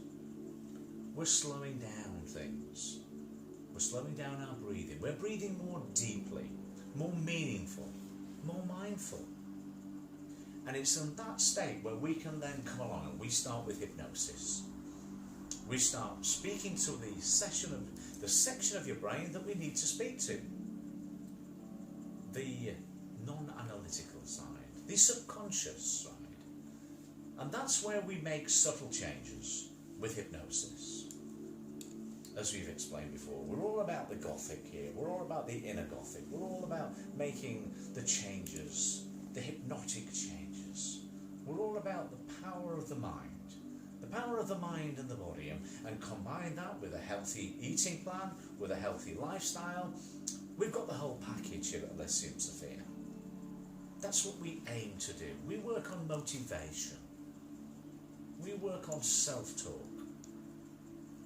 We're slowing down things. We're slowing down our breathing. We're breathing more deeply, more meaningful, more mindful. And it's in that state where we can then come along and we start with hypnosis. We start speaking to the section of your brain that we need to speak to. The non-analytical side, the subconscious side. And that's where we make subtle changes with hypnosis. As we've explained before, we're all about the Gothic here. We're all about the inner Gothic. We're all about making the changes, the hypnotic changes. We're all about the power of the mind. The power of the mind and the body, and combine that with a healthy eating plan, with a healthy lifestyle. We've got the whole package here at Elysium Sophia. That's what we aim to do. We work on motivation. We work on self-talk.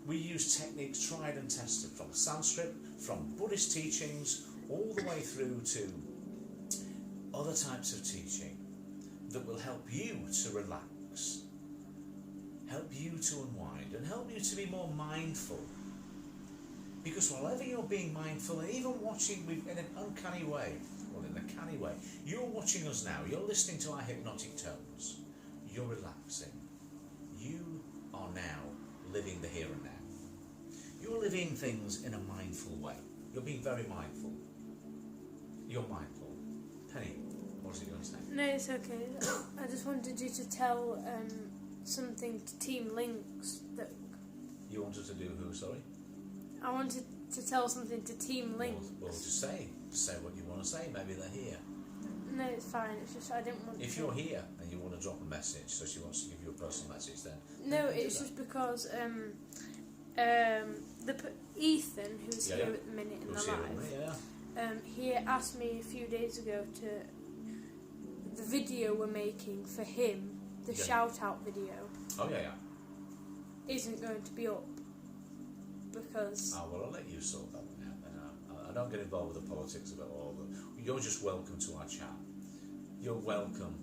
We use techniques tried and tested from Sanskrit, from Buddhist teachings, all the way through to other types of teaching that will help you to relax, help you to unwind, and help you to be more mindful Because whenever you're being mindful and even watching in an uncanny way, well, in a canny way, you're watching us now, you're listening to our hypnotic tones, you're relaxing. You are now living the here and now. You're living things in a mindful way. You're being very mindful. You're mindful. Penny, what was it you going to say? No, it's okay. I just wanted you to tell something to Team Links. That You wanted to do who, sorry? I wanted to tell something to Team Links. Well, just say what you want to say. Maybe they're here. No, it's fine. It's just I didn't want. If you're here and you want to drop a message, so she wants to give you a personal message, then No, it's just because Ethan, who's here at the minute in the live, he asked me a few days ago to the video we're making for him, the shout out video. Oh yeah. Isn't going to be up because. Oh well, I'll let you sort that one out. Then I don't get involved with the politics of it all. But you're just welcome to our chat. You're welcome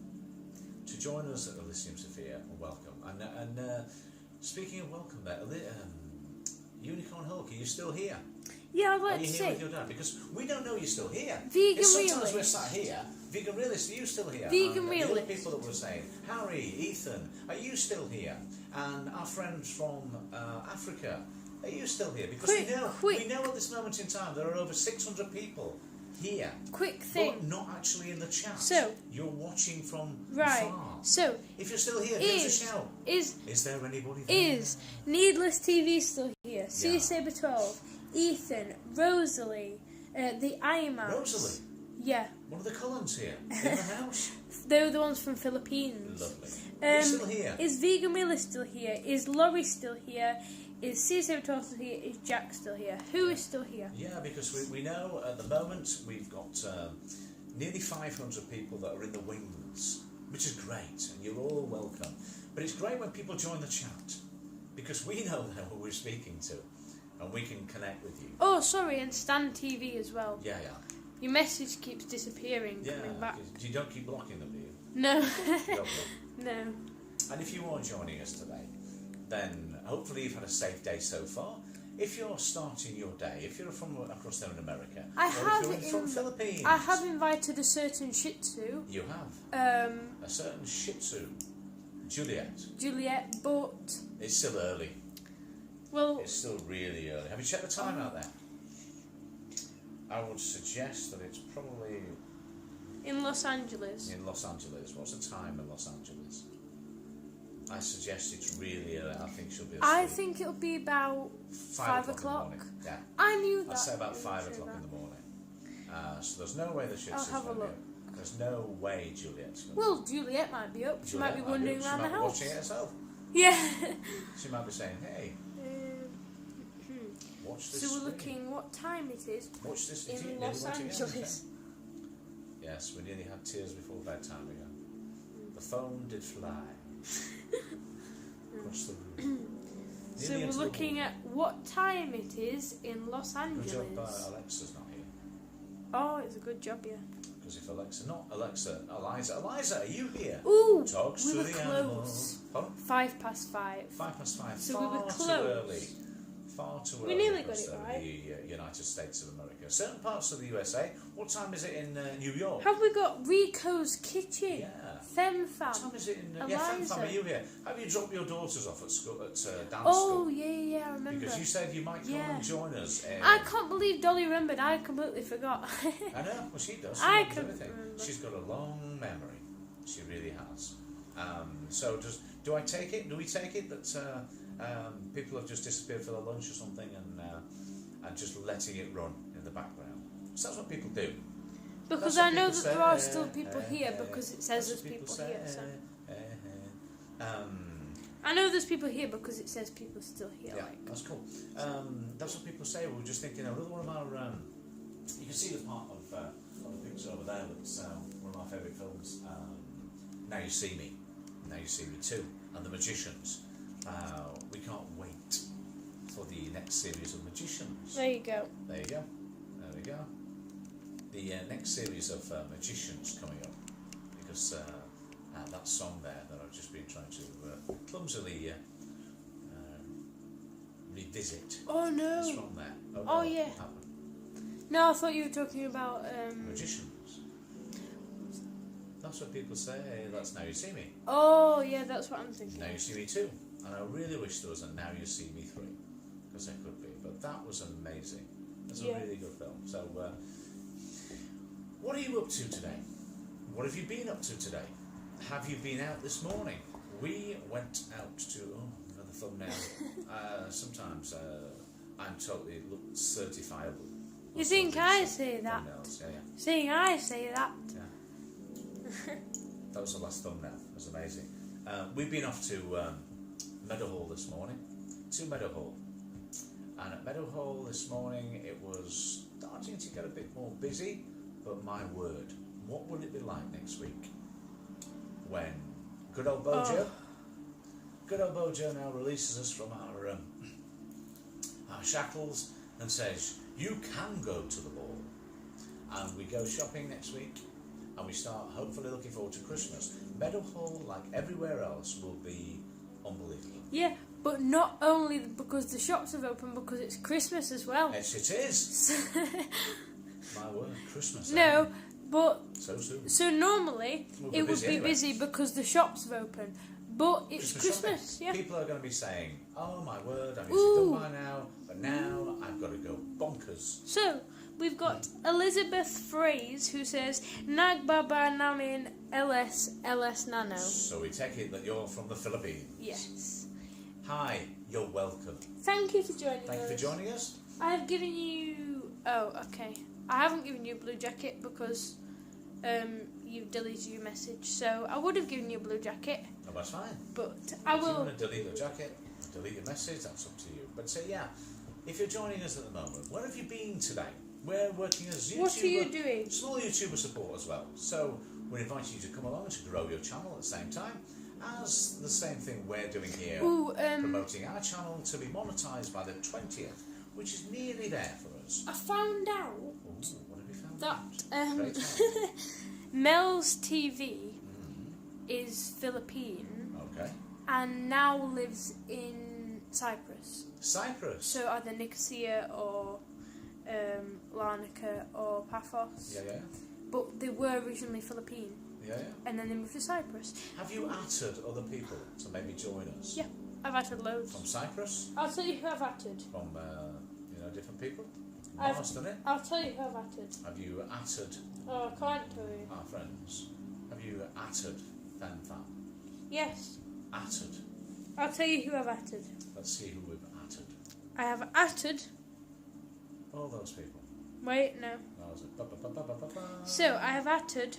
to join us at Elysium Sophia. Welcome. And speaking of welcome, there, Unicorn Hulk, are you still here? Yeah, I'd like Are you to here say. with your dad? Because we don't know you're still here. Vegan Sometimes Realist. we're sat here. Vegan Realist, are you still here? Vegan and Realist. The other people that were saying, Harry, Ethan, are you still here? And our friends from Africa, are you still here? Because we know at this moment in time there are over 600 people here. Quick thing. But not actually in the chat. So you're watching from right. far. So if you're still here, give us a shout. Is there anybody there? Is Needless TV still here? C Saber 12, Ethan, Rosalie, the Ironman. Rosalie? Yeah. One of the Cullens here in the house. They were the ones from Philippines. Lovely. Are you still here? Is Vegan Realist still here? Is Laurie still here? Is C Saber 12 still here? Is Jack still here? Who is still here? Yeah, because we know at the moment we've got nearly 500 people that are in the wings, which is great, and you're all welcome. But it's great when people join the chat, because we know who we're speaking to, and we can connect with you. Oh, sorry, and Stan TV as well. Yeah. Your message keeps disappearing, coming back. You don't keep blocking them, do you? No. Lovely. No. And if you are joining us today, then hopefully you've had a safe day so far. If you're starting your day, if you're from across there in America, if you're from Philippines, I have invited a certain Shih Tzu. You have. A certain Shih Tzu, Juliet, but it's still early. Well, it's still really early. Have you checked the time out there? I would suggest that it's probably in Los Angeles. In Los Angeles, what's the time in Los Angeles? I suggest it's really early. I think she'll be asleep. I think it'll be about 5 o'clock. Yeah. I knew that. I'd say about 5 o'clock in the morning. So there's no way the Shih Tzu's I'll have a look. There's no way Juliet's going to. Well, Juliet might be up. She might be wandering around the house. She might be watching it herself. Yeah. She might be saying, "Hey, watch this." So we're looking what time it is. Watch this in Los Angeles. Yes, we nearly had tears before bedtime again. The phone did fly across the room. So we're looking at what time it is in Los Angeles. Good job, Alexa's not here. Oh, it's a good job, yeah. Because if Eliza, are you here? Ooh, Talks we to were the close. animals. Pardon? 5 past 5. 5 past 5. So far we were close. Too early. Far too early. We nearly got across it right. The United States of America. Certain parts of the USA. What time is it in New York? Have we got Rico's Kitchen? Yeah. Femme Fam. What time is it in? Eliza. Yeah, Femme Fam, are you here? Have you dropped your daughters off at school at dance Oh, school? yeah, I remember. Because you said you might come and join us. I can't believe Dolly remembered. I completely forgot. I know. Well, she does. She I remembers can everything. remember. She's got a long memory. She really has. So do I take it? Do we take it that people have just disappeared for their lunch or something and just letting it run in the background? So that's what people do. Because I know that there are still people here because it says there's people here. So. I know there's people here because it says people still here. Yeah, that's cool. That's what people say. We were just thinking, another one of our... you can see the part of the picture over there that's one of my favourite films. Now You See Me. Now You See Me Too. And The Magicians. We can't wait for the next series of Magicians. There you go. There you go. There we go. The next series of Magicians coming up, because that song there that I've just been trying to clumsily revisit Oh no! is from there. Oh, Oh, no, yeah. what happened? No, I thought you were talking about. Magicians. That's what people say. That's Now You See Me. Oh, yeah, that's what I'm thinking. Now You See Me 2. And I really wish there was a Now You See Me 3. Because there could be. But that was amazing. It's Yeah. a really good film. So, what are you up to today? What have you been up to today? Have you been out this morning? We went out to... Oh, another thumbnail. Sometimes I'm totally certifiable. You think I say that? Thumbnails. Yeah. Seeing I say that. Yeah. That was the last thumbnail. It was amazing. We've been off to Meadowhall this morning. To Meadowhall. And at Meadowhall this morning it was starting to get a bit more busy, but my word, what will it be like next week when good old Bojo now releases us from our shackles and says, you can go to the ball. And we go shopping next week and we start hopefully looking forward to Christmas. Meadowhall, like everywhere else, will be unbelievable. Yeah, but not only because the shops have opened, because it's Christmas as well. Yes, it is. My word, Christmas. No, but So soon. so normally We'll be it would busy be anyway. busy because the shops have opened, but it's Christmas. shopping. Yeah. People are going to be saying, oh my word, I'm Ooh. usually done by now, but now I've got to go bonkers. So we've got Elizabeth Fraze who says Nag Baba Namin LS Nano. So we take it that you're from the Philippines. Yes. Hi, you're welcome. Thank you for joining Thank you us. for joining us. I have given you. Oh, okay. I haven't given you a blue jacket because you've deleted your message. So I would have given you a blue jacket, No, that's fine. but I If you will. want to delete the jacket, delete your message, that's up to you. But yeah, if you're joining us at the moment, where have you been today? We're working as YouTuber, What are you doing? small YouTuber support as well. So we're inviting you to come along and to grow your channel at the same time as the same thing we're doing here, Ooh, promoting our channel to be monetised by the 20th, which is nearly there for us. I found out Ooh, what have you found that out? Great time. Mel's TV is Philippine Okay. and now lives in Cyprus. Cyprus. So either Nicosia or Larnaca or Paphos. Yeah. But they were originally Philippine Yeah. and then they moved to Cyprus. Have you added other people to maybe join us? Yeah, I've added loads. From Cyprus? I'll tell you who I've added. From, different people? I've- Mars done it? I'll tell you who I've added. Have you added Oh, I can't tell you. our friends? Have you added FanFam? Yes, Added. I'll tell you who I've added. Let's see who we've added. I have added. All those people. Wait, no. That was it. So I have added.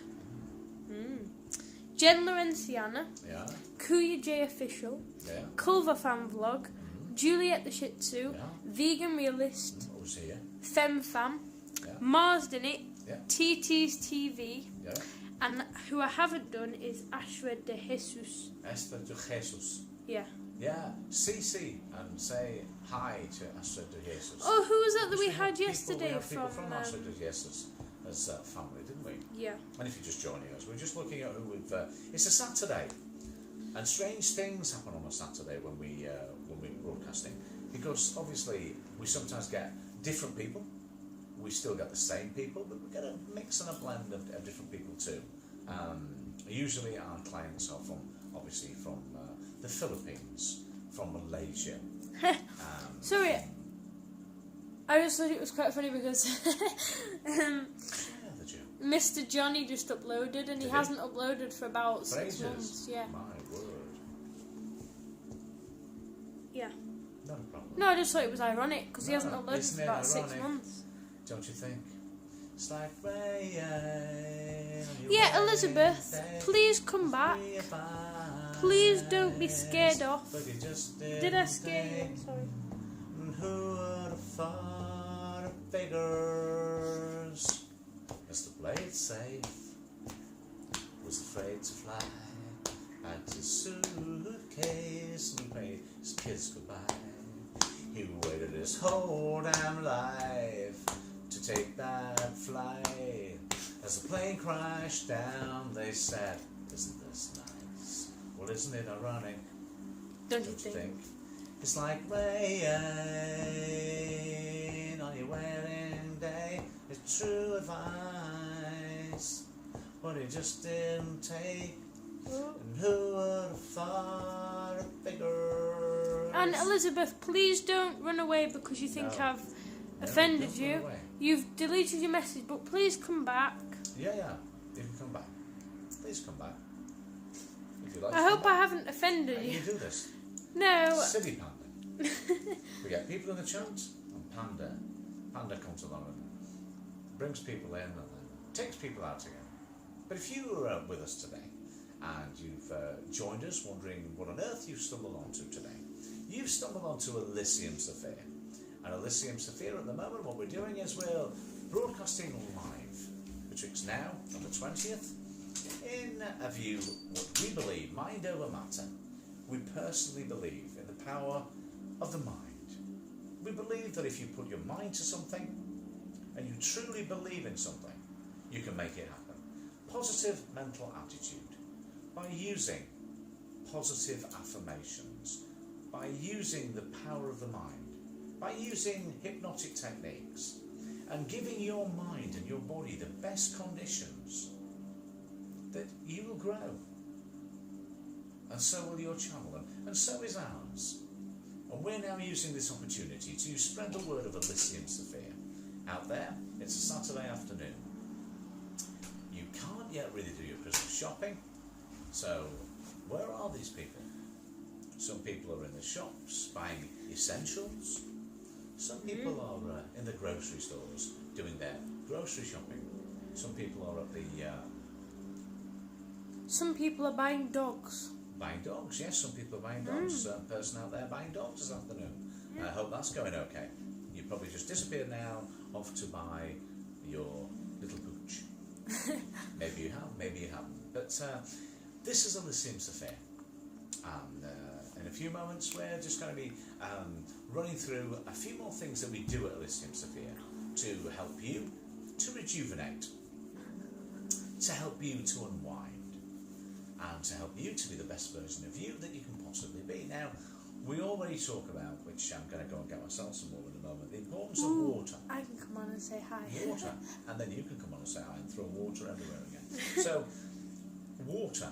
Jen Lorenciana, Yeah, Kuya J Official, yeah, Culver Fan Vlog, Juliet the Shih Tzu, yeah. Vegan Realist, Who's here? Fem Fam, Yeah. Mars Done It, Yeah. TT's TV, Yeah. and who I haven't done is Ashra de Jesus. Esther de Jesus. Yeah. Yeah, CC and say hi to Esther de Jesus. Oh, who was that that we Because had people- yesterday we had people from? from Esther de Jesus as family, didn't we? Yeah. And if you're just joining us, we're just looking at who we've. It's a Saturday, and strange things happen on a Saturday when we're broadcasting, because obviously we sometimes get different people. We still get the same people, but we get a mix and a blend of different people too. Usually our clients are obviously from the Philippines, from Malaysia. Sorry, I just thought it was quite funny because Yeah, the Jew. Mr. Johnny just uploaded and he Did he? hasn't uploaded for about For 6 ages. months. Yeah. My word. Yeah. Not a problem. No, I just thought it was ironic because he No, hasn't uploaded isn't for it about 6 ironic? months. Don't you think? It's like rain. Yeah, Elizabeth, please come back. Please don't be scared off. Did I scare you? Sorry. Who would have thought of figures? Mr. Blade safe was afraid to fly. Packed his suitcase and paid his kids goodbye. He waited his whole damn life to take that flight. As the plane crashed down, they said, "Isn't this nice?" Well, isn't it ironic? Don't you Don't you think? think? It's like rain on true advice. But it just didn't take. And who would have thought of figures? And Elizabeth, please don't run away because you think No. I've offended don't run you. away. You've deleted your message, but please come back. Yeah, you can come back. Please come back. If you like. I to hope come I back. haven't offended How do you. you do this? No. Silly Panda. We get people in the chat, and Panda comes along and brings people in and then takes people out again. But if you were with us today and you've joined us wondering what on earth you've stumbled onto today, you've stumbled onto Elysium Sophia. And Elysium Sophia at the moment, what we're doing is we're broadcasting live betwixt now and the 20th in a view what we believe, mind over matter. We personally believe in the power of the mind. We believe that if you put your mind to something and you truly believe in something, you can make it happen. Positive mental attitude. By using positive affirmations, by using the power of the mind, by using hypnotic techniques, and giving your mind and your body the best conditions, that you will grow. And so will your channel, and so is ours. And we're now using this opportunity to spread the word of Elysium Sophia out there. It's a Saturday afternoon. You can't yet really do your Christmas shopping, so where are these people? Some people are in the shops buying essentials. Some people are in the grocery stores doing their grocery shopping. Some people are at the... Some people are buying dogs. Buying dogs, yes, some people are buying dogs. There's a certain person out there buying dogs this afternoon. I hope that's going okay. You probably just disappeared now, off to buy your little pooch. Maybe you have, maybe you haven't. But this is Elysium Sophia. And in a few moments we're just going to be running through a few more things that we do at Elysium Sophia to help you to rejuvenate, to help you to unwind, and to help you to be the best version of you that you can possibly be. Now, we already talk about, which I'm going to go and get myself some more in a moment, the importance of water. I can come on and say hi. Water. And then you can come on and say hi and throw water everywhere again. So, water,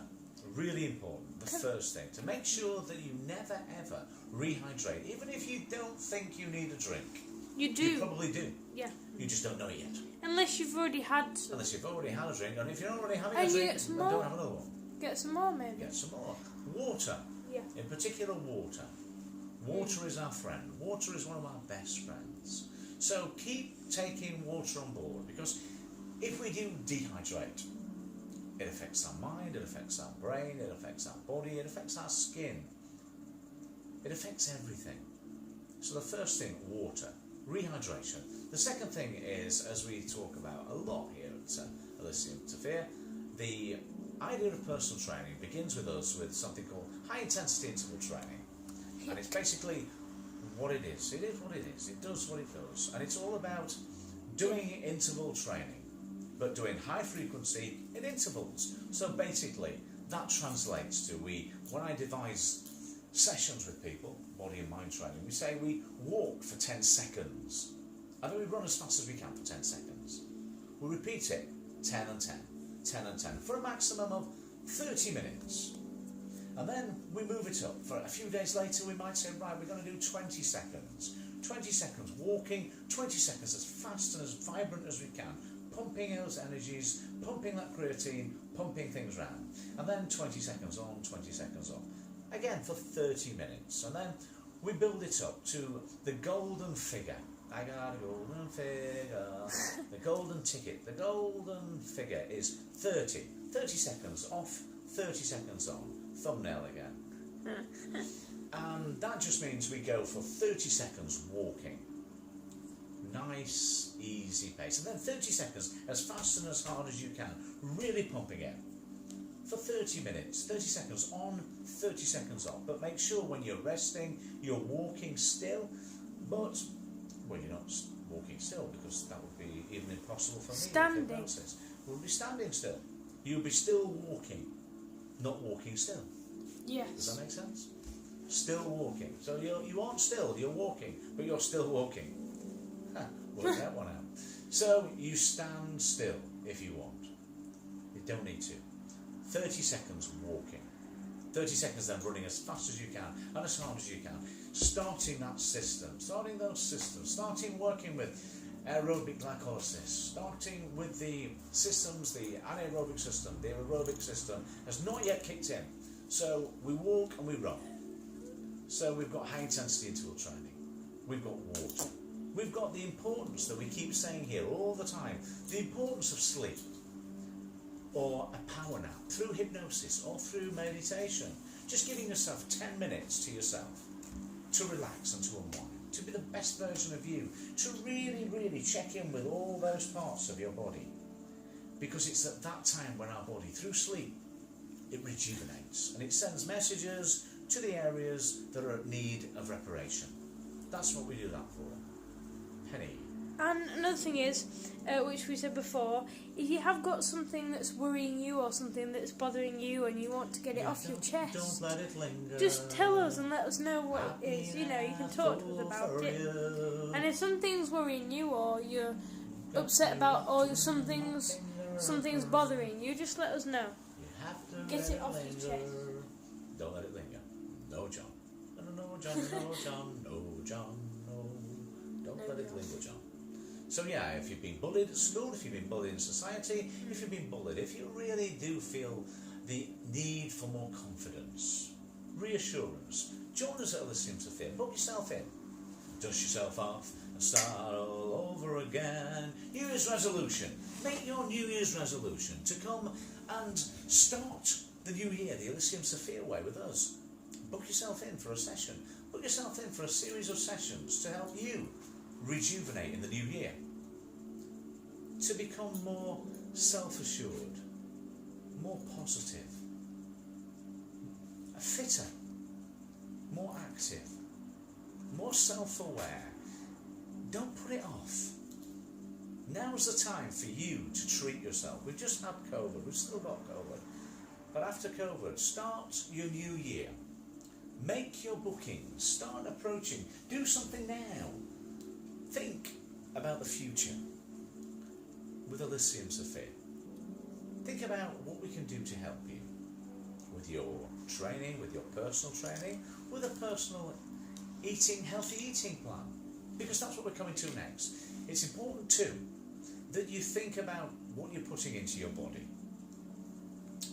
really important. The first thing, to make sure that you never ever rehydrate. Even if you don't think you need a drink. You do. You probably do. Yeah. You just don't know it yet. Unless you've already had some. Unless you've already had a drink, and if you're already having And a you drink, get some then more. don't have another one. Get some more, maybe. Get some more. Water. Yeah. In particular, water. Water is our friend. Water is one of our best friends. So keep taking water on board, because if we do dehydrate, it affects our mind, it affects our brain, it affects our body, it affects our skin. It affects everything. So the first thing, water. Rehydration. The second thing is, as we talk about a lot here at Elysium Sophia, the idea of personal training begins with us with something called high intensity interval training. And it's basically what it is. It is what it is. It does what it does. And it's all about doing interval training, but doing high frequency in intervals. So basically, that translates to when I devise sessions with people, body and mind training, we say we walk for 10 seconds. And then we run as fast as we can for 10 seconds. We repeat it 10 and 10, 10 and 10, for a maximum of 30 minutes. And then we move it up. For a few days later, we might say, right, we're going to do 20 seconds. 20 seconds walking, 20 seconds as fast and as vibrant as we can, pumping those energies, pumping that creatine, pumping things around. And then 20 seconds on, 20 seconds off. Again, for 30 minutes. And then we build it up to the golden figure. I got a golden figure. The golden ticket. The golden figure is 30. 30 seconds off, 30 seconds on. Thumbnail again. And that just means we go for 30 seconds walking. Nice, easy pace. And then 30 seconds as fast and as hard as you can. Really pumping it. For 30 minutes. 30 seconds on, 30 seconds off. But make sure when you're resting, you're walking still. But, well, you're not walking still, because that would be even impossible for me. Standing. We'll be standing still. You'll be still walking. Not walking still. Yes. Does that make sense? Still walking. So you aren't still, you're walking, but you're still walking. Work that one out. So you stand still if you want. You don't need to. 30 seconds walking. 30 seconds then running as fast as you can and as hard as you can. Starting that system, starting those systems, starting working with aerobic glycolysis, starting with the systems, the anaerobic system, the aerobic system has not yet kicked in. So we walk and we run. So we've got high intensity interval training. We've got water. We've got the importance that we keep saying here all the time, the importance of sleep or a power nap through hypnosis or through meditation. Just giving yourself 10 minutes to yourself to relax and to unwind, to be the best version of you, to really, really check in with all those parts of your body. Because it's at that time when our body, through sleep, it rejuvenates and it sends messages to the areas that are at need of reparation. That's what we do that for. Penny. And another thing is, which we said before, if you have got something that's worrying you or something that's bothering you and you want to get it off your chest, don't let it linger. Just tell us and let us know what it is. You know, you can talk to us about it. And if something's worrying you or you're upset about or something's bothering you, just let us know. Get it off your chest. Don't let it linger. No, John. No, John, no, John, no, John, no. Don't let it linger, John. So yeah, if you've been bullied at school, if you've been bullied in society, if you've been bullied, if you really do feel the need for more confidence, reassurance, join us at Elysium Sophia. Book yourself in. Dust yourself off and start all over again. New Year's resolution. Make your New Year's resolution to come and start the new year, the Elysium Sophia way with us. Book yourself in for a session. Book yourself in for a series of sessions to help you rejuvenate in the new year. To become more self-assured, more positive, fitter, more active, more self-aware. Don't put it off. Now's the time for you to treat yourself. We've just had COVID, we've still got COVID. But after COVID, start your new year. Make your bookings, start approaching, do something now. Think about the future with Elysium Sophia. Think about what we can do to help you with your training, with your personal training, with a personal eating, healthy eating plan. Because that's what we're coming to next. It's important too that you think about what you're putting into your body.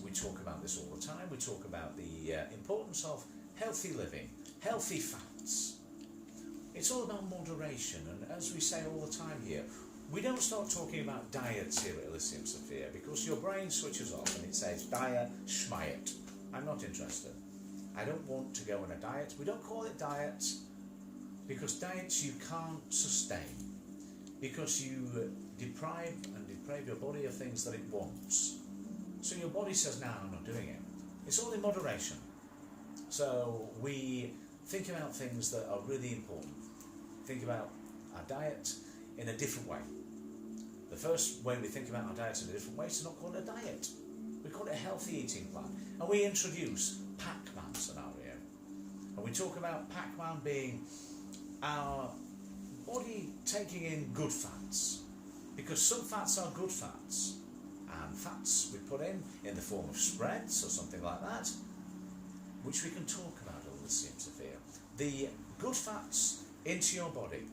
We talk about this all the time. We talk about the importance of healthy living, healthy fats. It's all about moderation, and as we say all the time here, we don't start talking about diets here at Elysium Sophia because your brain switches off and it says diet, schmiet. I'm not interested. I don't want to go on a diet. We don't call it diets because diets you can't sustain, because you deprive your body of things that it wants. So your body says, no, I'm not doing it. It's all in moderation. So we think about things that are really important. Think about our diet in a different way. The first way we think about our diet in a different way is to not call it a diet. We call it a healthy eating plan. And we introduce Pac-Man scenario. And we talk about Pac-Man being our body taking in good fats. Because some fats are good fats. And fats we put in the form of spreads or something like that, which we can talk about at Elysium Sophia. The good fats into your body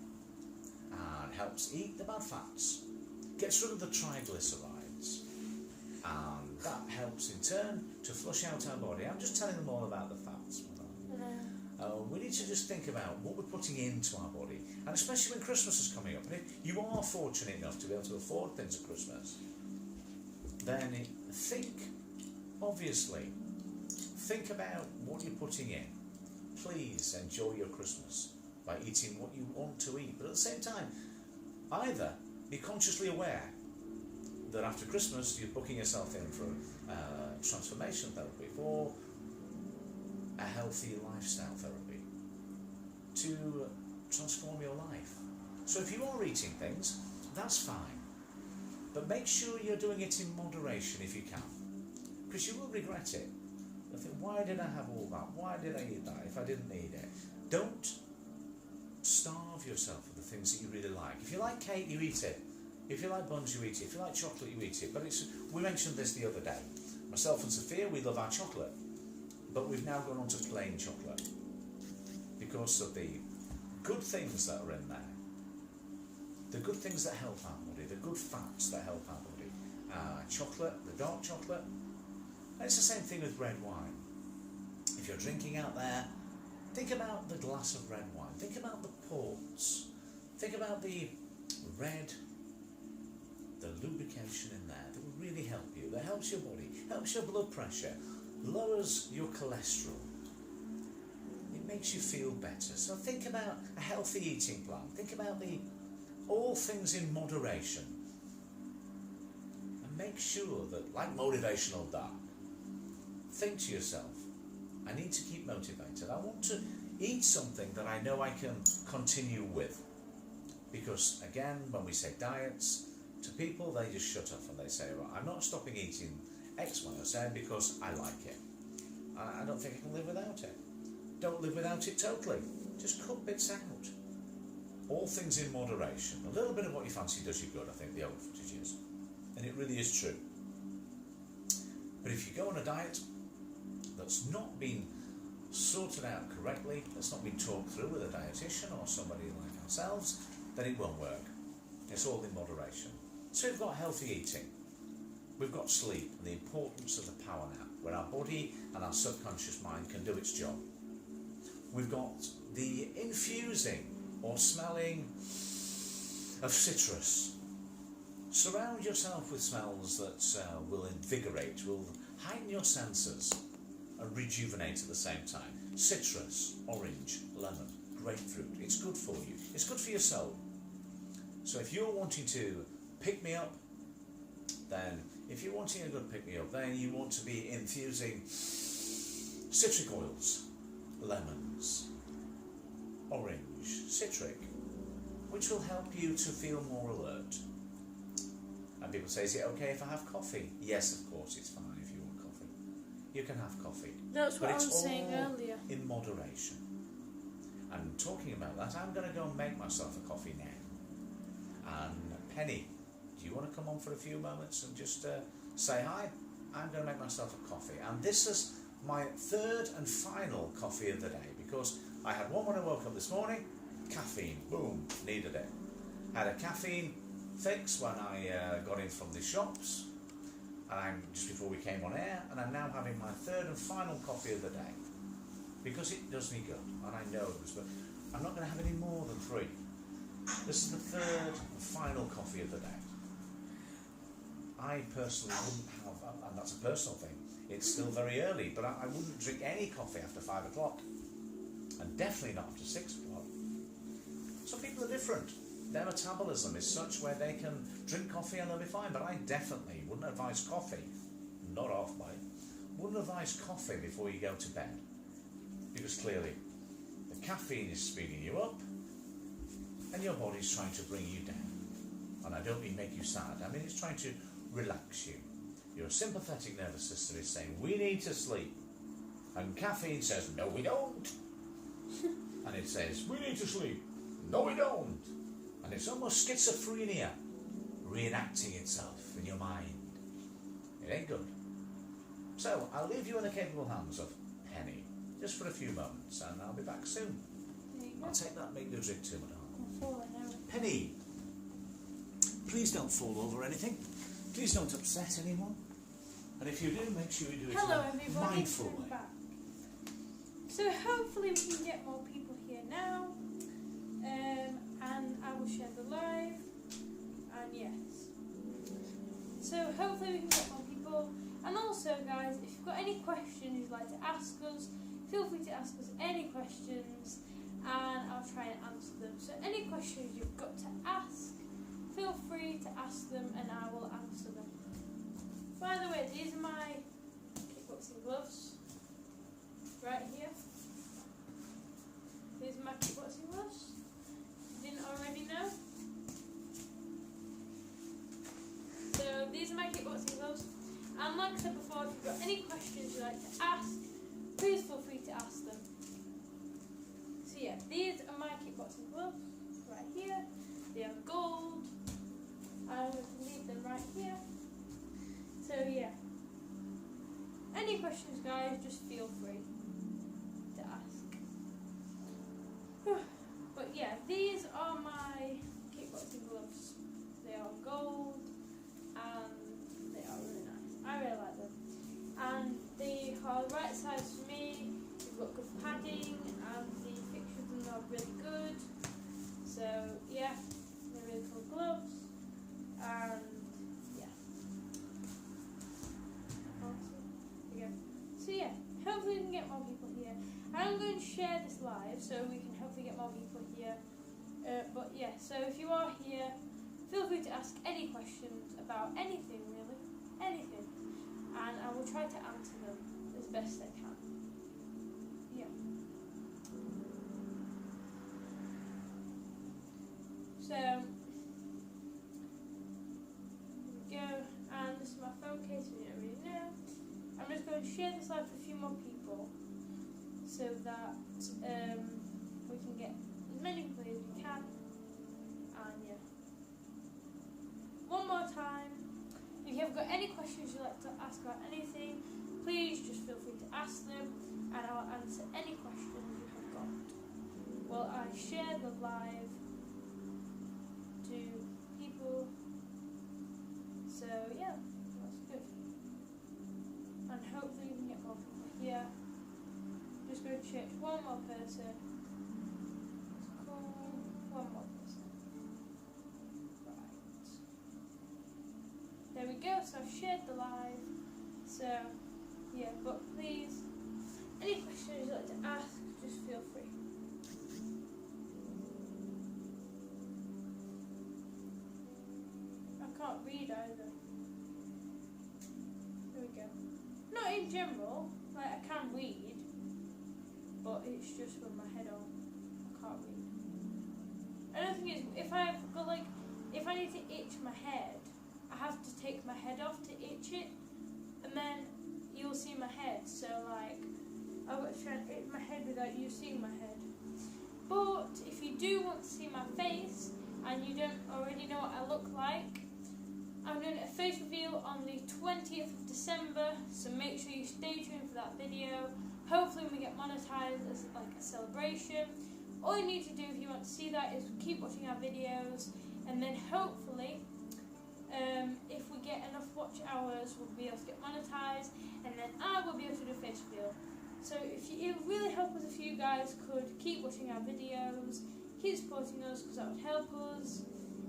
and helps eat the bad fats, gets rid of the triglycerides, and that helps in turn to flush out our body. I'm just telling them all about the fats. We need to just think about what we're putting into our body, and especially when Christmas is coming up. And if you are fortunate enough to be able to afford things at Christmas, then think about what you're putting in. Please enjoy your Christmas by eating what you want to eat, but at the same time, either be consciously aware that after Christmas you're booking yourself in for transformation therapy, for a healthy lifestyle therapy, to transform your life. So if you are eating things, that's fine, but make sure you're doing it in moderation if you can, because you will regret it. You'll think, why did I have all that? Why did I eat that if I didn't need it? Don't starve yourself for the things that you really like. If you like cake, you eat it. If you like buns, you eat it. If you like chocolate, you eat it. But we mentioned this the other day. Myself and Sophia, we love our chocolate. But we've now gone on to plain chocolate because of the good things that are in there. The good things that help our body, the good fats that help our body. Chocolate, the dark chocolate. And it's the same thing with red wine. If you're drinking out there, think about the glass of red wine. Think about the ports. Think about the red, the lubrication in there that will really help you, that helps your body, helps your blood pressure, lowers your cholesterol. It makes you feel better. So think about a healthy eating plan. Think about all things in moderation. And make sure that, like motivational Dad, think to yourself, I need to keep motivated. I want to eat something that I know I can continue with. Because again, when we say diets, to people they just shut off and they say, well, I'm not stopping eating X, Y or Z because I like it. I don't think I can live without it. Don't live without it totally. Just cut bits out. All things in moderation. A little bit of what you fancy does you good, I think the old footage is. And it really is true. But if you go on a diet that's not been sorted out correctly, that's not been talked through with a dietitian or somebody like ourselves, then it won't work. It's all in moderation. So we've got healthy eating. We've got sleep and the importance of the power nap, where our body and our subconscious mind can do its job. We've got the infusing or smelling of citrus. Surround yourself with smells that will invigorate, will heighten your senses and rejuvenate at the same time. Citrus, orange, lemon, grapefruit. It's good for you. It's good for your soul. So if you're wanting to pick me up, then if you're wanting a good pick me up, then you want to be infusing citric oils, lemons, orange, citric, which will help you to feel more alert. And people say, is it okay if I have coffee? Yes, of course, it's fine if you want coffee. You can have coffee. That's what but I was saying all earlier. in moderation. And talking about that, I'm going to go and make myself a coffee now. And Penny, do you want to come on for a few moments and just say hi? I'm going to make myself a coffee. And this is my third and final coffee of the day, because I had one when I woke up this morning, caffeine, boom, needed it. Had a caffeine fix when I got in from the shops, and just before we came on air, and I'm now having my third and final coffee of the day, because it does me good, and I know this, but I'm not going to have any more than 3. This is the third and final coffee of the day. I personally wouldn't have, and that's a personal thing, it's still very early, but I wouldn't drink any coffee after 5 o'clock, and definitely not after 6 o'clock. Some people are different. Their metabolism is such where they can drink coffee and they'll be fine, but I definitely wouldn't advise coffee, not off bite, wouldn't advise coffee before you go to bed, because clearly the caffeine is speeding you up and your body's trying to bring you down. And I don't mean make you sad, I mean it's trying to relax you. Your sympathetic nervous system is saying, we need to sleep. And caffeine says, no we don't. And it says, we need to sleep. No we don't. And it's almost schizophrenia reenacting itself in your mind. It ain't good. So I'll leave you in the capable hands of Penny, just for a few moments, and I'll be back soon. I'll take that, make no drink too much. Penny, please don't fall over anything. Please don't upset anyone. And if you do, make sure you do it Hello, in a everybody. mindful I'm way. back. So hopefully we can get more people here now. And I will share the live. And yes. So hopefully we can get more people. And also, guys, if you've got any questions you'd like to ask us, feel free to ask us any questions, and I'll try and answer them. So any questions you've got to ask, feel free to ask them, and I will answer them. By the way, these are my kickboxing gloves. Right here. These are my kickboxing gloves. You didn't already know? So these are my kickboxing gloves. And like I said before, if you've got any questions you'd like to ask, please feel free to ask them. So yeah, these are my kickboxing gloves. Right here. They are gold. I questions, guys, just feel free to ask. But yeah, these are my kickboxing gloves. They are gold and they are really nice. I really like them. And they are the right size for me. They've got good padding and the fixtures of them are really good. So yeah, they're really cool gloves. And yeah. So yeah, hopefully we can get more people here. And I'm going to share this live so we can hopefully get more people here. But yeah, so if you are here, feel free to ask any questions about anything really, anything. And I will try to answer them as best I can. Yeah. So, here we go. And this is my phone case, if you don't really know. I'm just going to share this live with a few more people so that we can get as many people as we can. And yeah. One more time, if you have got any questions you'd like to ask about anything, please just feel free to ask them and I'll answer any questions you have got. Well, I share the live to people, so yeah, that's good. And hopefully we can get more people here. Just going to check one more person. Cool. One more person. Right. There we go, so I've shared the live. So yeah, but please, any questions you'd like to ask, just feel free. I can't read either. There we go. Not in general, like I can read, but it's just with my head on. I can't read. Another thing is, if I need to itch my head, I have to take my head off to itch it, and then you'll see my head. So like, I've got to try and itch my head without you seeing my head. But if you do want to see my face and you don't already know what I look like, I'm doing a face reveal on the 20th of December, so make sure you stay tuned for that video. Hopefully we get monetized as like a celebration. All you need to do if you want to see that is keep watching our videos, and then hopefully if we get enough watch hours we'll be able to get monetized, and then I will be able to do a face reveal. So it would really help us if you guys could keep watching our videos, keep supporting us because that would help us.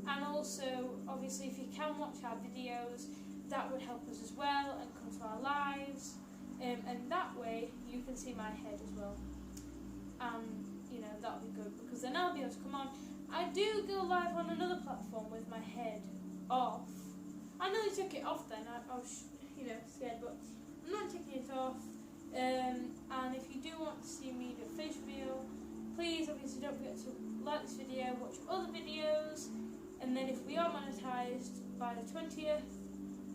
And also, obviously, if you can watch our videos, that would help us as well and come to our lives. And that way, you can see my head as well. You know, that would be good because then I'll be able to come on. I do go live on another platform with my head off. I nearly took it off then. I was, you know, scared, but I'm not taking it off. And if you do want to see me do a face reveal, please, obviously, don't forget to like this video, watch other videos. And then if we are monetized by the 20th,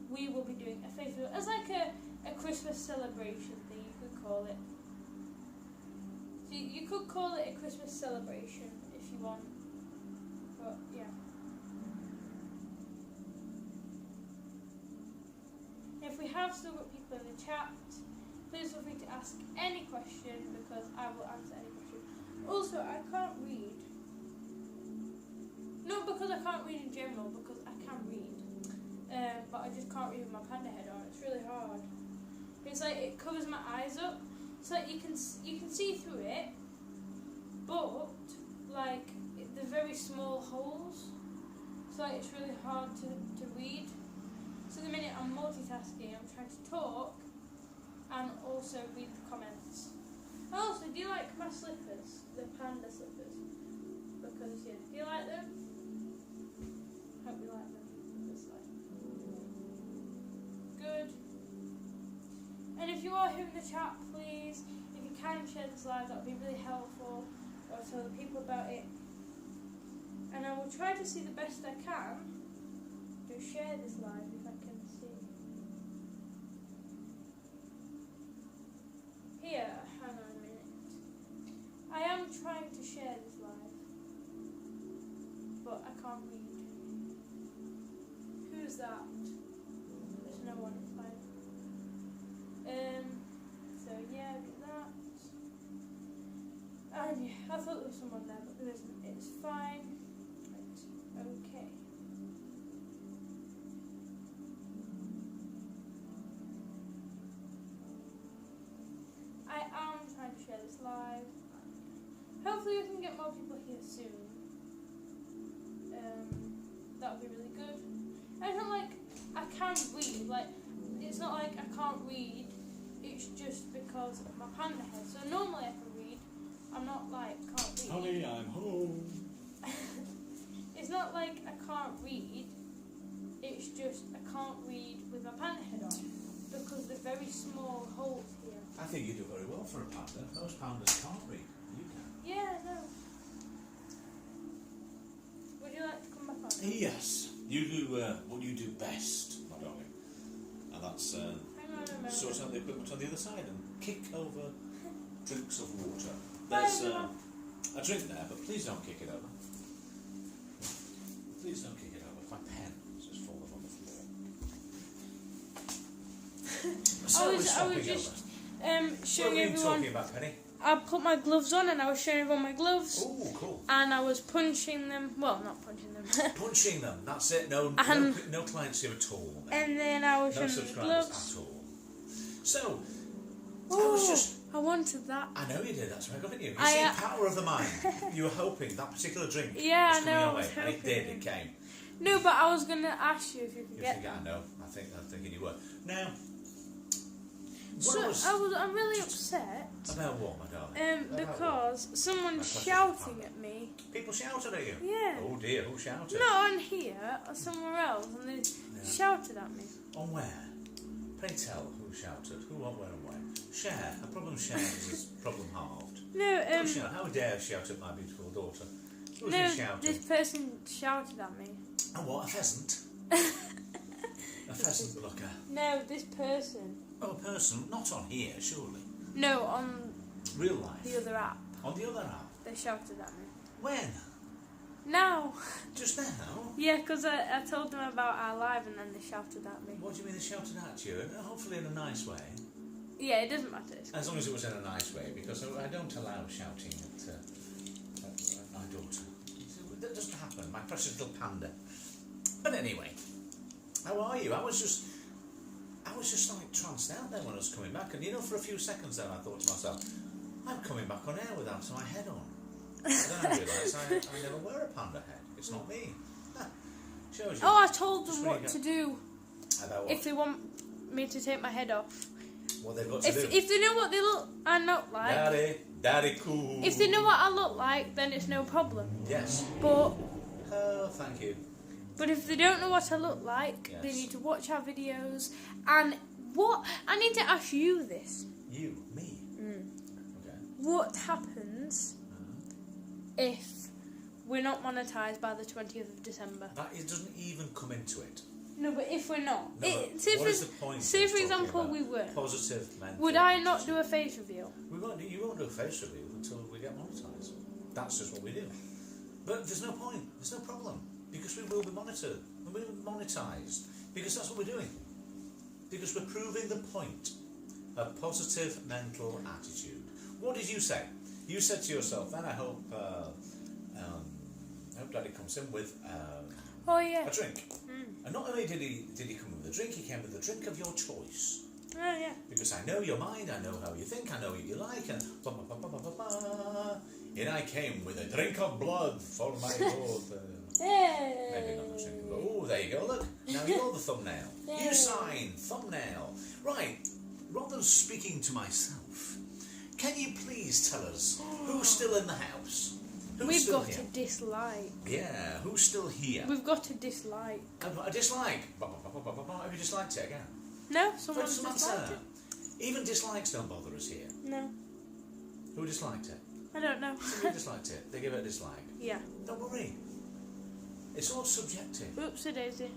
we will be doing a face reveal as like a Christmas celebration thing, you could call it. So you could call it a Christmas celebration if you want. But yeah. If we have still got people in the chat, please feel free to ask any question because I will answer any question. Also, I can't read. Not because I can't read in general, because I can read, but I just can't read with my panda head on. It's really hard. It's like it covers my eyes up. It's like you can see through it, but like they're very small holes. So like it's really hard to read. So the minute I'm multitasking, I'm trying to talk and also read the comments. Also, do you like my slippers, the panda slippers? Because yeah, do you like them? Hope you like them. This side. Good. And if you are here in the chat, please, if you can share this live, that would be really helpful. Or tell the people about it. And I will try to see the best I can to share this live if I can see. Here, hang on a minute. I am trying to share this live, but I can't read. Who's that? There's no one, it's fine. was someone there, but there isn't. It's fine. It's okay. I am trying to share this live. Hopefully we can get more people here soon. That would be really good. I don't like, I can't read, like, it's not like I can't read, it's just because of my panda head. So normally I can read, I'm not like, can't read. Honey, I'm home. It's not like I can't read, it's just I can't read with my panda head on, because there's very small holes here. I think you do very well for a panda. Most pandas can't read. You can. Yeah, no. Would you like to come back on? Yes. You do what you do best, my darling. And that's Hang on a moment. sort out the equipment on the other side and kick over drinks of water. Bye, There's everyone. a drink there, but please don't kick it over. Please don't kick it over. My pen has just fallen on the floor. So I was just what were showing you everyone. talking about, Penny? I put my gloves on and I was showing everyone my gloves. Oh, cool. And I was punching them. Well, not punching them. Punching them. That's it. No clients here at all. And then I was No showing the subscribers gloves. at all. So, Oh, I wanted that. I know you did. That's why I got it. You I, see, power of the mind. You were hoping that particular drink Yeah, was I coming know, your I way, was and it hoping. did. It came. No, but I was going to ask you if you could You get think I know? I'm thinking you were. Now, So I'm really upset. About what, my darling? About because someone's My shouting precious at me. what? People shouted at you. Yeah. Oh dear, who shouted? Not on here, or somewhere else, and they shouted at me. On where? Pray tell who shouted. Who, what, where, and when? Share. A problem shared is a problem halved. No, Who shouted? How dare I shout at my beautiful daughter? Who's no, been shouting? this person shouted at me. Oh, what? A pheasant? A pheasant looker. No, this person. Oh, a person. Not on here, surely. No, on Real life. the other app. On the other app. They shouted at me. When? Now. Just now? Yeah, because I told them about our live and then they shouted at me. What do you mean they shouted at you? And hopefully in a nice way. Yeah, it doesn't matter. As long as it was in a nice way, because I don't allow shouting at my daughter. That doesn't happen, my precious little panda. But anyway, how are you? I was just like tranced out there when I was coming back, and you know, for a few seconds there, I thought to myself, I'm coming back on air without my head on. And then I realised I never wear a panda head. It's not me. Shows you. Oh, I told Just them when you what get- to do About what? if they want me to take my head off. What they've got to do. If they know what I look like, Daddy cool. if they know what I look like, then it's no problem. Yes. But Oh, thank you. if they don't know what I look like, they Yes. need to watch our videos. And what I need to ask you this: You, me. Okay. what happens if we're not monetized by the 20th of December? That it doesn't even come into it. No, but if we're not, No, but say what for, is the point? say of for talking example about we were, positive mental would I not attitude? do a face reveal? You won't do a face review until we get monetised. That's just what we do. But there's no point. There's no problem because we will be monitored and we'll be monetised because that's what we're doing. Because we're proving the point of positive mental attitude. What did you say? You said to yourself, then I hope Daddy comes in with Oh yeah. a drink. And not only did he come with a drink, he came with a drink of your choice. Oh yeah. Because I know your mind, I know how you think, I know what you like, and ba ba ba ba ba ba ba. And I came with a drink of blood for my daughter. Maybe not a drink of blood. Oh, there you go, look. Now you're the thumbnail. You sign, thumbnail. Right, rather than speaking to myself, can you please tell us who's still in the house? Who's We've still got here? a dislike. Yeah, who's still here? We've got a dislike. A dislike. Ba, ba, ba, ba, ba, ba. Have you disliked it again? No, What someone's does it disliked matter? it. Even dislikes don't bother us here. No, Who disliked it? I don't know. Somebody disliked it. They give it a dislike. Yeah. Don't worry. It's all subjective. Oopsie daisy.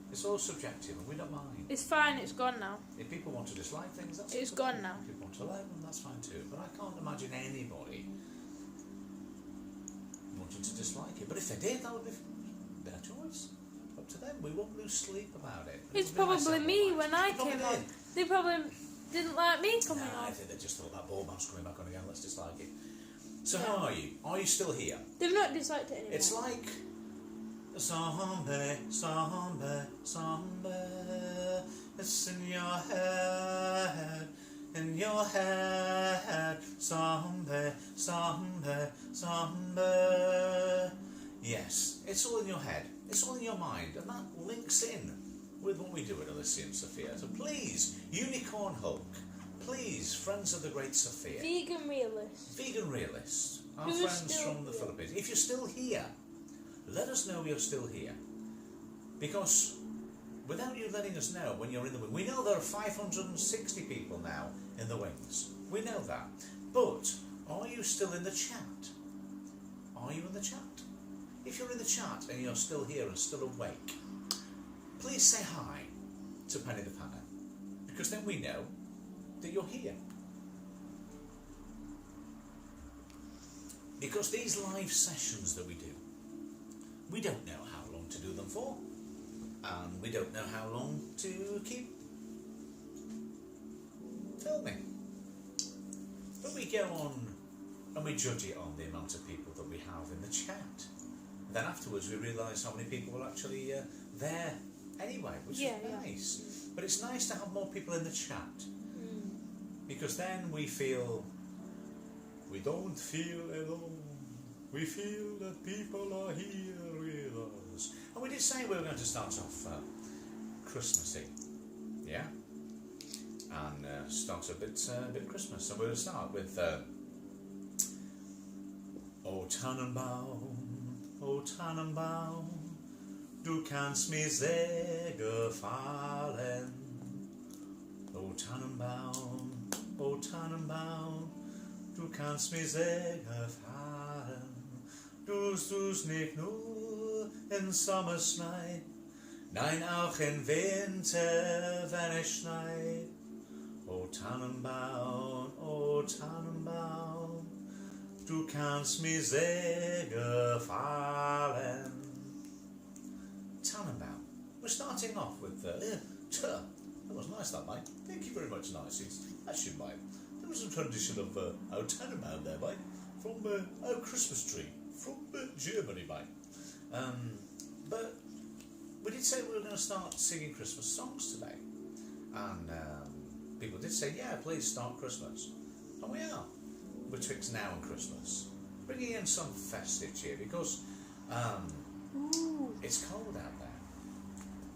It's all subjective, and we don't mind. It's fine. It's gone now. If people want to dislike things, that's It's up to gone them. now. If people want to like them, that's fine too. But I can't imagine anybody wanting to dislike it. But if they did, that would be their choice. Up to them. We won't lose sleep about it. It's It would be nice to probably have me more when likes. I It probably came on. did. They probably didn't like me coming Nah, I on. think they just thought that ball mouse coming back on again. Let's dislike it. So how are you? Are you still here? They've not disliked it anymore. It's like zombie, zombie, zombie. It's in your head, in your head. Zombie, zombie, zombie. Yes, it's all in your head. It's all in your mind, and that links in with what we do at Elysium Sophia. So please, Unicorn Hulk. Please, friends of the great Sophia. Vegan realist. Vegan realist. Our Who is friends still from the here? Philippines. If you're still here, let us know you're still here. Because without you letting us know when you're in the wing, we know there are 560 people now in the wings. We know that. But are you still in the chat? Are you in the chat? If you're in the chat and you're still here and still awake, please say hi to Penny the Panner. Because then we know that you're here. Because these live sessions that we do, we don't know how long to do them for, and we don't know how long to keep filming. But we go on and we judge it on the amount of people that we have in the chat. Then afterwards we realise how many people are actually there anyway, which is nice. But it's nice to have more people in the chat. Because then we don't feel alone. We feel that people are here with us. And we did say we were going to start off Christmassy, yeah? And start a bit Christmas. So we'll start with O Tannenbaum, O Tannenbaum, du kannst mir sehr gefallen. O Tannenbaum, O Tannenbaum, du kannst mir sehr gefallen. Du's nicht nur in Sommer schneit, nein auch in Winter, wenn es schneit. O Tannenbaum, O Tannenbaum, du kannst mir sehr gefallen. Tannenbaum. We're starting off with that was nice, that, mate. Thank you very much, nice. Actually, mate, there was a tradition of O Tannenbaum there, mate, from O Christmas Tree, from Germany, mate. But we did say we were going to start singing Christmas songs today, and people did say, yeah, please start Christmas, and we are, betwixt now and Christmas, bringing in some festive cheer, because it's cold out there,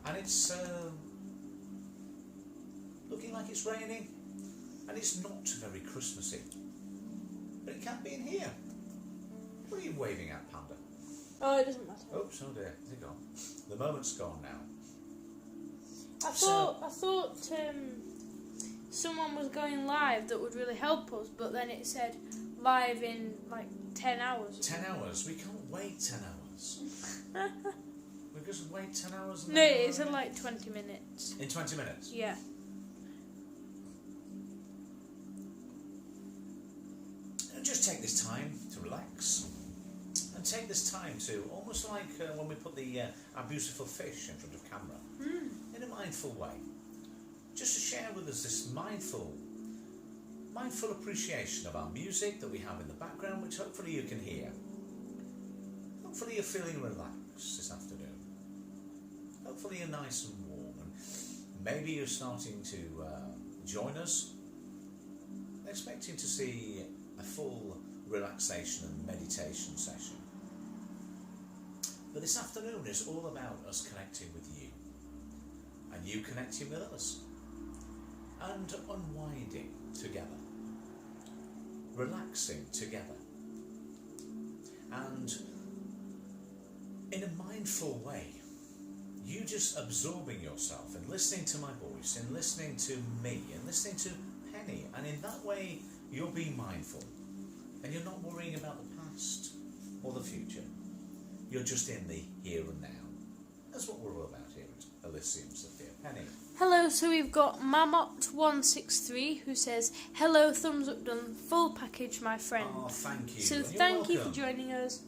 and it's looking like it's raining, and it's not very Christmassy, but it can be in here. What are you waving at, Panda? Oh, it doesn't matter. Oops, oh dear, is it gone? The moment's gone now. I thought someone was going live that would really help us, but then it said live in like 10 hours. 10 hours? We can't wait 10 hours. We just wait 10 hours? No, it said like 20 minutes. In 20 minutes? Yeah. And just take this time to relax. And take this time to, almost like when we put our beautiful fish in front of camera, in a mindful way. Just to share with us this mindful appreciation of our music that we have in the background, which hopefully you can hear. Hopefully you're feeling relaxed this afternoon. Hopefully you're nice and warm, and maybe you're starting to join us, expecting to see a full relaxation and meditation session. But this afternoon is all about us connecting with you, and you connecting with us, and unwinding together, relaxing together, and in a mindful way, you just absorbing yourself and listening to my voice and listening to me and listening to Penny, and in that way you're being mindful and you're not worrying about the past or the future. You're just in the here and now. That's what we're all about here at Elysium Sophia. Penny. Hello, so we've got Mamot163 who says, hello, thumbs up done, full package, my friend. Oh, thank you. So And you're thank you for welcome. joining us.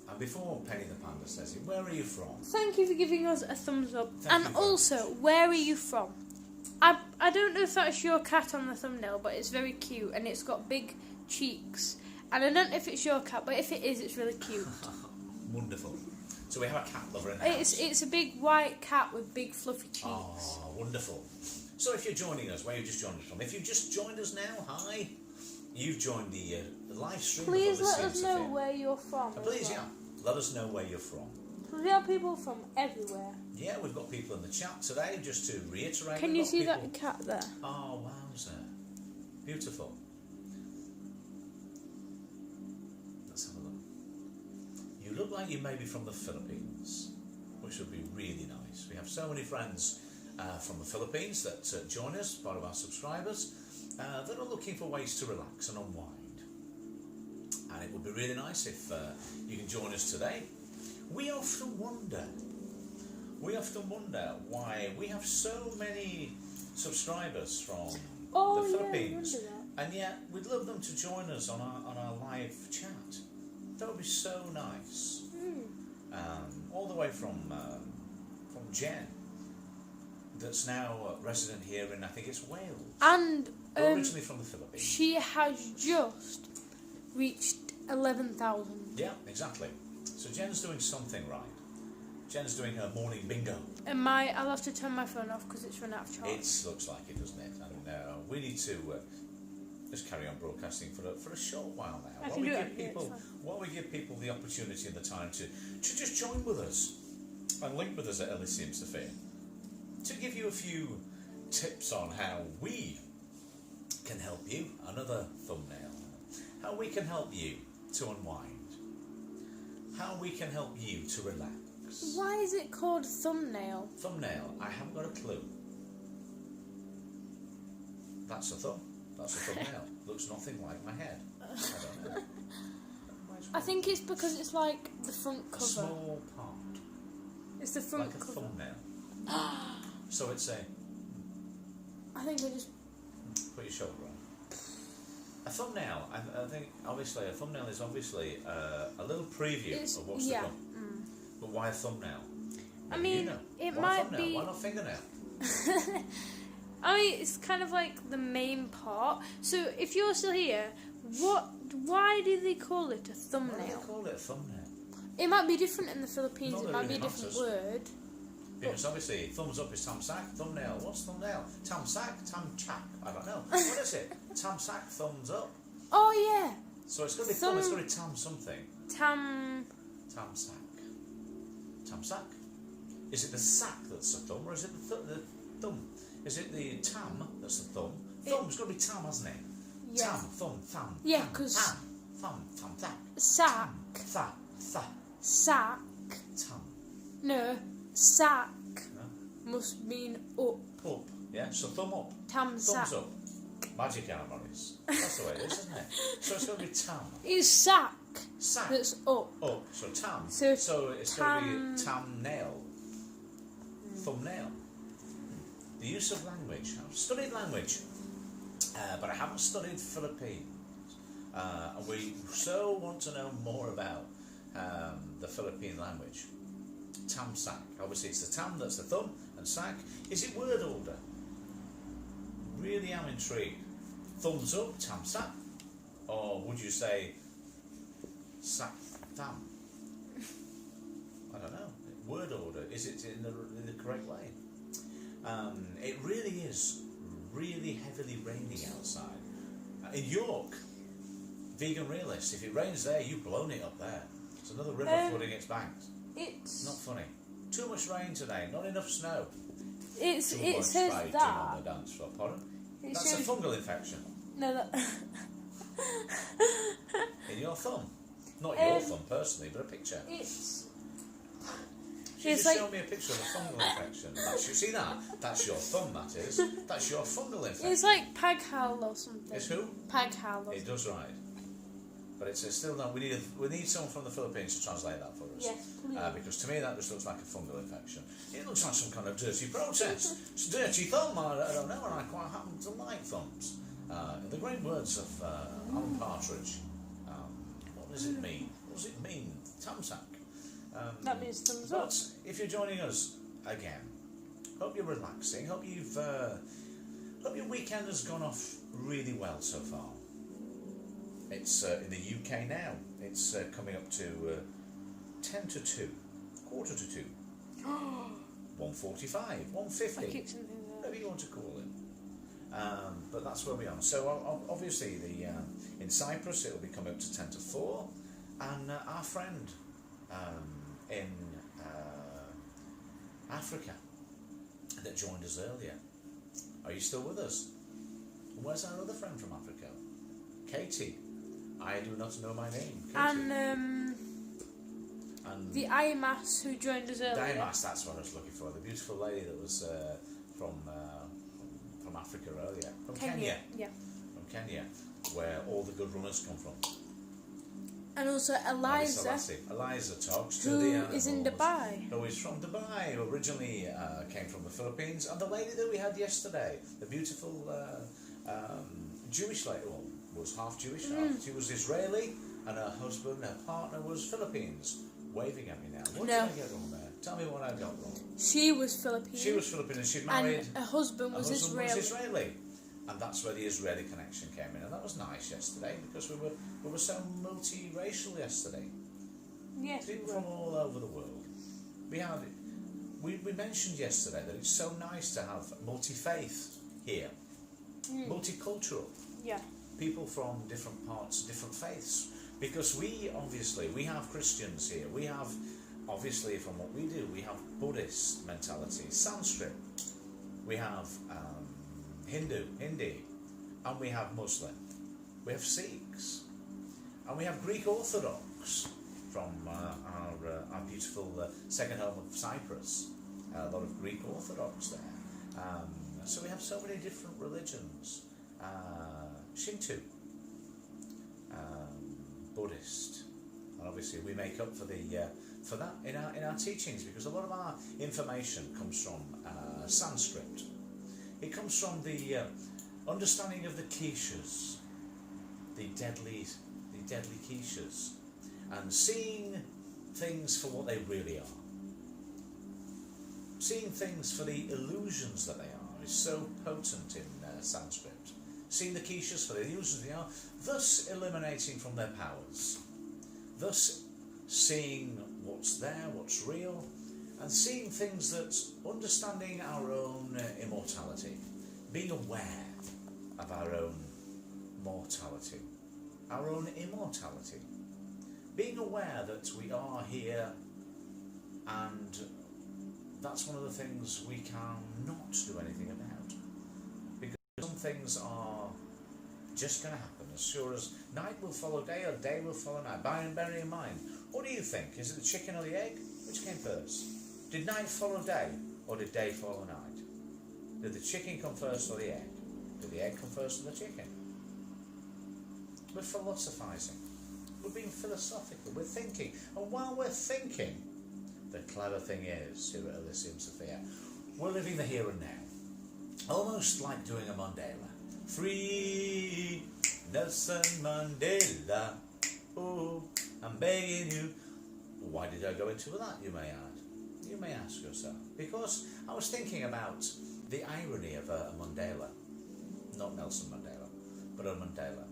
And before Penny the Panda says it, where are you from? Thank you for giving us a thumbs up. Thank And you very also, where are you from? I don't know if that's your cat on the thumbnail, but it's very cute and it's got big cheeks. And I don't know if it's your cat, but if it is, it's really cute. Wonderful. So we have a cat lover in the house. It's a big white cat with big fluffy cheeks. Oh, wonderful. So if you're joining us, where you've just joined us from, if you've just joined us now, hi. You've joined the live stream. Please let us know where you're from. Please, yeah. Let us know where you're from. We have people from everywhere. Yeah, we've got people in the chat today, just to reiterate. Can you see that cat there? Oh, wowza. Beautiful. Let's have a look. You look like you may be from the Philippines, which would be really nice. We have so many friends from the Philippines that join us, part of our subscribers, that are looking for ways to relax and unwind. And it would be really nice if you can join us today. We often wonder why we have so many subscribers from the Philippines, and yet we'd love them to join us on our live chat. That would be so nice. All the way from Jen, that's now resident here in, I think it's Wales, and originally from the Philippines. She has just reached 11,000. Yeah, exactly. So Jen's doing something right. Jen's doing her morning bingo. And I'll have to turn my phone off because it's run out of charge. It looks like it, doesn't it? I don't know. We need to just carry on broadcasting for a short while now. While we give people the opportunity and the time to just join with us and link with us at Elysium Sophia, to give you a few tips on how we can help you. Another thumbnail. How we can help you to unwind. How we can help you to relax. Why is it called thumbnail? Thumbnail, I haven't got a clue. That's a thumb. That's a thumbnail. Looks nothing like my head. I don't know. I think it's because it's like the front cover. A small part. It's the front like cover. Like a thumbnail. So it's a... I think I just... Put your shoulder on. A thumbnail, I think, obviously, a thumbnail is obviously a little preview of what's to come. But why a thumbnail? I mean, it why might thumbnail? be... Why not fingernail? I mean, it's kind of like the main part. So, if you're still here, why do they call it a thumbnail? Why do they call it a thumbnail? It might be different in the Philippines. Not It might be a different word. Because obviously, thumbs up is tamsak, thumbnail. What's thumbnail? Tamsak, tamchak. I don't know. What is it? Tamsak, thumbs up. Oh, yeah. So it's going to be thumb, it's going to be tam something. Tamsak. Tamsak? Is it the sack that's the thumb, or is it the thumb? Is it the tam that's the thumb? Thumb's got to be tam, hasn't it? Yeah. Tam, thumb, tam. Yeah, because... Thumb, sack. Sack. Sack. Tam. No, sack must mean up. Up, yeah, so thumb up. Tam sack. Thumbs up. Magic hour, Morris. That's the way it is, isn't it? So it's going to be tam. It's sack. Sack. That's up. Up, so tam. So it's going to be tam nail. Thumbnail. The use of language. I've studied language, but I haven't studied Philippines. And we so want to know more about the Philippine language. Tam sack. Obviously, it's the tam that's the thumb, and sack. Is it word order? Really am intrigued. Thumbs up, tam sack, or would you say sack tam? I don't know. Word order. Is it in the correct way? It really is really heavily raining outside. In York, vegan realist, if it rains there, you've blown it up there. It's another river flooding its banks. It's not funny. Too much rain today, not enough snow. It says that. On the dance floor, pardon? That's a fungal infection. No, that. In your thumb. Not your thumb personally, but a picture. Just show me a picture of a fungal infection. See that? That's your thumb, that is. That's your fungal infection. It's like Paghal or something. It's who? Paghal. It does right. But it's still not. We need someone from the Philippines to translate that for us. Yes, please. Because to me that just looks like a fungal infection. It looks like some kind of dirty protest. It's a dirty thumb. I don't know, and I quite happen to like thumbs. In the great words of Alan Partridge, what does it mean? What does it mean? Tamsack. That means thumbs up. But if you're joining us again, hope you're relaxing. Hope your weekend has gone off really well so far. It's in the UK now. It's coming up to 10 to 2, quarter to 2, 1:45, 1:50, I keep something there. whatever you want to call it. But that's where we are. So obviously in Cyprus it will be coming up to 10 to 4, and our friend in Africa that joined us earlier. Are you still with us? Where's our other friend from Africa? Katie. I do not know my name. Katie. And the IMAS who joined us earlier. The IMAS, that's what I was looking for. The beautiful lady that was from Africa earlier. From Kenya. Yeah. From Kenya, where all the good runners come from. And also Eliza. Eliza talks to who the animals. is in Dubai. Who is from Dubai, who originally came from the Philippines. And the lady that we had yesterday, the beautiful Jewish lady, well, was half Jewish. She was Israeli, and her husband, her partner, was Philippines. Waving at me now. What did I get wrong there? Tell me what I got wrong. She was Filipino. She was Filipino, and she'd married. And her husband was Israeli. And that's where the Israeli connection came in, and that was nice yesterday because we were so multiracial yesterday. Yes. People from all over the world. We mentioned yesterday that it's so nice to have multi-faith here, multicultural. Yeah. People from different parts, different faiths. Because we have Christians here. We have, obviously, from what we do, we have Buddhist mentality, Sanskrit. We have Hindi, and we have Muslim. We have Sikhs, and we have Greek Orthodox from our beautiful second home of Cyprus. A lot of Greek Orthodox there. So we have so many different religions. Shinto. Buddhist, and obviously we make up for that in our teachings, because a lot of our information comes from Sanskrit. It comes from the understanding of the kishas, the deadly kishas, and seeing things for what they really are. Seeing things for the illusions that they are is so potent in Sanskrit. Seeing the kishas for the illusions they are, thus eliminating from their powers, thus seeing what's there, what's real, and seeing things that, understanding our own immortality, being aware of our own mortality, our own immortality, being aware that we are here, and that's one of the things we cannot do anything about, because some things are just going to happen. As sure as night will follow day or day will follow night. Bearing in mind, what do you think? Is it the chicken or the egg? Which came first? Did night follow day, or did day follow night? Did the chicken come first or the egg? Did the egg come first or the chicken? We're philosophising. We're being philosophical. We're thinking. And while we're thinking, the clever thing is, here at Elysium Sophia, we're living the here and now. Almost like doing a Mandela. Free Nelson Mandela. Oh, I'm begging you. Why did I go into that, you may add? You may ask yourself. Because I was thinking about the irony of a Mandela. Not Nelson Mandela, but a Mandela.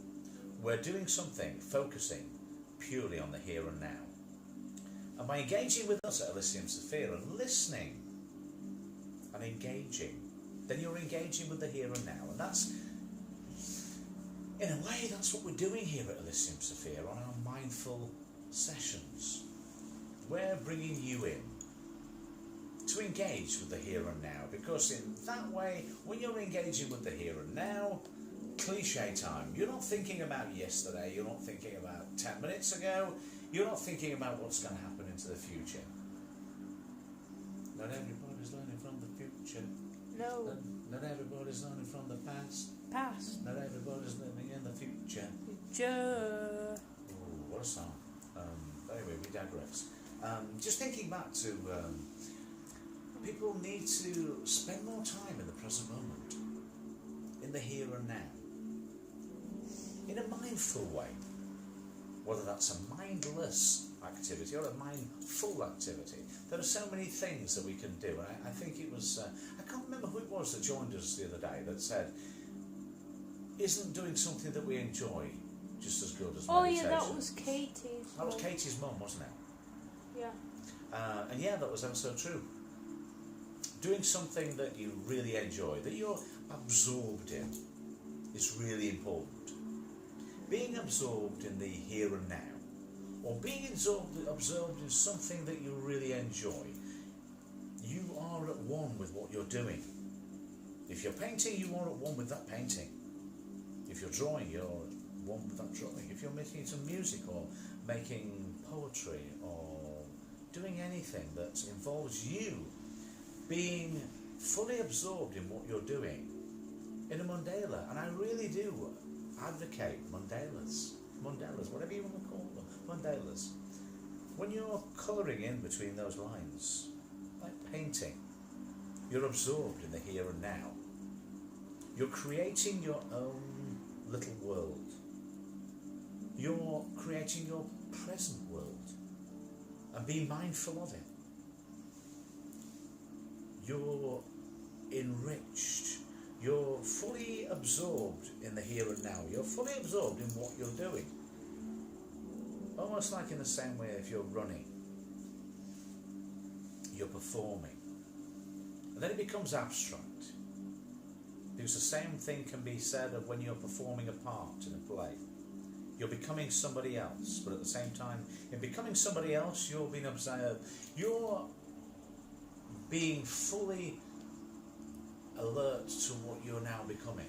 We're doing something, focusing purely on the here and now. And by engaging with us at Elysium Sophia and listening and engaging, then you're engaging with the here and now. And that's, in a way, that's what we're doing here at Elysium Sophia on our mindful sessions. We're bringing you in to engage with the here and now, because in that way, when you're engaging with the here and now, cliche time, you're not thinking about yesterday, you're not thinking about 10 minutes ago, you're not thinking about what's going to happen into the future. Not everybody's learning from the future. No. Not everybody's learning from the past. Past. Not everybody's living in the future. Future. Oh, what a song. Anyway, we digress. Just thinking back to people need to spend more time in the present moment, in the here and now, in a mindful way, whether that's a mindless activity or a mindful activity. There are so many things that we can do, and I think it was, I can't remember who it was that joined us the other day that said, isn't doing something that we enjoy just as good as Oh meditation. yeah, that was Katie's. That was Katie's mum, wasn't it? Yeah. And yeah, that was ever so true. Doing something that you really enjoy, that you're absorbed in, is really important. Being absorbed in the here and now, or being absorbed in something that you really enjoy, you are at one with what you're doing. If you're painting, you are at one with that painting. If you're drawing, you're at one with that drawing. If you're making some music or making poetry or doing anything that involves you being fully absorbed in what you're doing in a mandala, and I really do advocate mandalas, whatever you want to call them, mandalas. When you're colouring in between those lines, like painting, you're absorbed in the here and now. You're creating your own little world. You're creating your present world, and be mindful of it. You're enriched. You're fully absorbed in the here and now. You're fully absorbed in what you're doing. Almost like in the same way if you're running, you're performing. And then it becomes abstract. Because the same thing can be said of when you're performing a part in a play. You're becoming somebody else, but at the same time, in becoming somebody else, you're being observed. You're being fully alert to what you're now becoming.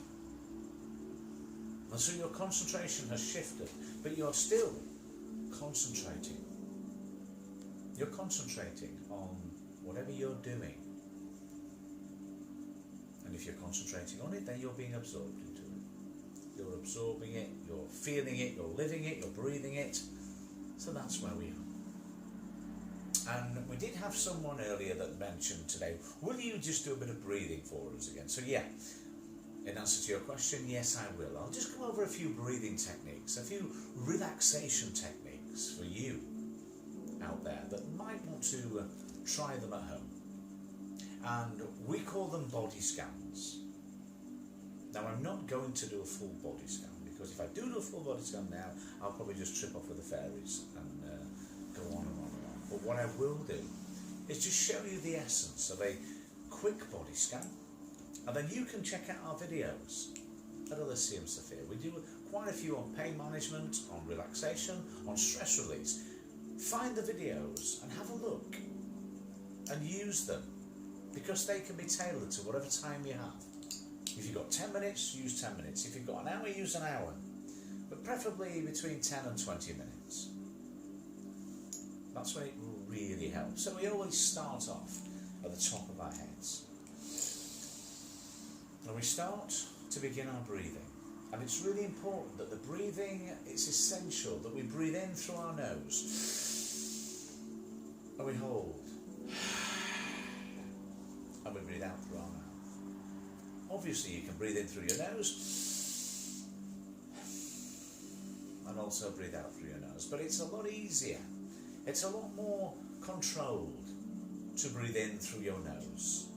And so your concentration has shifted, but you're still concentrating. You're concentrating on whatever you're doing. And if you're concentrating on it, then you're being absorbed into it. You're absorbing it, you're feeling it, you're living it, you're breathing it. So that's where we are. And we did have someone earlier that mentioned today, will you just do a bit of breathing for us again? So yeah, in answer to your question, yes I will. I'll just go over a few breathing techniques, a few relaxation techniques for you out there that might want to try them at home. And we call them body scans. Now I'm not going to do a full body scan, because if I do a full body scan now, I'll probably just trip off with the fairies and go on and on and on. But what I will do is just show you the essence of a quick body scan, and then you can check out our videos at Elysium Sophia. We do quite a few on pain management, on relaxation, on stress release. Find the videos and have a look and use them, because they can be tailored to whatever time you have. If you've got 10 minutes, use 10 minutes. If you've got an hour, use an hour. But preferably between 10 and 20 minutes. That's when it really helps. So we always start off at the top of our heads. And we start to begin our breathing. And it's really important that the breathing, it's essential that we breathe in through our nose. And we hold. And we breathe out through our mouth. Obviously you can breathe in through your nose and also breathe out through your nose, but it's a lot easier, it's a lot more controlled to breathe in through your nose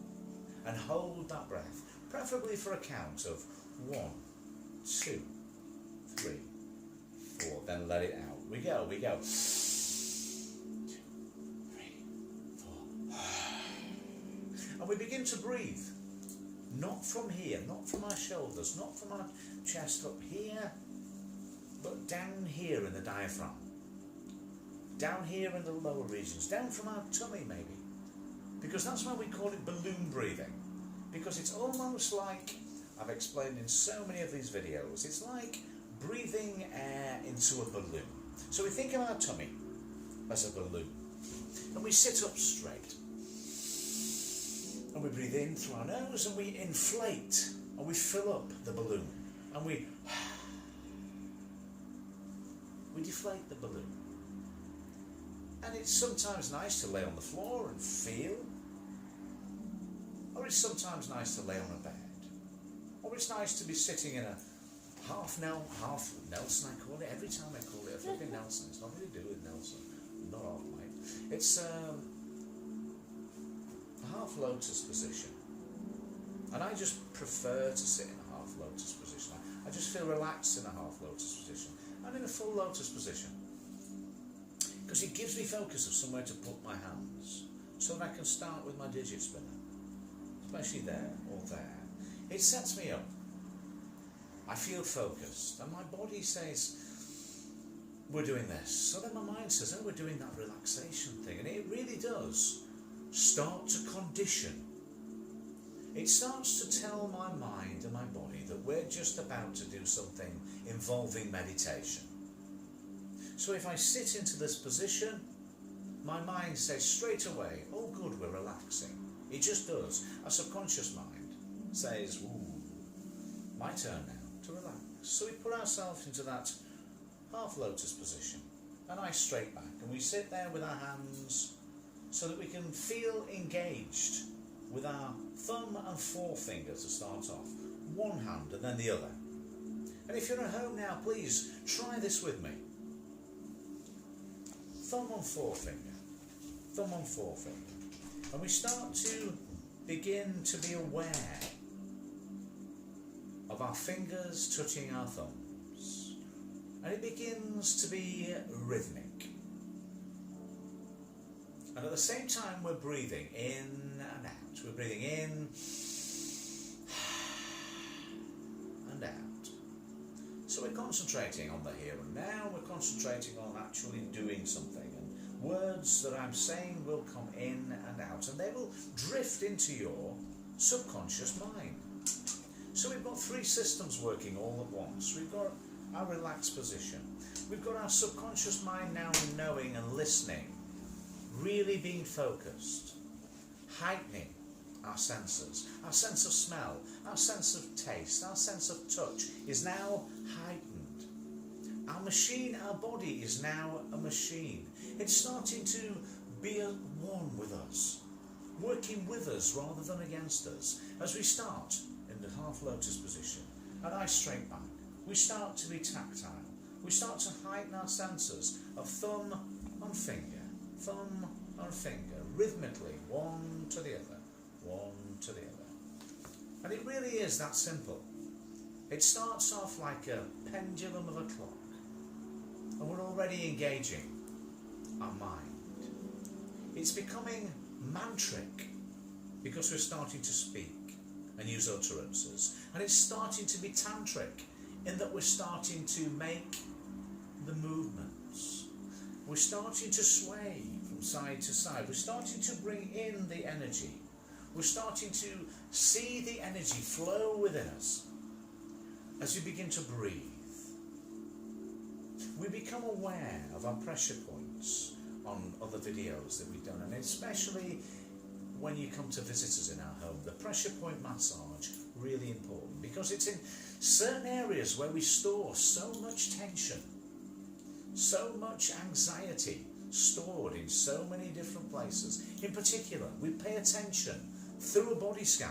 and hold that breath, preferably for a count of 1, 2, 3, 4, then let it out. We go. 2, 3, 4. And we begin to breathe. Not from here, not from our shoulders, not from our chest up here, but down here in the diaphragm. Down here in the lower regions, down from our tummy maybe. Because that's why we call it balloon breathing. Because it's almost like, I've explained in so many of these videos, it's like breathing air into a balloon. So we think of our tummy as a balloon. And we sit up straight. And we breathe in through our nose and we inflate and we fill up the balloon and we deflate the balloon. And it's sometimes nice to lay on the floor and feel, or it's sometimes nice to lay on a bed, or it's nice to be sitting in a half Nelson, I call it. Every time I call it a flipping Nelson. It's nothing to do with Nelson, not half, mate. It's a half lotus position, and I just prefer to sit in a half lotus position. I just feel relaxed in a half lotus position, I'm in a full lotus position because it gives me focus of somewhere to put my hands so that I can start with my digit spinner, especially there or there. It sets me up. I feel focused and my body says, we're doing this. So then my mind says, oh, we're doing that relaxation thing. And it really does start to condition. It starts to tell my mind and my body that we're just about to do something involving meditation. So if I sit into this position, my mind says straight away, oh good, we're relaxing. It just does. Our subconscious mind says, ooh, my turn now to relax. So we put ourselves into that half lotus position, a nice straight back, and we sit there with our hands so that we can feel engaged with our thumb and forefinger to start off. One hand and then the other. And if you're at home now, please try this with me. Thumb on forefinger. Thumb on forefinger. And we start to begin to be aware of our fingers touching our thumbs. And it begins to be rhythmic. And at the same time we're breathing in and out. We're breathing in and out. So we're concentrating on the here and now. We're concentrating on actually doing something. And words that I'm saying will come in and out. And they will drift into your subconscious mind. So we've got three systems working all at once. We've got our relaxed position. We've got our subconscious mind now knowing and listening, really being focused, heightening our senses. Our sense of smell, our sense of taste, our sense of touch is now heightened. Our machine, our body is now a machine. It's starting to be one with us, working with us rather than against us. As we start in the half lotus position, and I straight back, we start to be tactile. We start to heighten our senses of thumb and finger, rhythmically, one to the other, one to the other. And it really is that simple. It starts off like a pendulum of a clock, and we're already engaging our mind. It's becoming mantric because we're starting to speak and use utterances. And it's starting to be tantric in that we're starting to make the movements. We're starting to sway from side to side. We're starting to bring in the energy. We're starting to see the energy flow within us as we begin to breathe. We become aware of our pressure points on other videos that we've done, and especially when you come to visitors in our home, the pressure point massage, really important, because it's in certain areas where we store so much tension, so much anxiety stored in so many different places. In particular, we pay attention through a body scan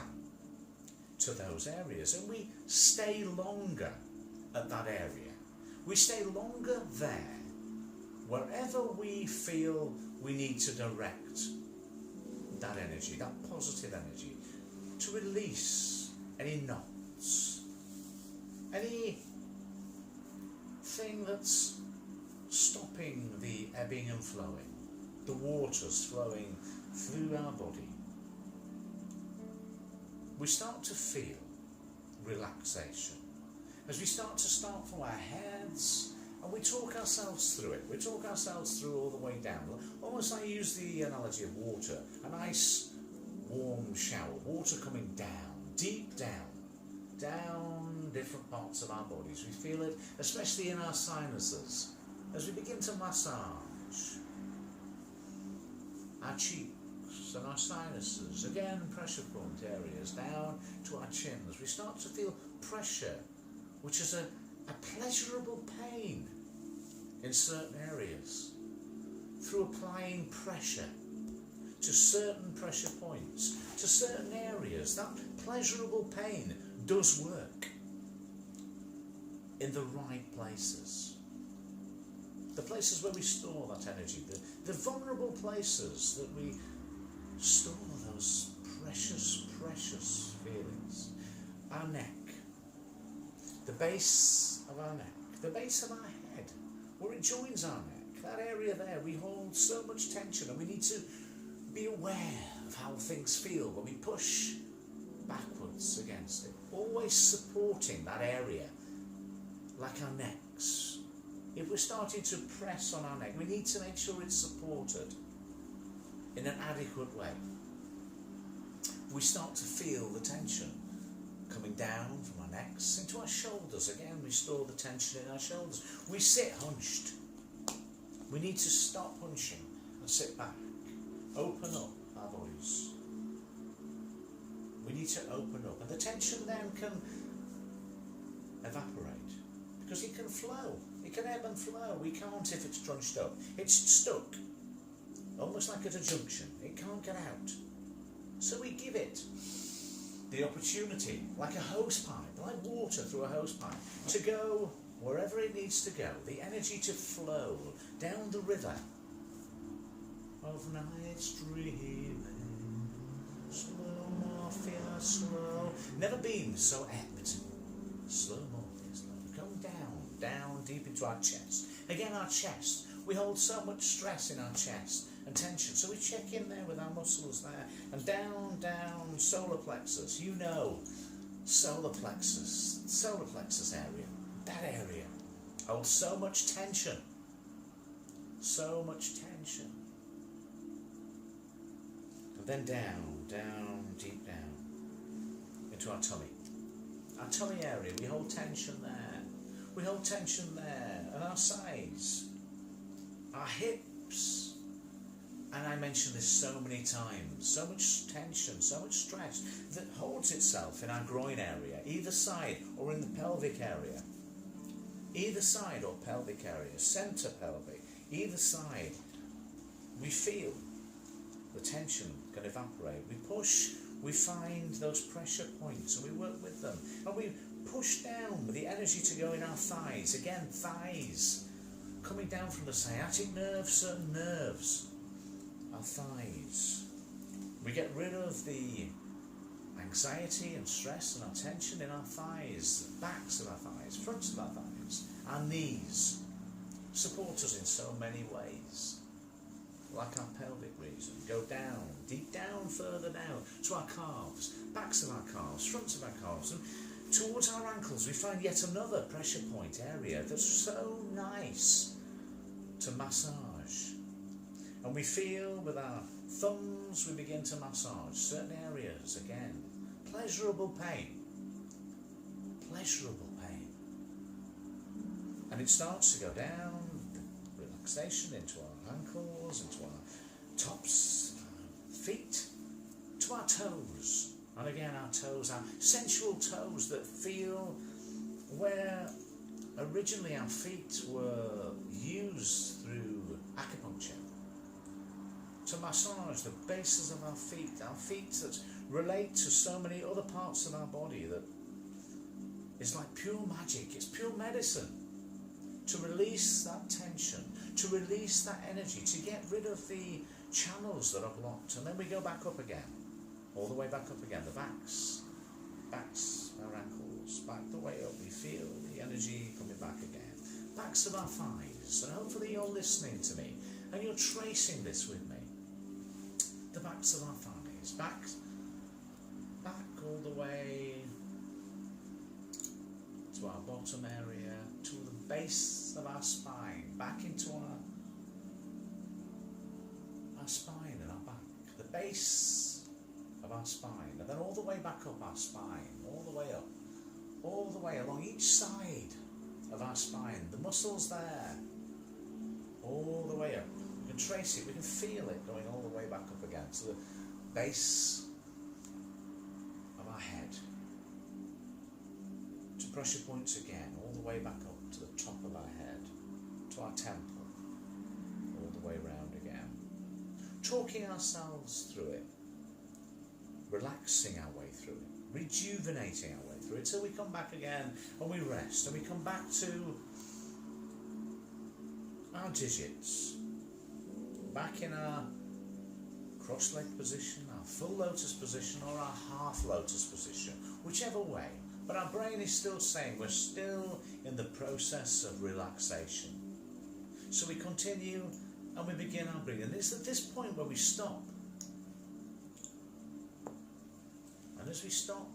to those areas, and we stay longer at that area. We stay longer there, wherever we feel we need to direct that energy, that positive energy, to release any knots, anything that's stopping the ebbing and flowing, the waters flowing through our body. We start to feel relaxation as we start from our heads, and we talk ourselves through it. We talk ourselves through all the way down. Almost I use the analogy of water, a nice warm shower, water coming down, deep down different parts of our bodies. We feel it, especially in our sinuses, as we begin to massage our cheeks and our sinuses, again pressure point areas, down to our chins. We start to feel pressure, which is a pleasurable pain in certain areas. Through applying pressure to certain pressure points, to certain areas, that pleasurable pain does work in the right places. The places where we store that energy, the vulnerable places that we store those precious, precious feelings. Our neck, the base of our neck, the base of our head, where it joins our neck, that area there, we hold so much tension, and we need to be aware of how things feel when we push backwards against it, always supporting that area, like our necks. If we're starting to press on our neck, we need to make sure it's supported in an adequate way. We start to feel the tension coming down from our necks into our shoulders. Again, we store the tension in our shoulders. We sit hunched. We need to stop hunching and sit back. Open up our bodies. We need to open up, and the tension then can evaporate because it can flow. It can ebb and flow. We can't if it's crunched up. It's stuck, almost like at a junction. It can't get out. So we give it the opportunity, like a hose pipe, like water through a hose pipe, to go wherever it needs to go. The energy to flow down the river of nights dreaming, slow morphia, slow. Never been so ebbed. Slow morphia, slow. Come down, down deep into our chest. Again, our chest. We hold so much stress in our chest and tension, so we check in there with our muscles there, and down, down, solar plexus. You know, solar plexus area. That area holds so much tension. So much tension. And then down, down, deep down into our tummy. Our tummy area, we hold tension there. We hold tension there. And our sides, our hips. And I mentioned this so many times. So much tension, so much stress that holds itself in our groin area, either side or in the pelvic area. Either side or pelvic area, centre pelvic, either side. We feel the tension can evaporate. We push, we find those pressure points and we work with them. And we push down with the energy to go in our thighs. Again, thighs. Coming down from the sciatic nerve, certain nerves. Our thighs. We get rid of the anxiety and stress and our tension in our thighs, backs of our thighs, fronts of our thighs, our knees. Support us in so many ways. Like our pelvic region, go down, deep down, further down, to our calves, backs of our calves, fronts of our calves, and towards our ankles we find yet another pressure point area that's so nice to massage. And we feel with our thumbs, we begin to massage certain areas again. Pleasurable pain. Pleasurable pain. And it starts to go down, relaxation into our ankles, into our tops, feet, to our toes. And again, our toes, our sensual toes that feel where originally our feet were used through acupuncture to massage the bases of our feet that relate to so many other parts of our body that is like pure magic, it's pure medicine. To release that tension, to release that energy, to get rid of the channels that are blocked. And then we go back up again, all the way back up again, the backs, our ankles, back the way up, we feel the energy coming back again. Backs of our thighs, and hopefully you're listening to me, and you're tracing this with me. The backs of our thighs, back all the way to our bottom area, to the base of our spine, back into our spine and our back, the base of our spine, and then all the way back up our spine, all the way up, all the way along each side of our spine, the muscles there, all the way up. We can trace it, we can feel it going all the way back up again to the base of our head, to pressure points again, all the way back up to the top of our head, to our temple, all the way round again. Talking ourselves through it, relaxing our way through it, rejuvenating our way through it, till we come back again and we rest, and we come back to our digits, back in our cross-leg position, our full lotus position, or our half lotus position, whichever way. But our brain is still saying we're still in the process of relaxation. So we continue and we begin our breathing. And it's at this point where we stop. And as we stop,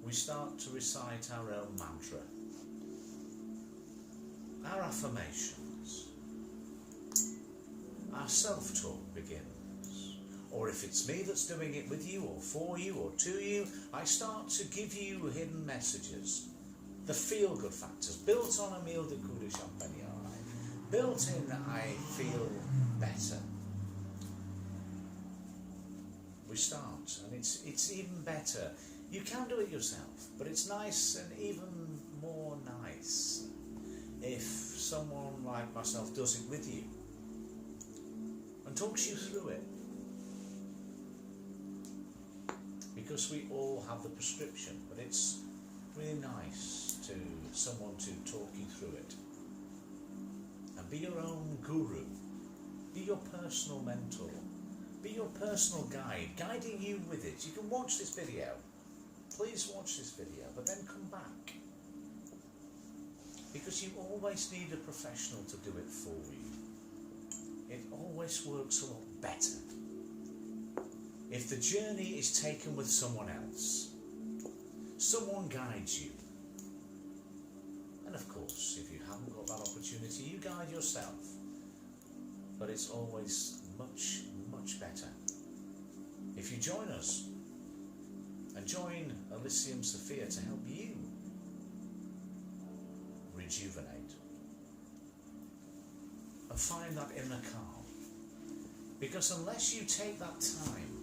we start to recite our own mantra, our affirmations. Our self-talk begins. Or if it's me that's doing it with you or for you or to you, I start to give you hidden messages. The feel-good factors, built on a meal de coup de champagne, built in I feel better. We start, and it's even better. You can do it yourself, but it's nice and even more nice if someone like myself does it with you and talks you through it. Because we all have the prescription, but it's really nice to someone to talk you through it. And be your own guru, be your personal mentor, be your personal guide, guiding you with it. You can watch this video, please watch this video, but then come back. Because you always need a professional to do it for you. It always works a lot better if the journey is taken with someone else. Someone guides you. And of course, if you haven't got that opportunity, you guide yourself. But it's always much, much better if you join us and join Elysium Sophia to help you rejuvenate and find that inner calm. Because unless you take that time,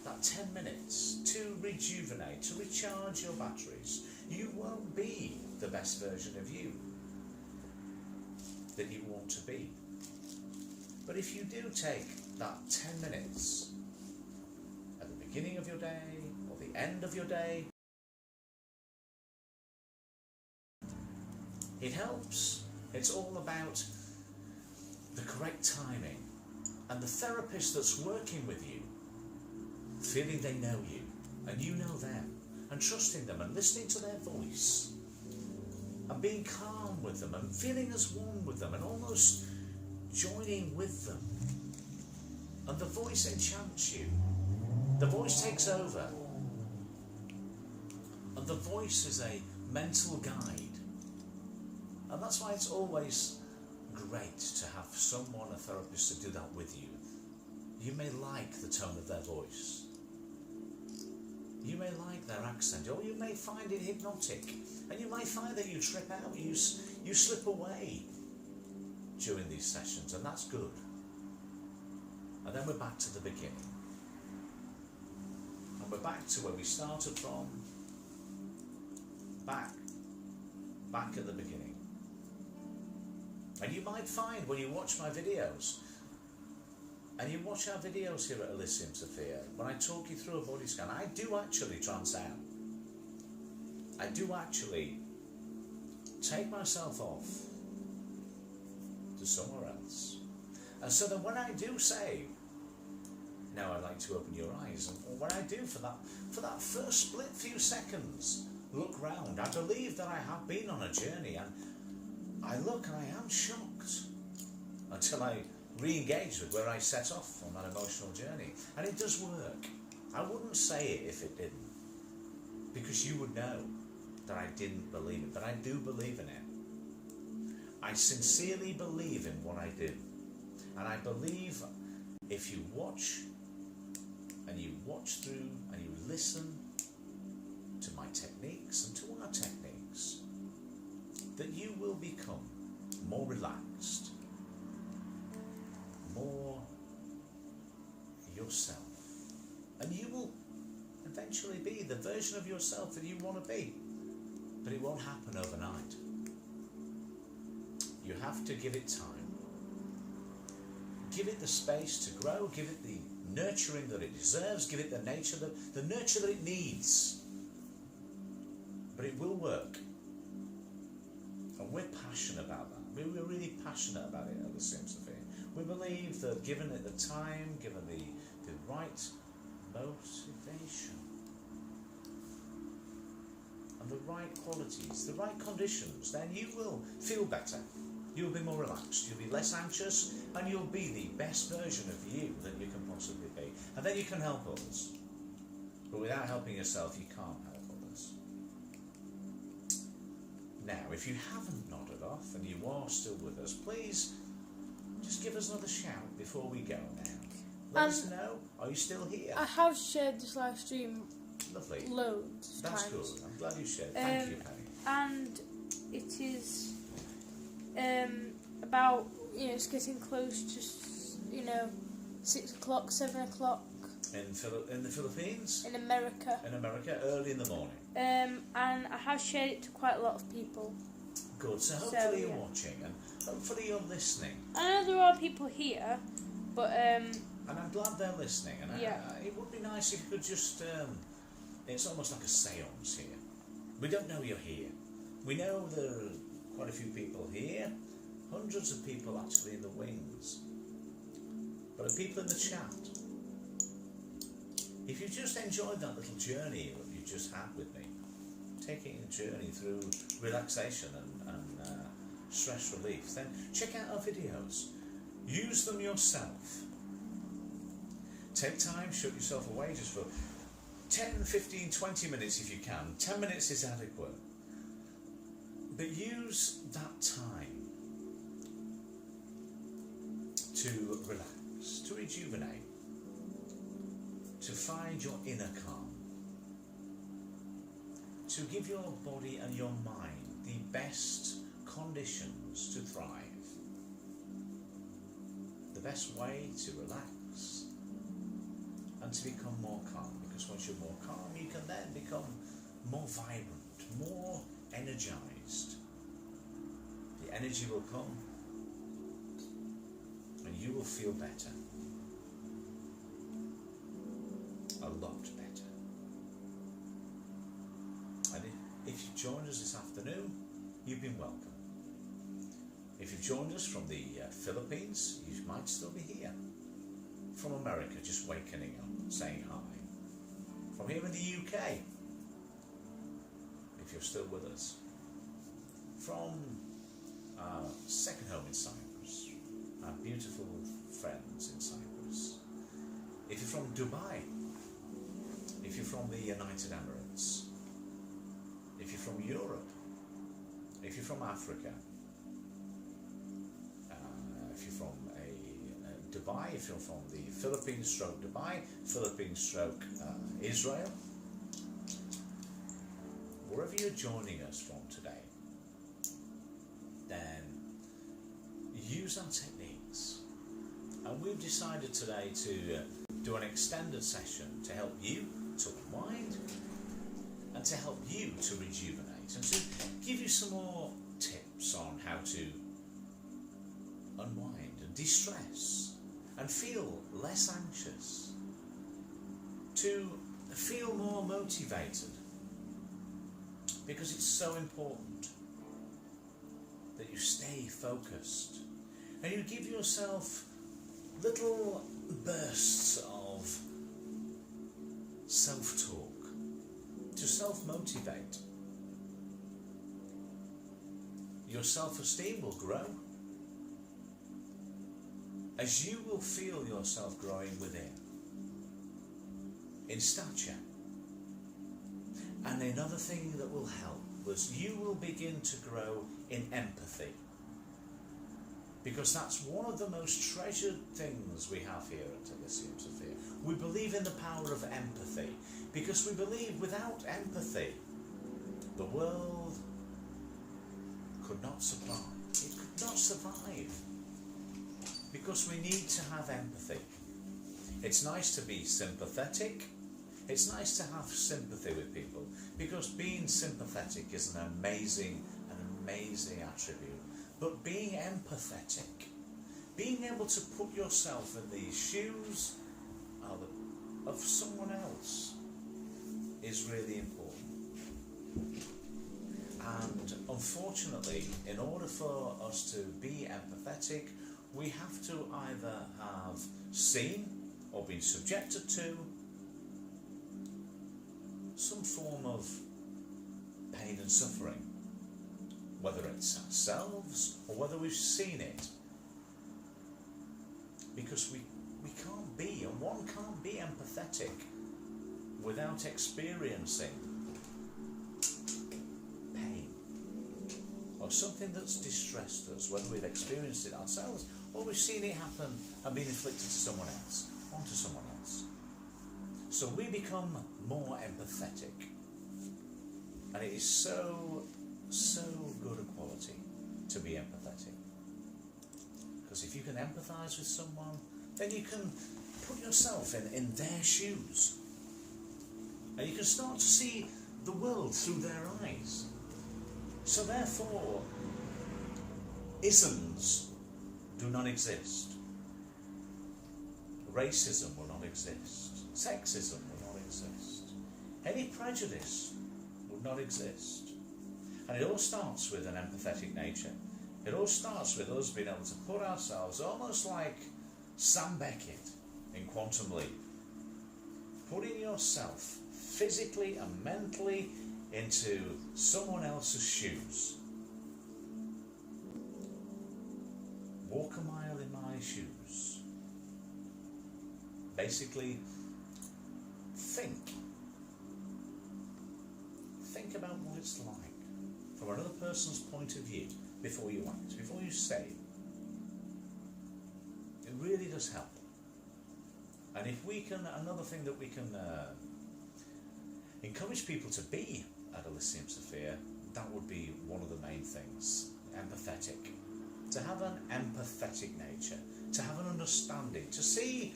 that 10 minutes to rejuvenate, to recharge your batteries, you won't be the best version of you that you want to be. But if you do take that 10 minutes at the beginning of your day or the end of your day, it helps. It's all about the correct timing and the therapist that's working with you feeling they know you and you know them, and trusting them and listening to their voice and being calm with them and feeling as one with them and almost joining with them. And the voice enchants you. The voice takes over. And the voice is a mental guide. And that's why it's always great to have someone, a therapist, to do that with you. You may like the tone of their voice. You may like their accent, or you may find it hypnotic, and you may find that you trip out, you slip away during these sessions, and that's good. And then we're back to the beginning. And we're back to where we started from, back at the beginning. And you might find when you watch my videos, and you watch our videos here at Elysium Sophia, when I talk you through a body scan, I do actually trance out. I do actually take myself off to somewhere else. And so that when I do say, now I'd like to open your eyes, and when I do for that first split few seconds, look round, I believe that I have been on a journey, and I look and I am shocked until I re-engage with where I set off on that emotional journey. And it does work. I wouldn't say it if it didn't, because you would know that I didn't believe it, but I do believe in it. I sincerely believe in what I do, and I believe if you watch and you watch through and you listen to my techniques and to our techniques, that you will become more relaxed, more yourself, and you will eventually be the version of yourself that you want to be. But it won't happen overnight. You have to give it time. Give it the space to grow, give it the nurturing that it deserves, give it the nurture that it needs. But it will work. And we're passionate about that. We're really passionate about it at Elysium Sophia. We believe that given it the time, given the right motivation, and the right qualities, the right conditions, then you will feel better. You'll be more relaxed, you'll be less anxious, and you'll be the best version of you that you can possibly be. And then you can help others. But without helping yourself, you can't help others. Now, if you haven't nodded off and you are still with us, please just give us another shout before we go now. Let us know. Are you still here? I have shared this live stream Lovely. loads of That's times. good. I'm glad you shared. Thank you, Penny. And it is about, it's getting close to, 6 o'clock, 7 o'clock. In the Philippines? In America. In America, early in the morning. And I have shared it to quite a lot of people. Good. So hopefully you're watching and hopefully you're listening. I know there are people here, but and I'm glad they're listening. And yeah. It would be nice if you could just. It's almost like a séance here. We don't know you're here. We know there are quite a few people here. Hundreds of people actually in the wings. But are people in the chat? If you just enjoyed that little journey that you just had with me, taking a journey through relaxation and stress relief, then check out our videos. Use them yourself. Take time, shut yourself away just for 10, 15, 20 minutes if you can. 10 minutes is adequate. But use that time to relax, to rejuvenate, to find your inner calm, to give your body and your mind the best conditions to thrive. The best way to relax and to become more calm, because once you're more calm you can then become more vibrant, more energized. The energy will come and you will feel better. A lot better. And if you've joined us this afternoon, you've been welcome. If you've joined us from the Philippines, you might still be here. From America, just wakening up, saying hi. From here in the UK, if you're still with us. From our second home in Cyprus, our beautiful friends in Cyprus. If you're from Dubai, if you're from the United Emirates, if you're from Europe, if you're from Africa, if you're from Dubai, if you're from the Philippines stroke Dubai, Philippines stroke Israel, wherever you're joining us from today, then use our techniques. And we've decided today to do an extended session to help you to unwind and to help you to rejuvenate and to give you some more tips on how to unwind and de-stress and feel less anxious, to feel more motivated, because it's so important that you stay focused and you give yourself little bursts of self-talk to self-motivate. Your self-esteem will grow as you will feel yourself growing within, in stature. And another thing that will help was you will begin to grow in empathy, because that's one of the most treasured things we have here at Elysium Sophia. We believe in the power of empathy, because we believe without empathy the world could not supply, it could not survive, because we need to have empathy. It's nice to be sympathetic, it's nice to have sympathy with people, because being sympathetic is an amazing attribute. But being empathetic, being able to put yourself in the shoes of someone else is really important. And unfortunately, in order for us to be empathetic, we have to either have seen or been subjected to some form of pain and suffering. whether it's ourselves or whether we've seen it. Because we can't be, and one can't be empathetic without experiencing pain or something that's distressed us, whether we've experienced it ourselves or we've seen it happen and been inflicted to someone else, onto someone else. So we become more empathetic, and it is so good a quality to be empathetic. Because if you can empathise with someone, then you can put yourself in their shoes. And you can start to see the world through their eyes. So therefore, isms do not exist. Racism will not exist. Sexism will not exist. Any prejudice would not exist. And it all starts with an empathetic nature. It all starts with us being able to put ourselves, almost like Sam Beckett in Quantum Leap, putting yourself physically and mentally into someone else's shoes. Walk a mile in my shoes. Basically, think about what it's like from another person's point of view before you act, before you say. It really does help. And if we can, another thing that we can encourage people to be at Elysium Sophia, that would be one of the main things. Empathetic. To have an empathetic nature, to have an understanding, to see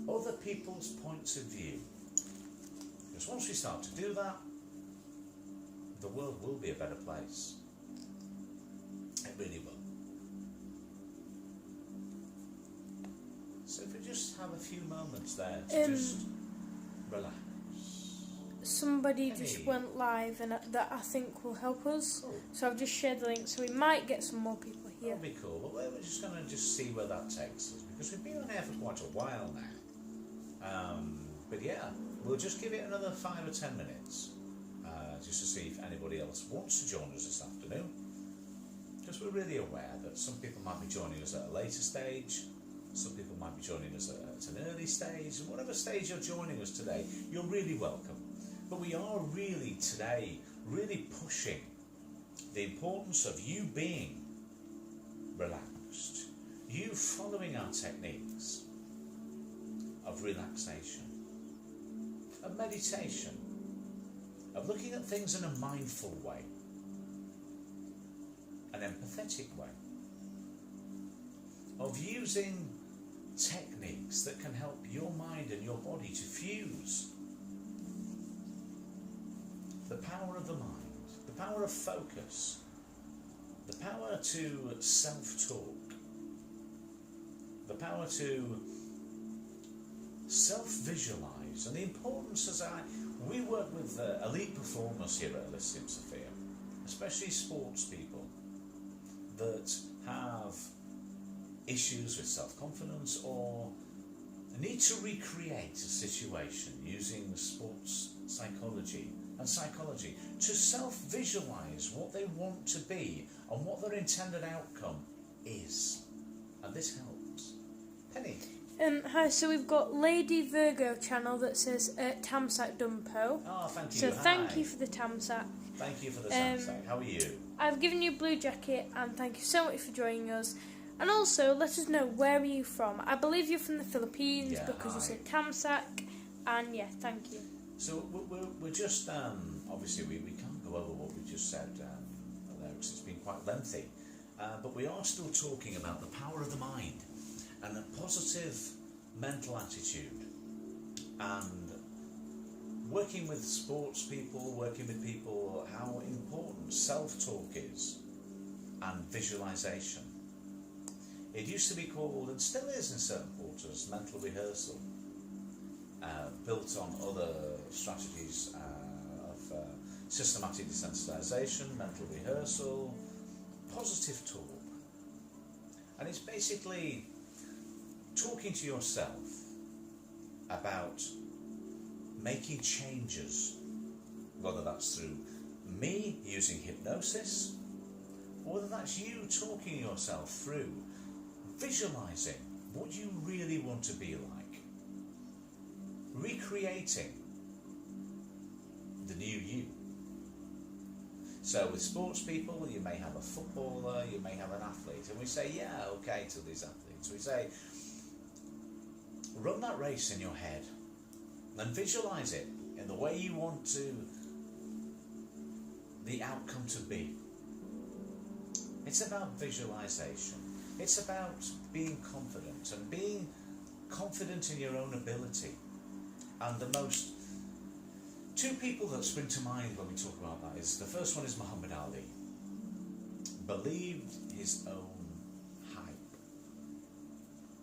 other people's points of view. Because once we start to do that, the world will be a better place. It really will. So if we just have a few moments there to just relax. Somebody just went live and that I think will help us. Oh. So I've just shared the link, so we might get some more people here. That'll be cool. But we're just going to just see where that takes us, because we've been on air for quite a while now. But yeah, we'll just give it another 5 or 10 minutes, just to see if anybody else wants to join us this afternoon. Because we're really aware that some people might be joining us at a later stage, some people might be joining us at an early stage, and whatever stage you're joining us today, you're really welcome. But we are really today pushing the importance of you being relaxed, you following our techniques of relaxation, of meditation, of looking at things in a mindful way, an empathetic way, of using techniques that can help your mind and your body to fuse the power of the mind, the power of focus, the power to self-talk, the power to self-visualise, and the importance as we work with elite performers here at Elysium Sophia, especially sports people that have issues with self-confidence or need to recreate a situation using sports psychology and psychology to self-visualise what they want to be and what their intended outcome is. And this helps. Penny. Hi, so we've got Lady Virgo channel that says Tamsack Dumpo. Oh, thank you. So Hi. thank you for the Tamsack. Thank you for the Tamsack. How are you? I've given you a blue jacket and thank you so much for joining us. And also, let us know, where are you from? I believe you're from the Philippines because you said Tamsack. And yeah, thank you. So we're just, obviously we can't go over what we just said there because it's been quite lengthy. But we are still talking about the power of the mind and a positive mental attitude, and working with sports people, working with people, how important self-talk is and visualization. It used to be called, and still is in certain quarters, mental rehearsal, built on other strategies of systematic desensitization, mental rehearsal, positive talk. And it's basically talking to yourself about making changes, whether that's through me using hypnosis or whether that's you talking yourself through, visualising what you really want to be like, recreating the new you. So with sports people, you may have a footballer, you may have an athlete, and we say, yeah, okay, to these athletes. We say, run that race in your head and visualise it in the way you want the outcome to be. It's about visualisation. It's about being confident and being confident in your own ability. And two people that spring to mind when we talk about that is, the first one is Muhammad Ali. Believed his own hype.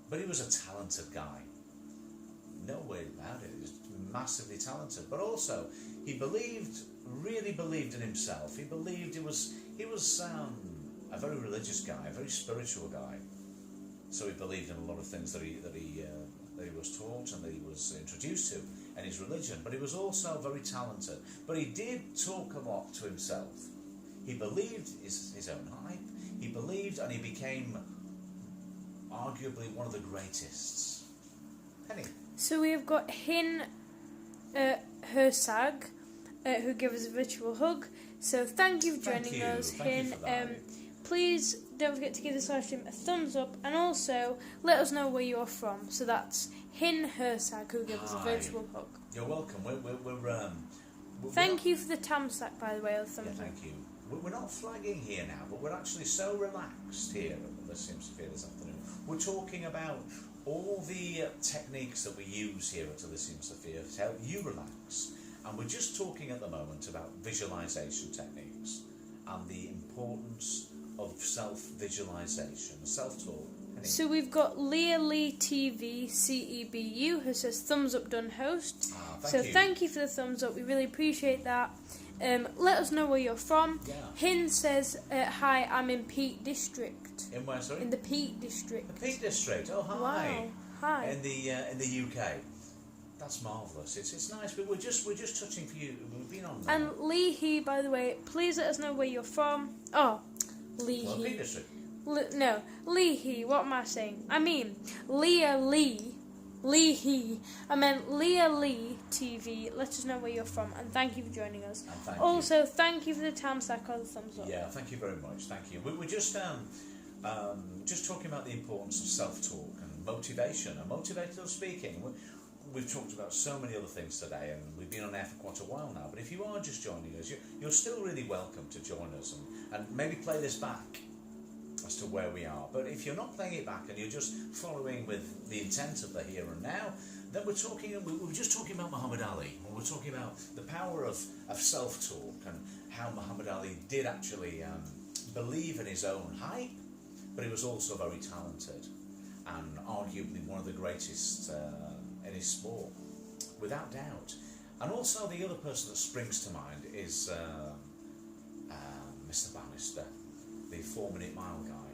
But he was a talented guy. No way about it. He was massively talented. But also, he really believed in himself. He believed he was a very religious guy, a very spiritual guy. So he believed in a lot of things that he was taught and that he was introduced to in his religion. But he was also very talented. But he did talk a lot to himself. He believed his own hype. He believed, and he became arguably one of the greatest. Penny. So we have got Hin Hersag, who gave us a virtual hug. So thank you for joining us, Hin. Please don't forget to give this live stream a thumbs up, and also let us know where you're from. So that's Hin Hersag, who gave us a virtual hug. You're welcome. Thank you for the Tamsack, by the way. Thank you. We're not flagging here now, but we're actually so relaxed here at the Simsphere this afternoon. We're talking about all the techniques that we use here at the Simsphere to help you relax. And we're just talking at the moment about visualization techniques and the importance of self-visualization, self-talk. So we've got Leah Lee TV CEBU, who says thumbs up done host. Thank you for the thumbs up, we really appreciate that. Let us know where you're from. Yeah. Hin says, hi, I'm in Peak District. In where, sorry? In the Peak District. The Peak District, oh hi. Wow, hi. In the UK. That's marvellous. It's nice, but we're just touching for you. We've been on there. And Lee He, by the way, please let us know where you're from. Oh, Lee He. Peak District. No, Lee He, what am I saying? I mean, Leah Lee He. I meant Leah Lee TV. Let us know where you're from, and thank you for joining us. Thank you for the Tamsack or the thumbs up. Yeah, thank you very much. Thank you. We're just talking about the importance of self-talk and motivation and motivational speaking. We've talked about so many other things today, and we've been on air for quite a while now. But if you are just joining us, you're still really welcome to join us and maybe play this back as to where we are. But if you're not playing it back and you're just following with the intent of the here and now, then we're just talking about Muhammad Ali, and we're talking about the power of self-talk and how Muhammad Ali did actually believe in his own hype, but he was also very talented and arguably one of the greatest in his sport, without doubt. And also the other person that springs to mind is Mr. Bannister, the 4-minute mile guy,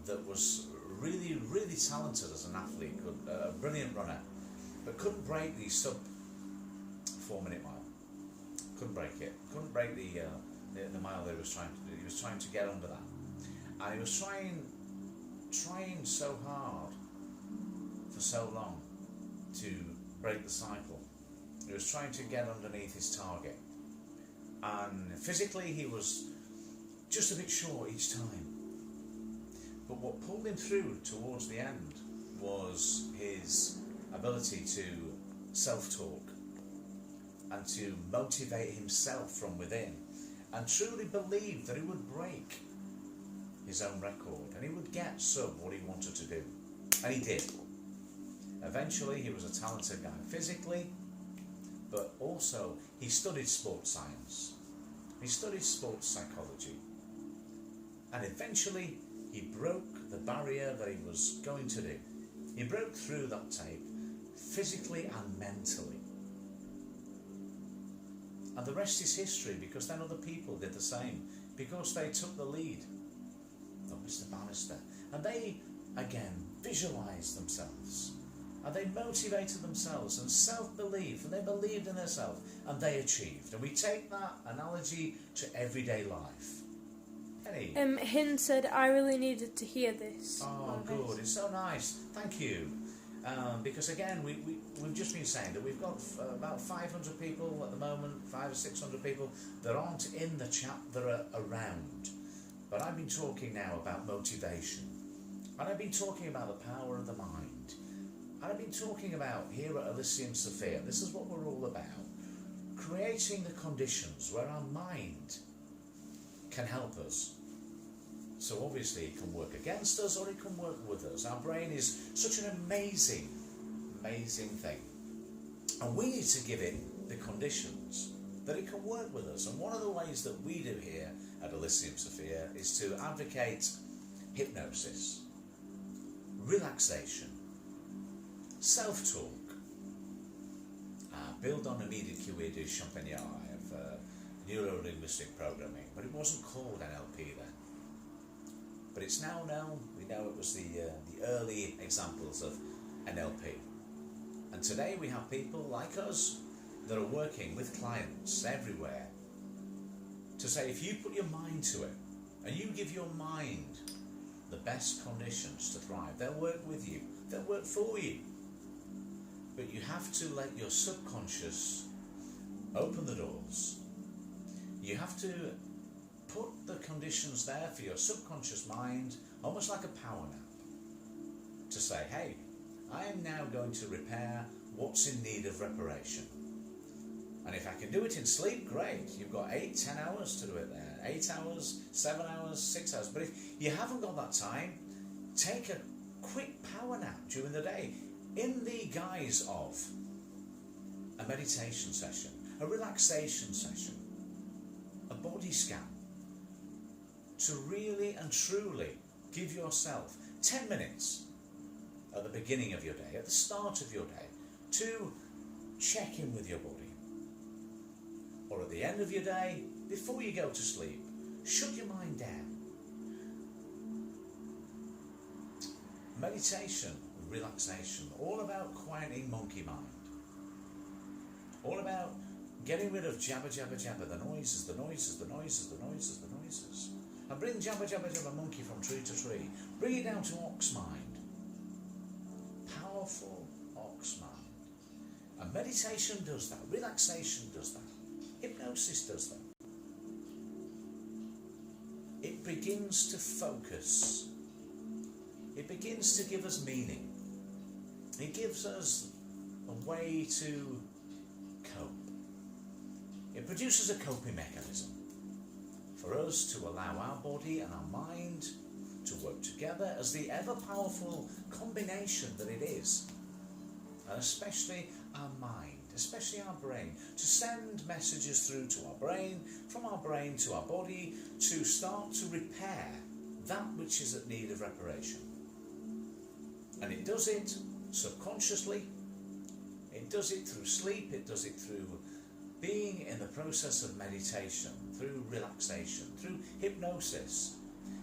that was really, really talented as an athlete, a brilliant runner, but couldn't break the sub 4-minute mile. Couldn't break it. Couldn't break the mile that he was trying to do. He was trying to get under that, and he was trying so hard for so long to break the cycle. He was trying to get underneath his target, and physically he was just a bit short each time. But what pulled him through towards the end was his ability to self-talk and to motivate himself from within, and truly believe that he would break his own record and he would get what he wanted to do. And he did. Eventually he was a talented guy physically, but also he studied sports science. He studied sports psychology. And eventually he broke the barrier that he was going to do. He broke through that tape physically and mentally. And the rest is history, because then other people did the same, because they took the lead of Mr. Bannister. And they, again, visualised themselves. And they motivated themselves and self-belief, and they believed in themselves, and they achieved. And we take that analogy to everyday life. Penny? Hin said, I really needed to hear this. Oh, good. It's so nice. Thank you. Because again, we've just been saying that we've got about 500 people at the moment, 500 or 600 people that aren't in the chat, that are around. But I've been talking now about motivation. And I've been talking about the power of the mind. And I've been talking about here at Elysium Sophia, this is what we're all about. Creating the conditions where our mind can help us. So obviously it can work against us or it can work with us. Our brain is such an amazing, amazing thing. And we need to give it the conditions that it can work with us. And one of the ways that we do here at Elysium Sophia is to advocate hypnosis, relaxation, self-talk, build on immediate QE du champagnat of neuro-linguistic programming, but it wasn't called NLP then. But it's now known. We know it was the early examples of NLP. And today we have people like us that are working with clients everywhere to say, if you put your mind to it and you give your mind the best conditions to thrive, they'll work with you, they'll work for you. But you have to let your subconscious open the doors. You have to put the conditions there for your subconscious mind, almost like a power nap, to say, hey, I am now going to repair what's in need of reparation. And if I can do it in sleep, great. You've got 8-10 hours to do it there. 8 hours, 7 hours, 6 hours. But if you haven't got that time, take a quick power nap during the day in the guise of a meditation session, a relaxation session, a body scan, to really and truly give yourself 10 minutes at the beginning of your day, at the start of your day, to check in with your body. Or at the end of your day, before you go to sleep, shut your mind down. Meditation, relaxation, all about quieting monkey mind. All about getting rid of jabba, jabba, jabba, the noises, the noises, the noises, the noises, the noises. And bring jabba, jabba, jabba monkey from tree to tree. Bring it down to ox mind. Powerful ox mind. And meditation does that. Relaxation does that. Hypnosis does that. It begins to focus. It begins to give us meaning. It gives us a way to cope. It produces a coping mechanism for us to allow our body and our mind to work together as the ever-powerful combination that it is. And especially our mind, especially our brain, to send messages through to our brain, from our brain to our body, to start to repair that which is at need of reparation. And it does it subconsciously, it does it through sleep, it does it through being in the process of meditation, through relaxation, through hypnosis,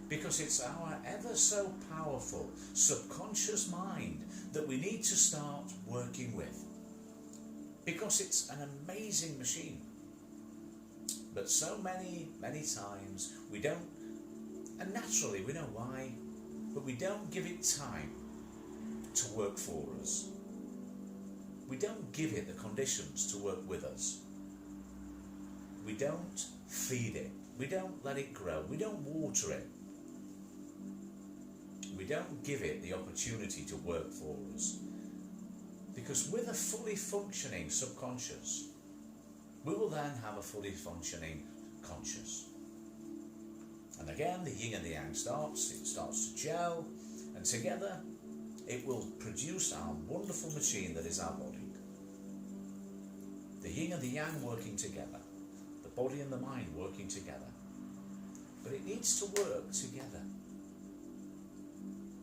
because it's our ever so powerful subconscious mind that we need to start working with, because it's an amazing machine. But so many times we don't, and naturally we know why, but we don't give it time to work for us. We don't give it the conditions to work with us. We don't feed it. We don't let it grow. We don't water it. We don't give it the opportunity to work for us. Because with a fully functioning subconscious, we will then have a fully functioning conscious. And again, the yin and the yang starts. It starts to gel, and together it will produce our wonderful machine that is our body. The yin and the yang working together. The body and the mind working together. But it needs to work together.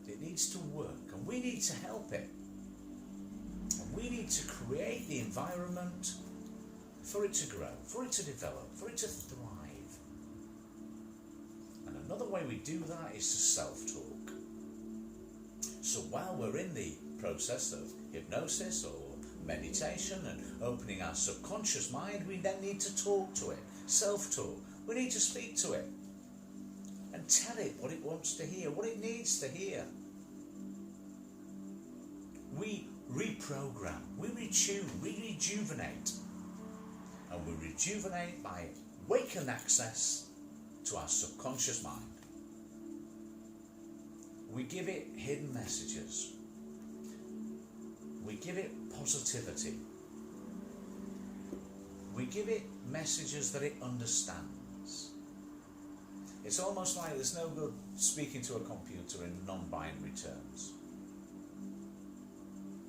It needs to work, and we need to help it. And we need to create the environment for it to grow, for it to develop, for it to thrive. And another way we do that is to self-talk. So while we're in the process of hypnosis or meditation and opening our subconscious mind, we then need to talk to it, self-talk. We need to speak to it. and tell it what it wants to hear, what it needs to hear. We reprogram, we retune, we rejuvenate. And we rejuvenate by waking access to our subconscious mind. We give it hidden messages. We give it positivity. We give it messages that it understands. It's almost like there's no good speaking to a computer in non-binary terms.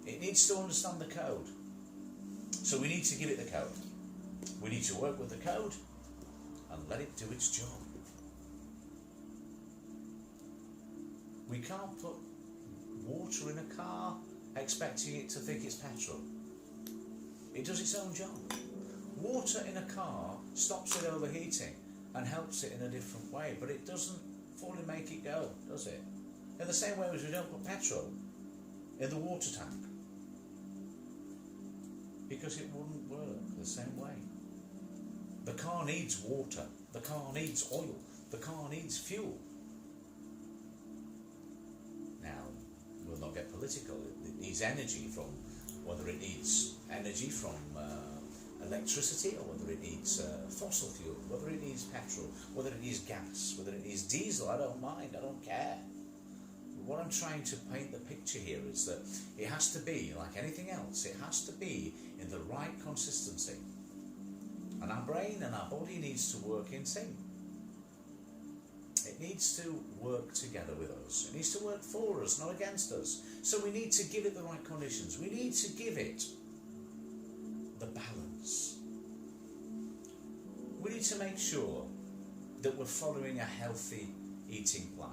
It needs to understand the code. So we need to give it the code. We need to work with the code and let it do its job. We can't put water in a car expecting it to think it's petrol. It does its own job. Water in a car stops it overheating and helps it in a different way, but it doesn't fully make it go, does it? In the same way as we don't put petrol in the water tank, because it wouldn't work the same way. The car needs water, the car needs oil, the car needs fuel. Now, we'll not get political. It needs energy from, whether it needs energy from electricity, or whether it needs fossil fuel, whether it needs petrol, whether it needs gas, whether it needs diesel. I don't mind, I don't care. What I'm trying to paint the picture here is that it has to be, like anything else, it has to be in the right consistency. And our brain and our body needs to work in sync. It needs to work together with us. It needs to work for us, not against us. So we need to give it the right conditions. We need to give it the balance. We need to make sure that we're following a healthy eating plan,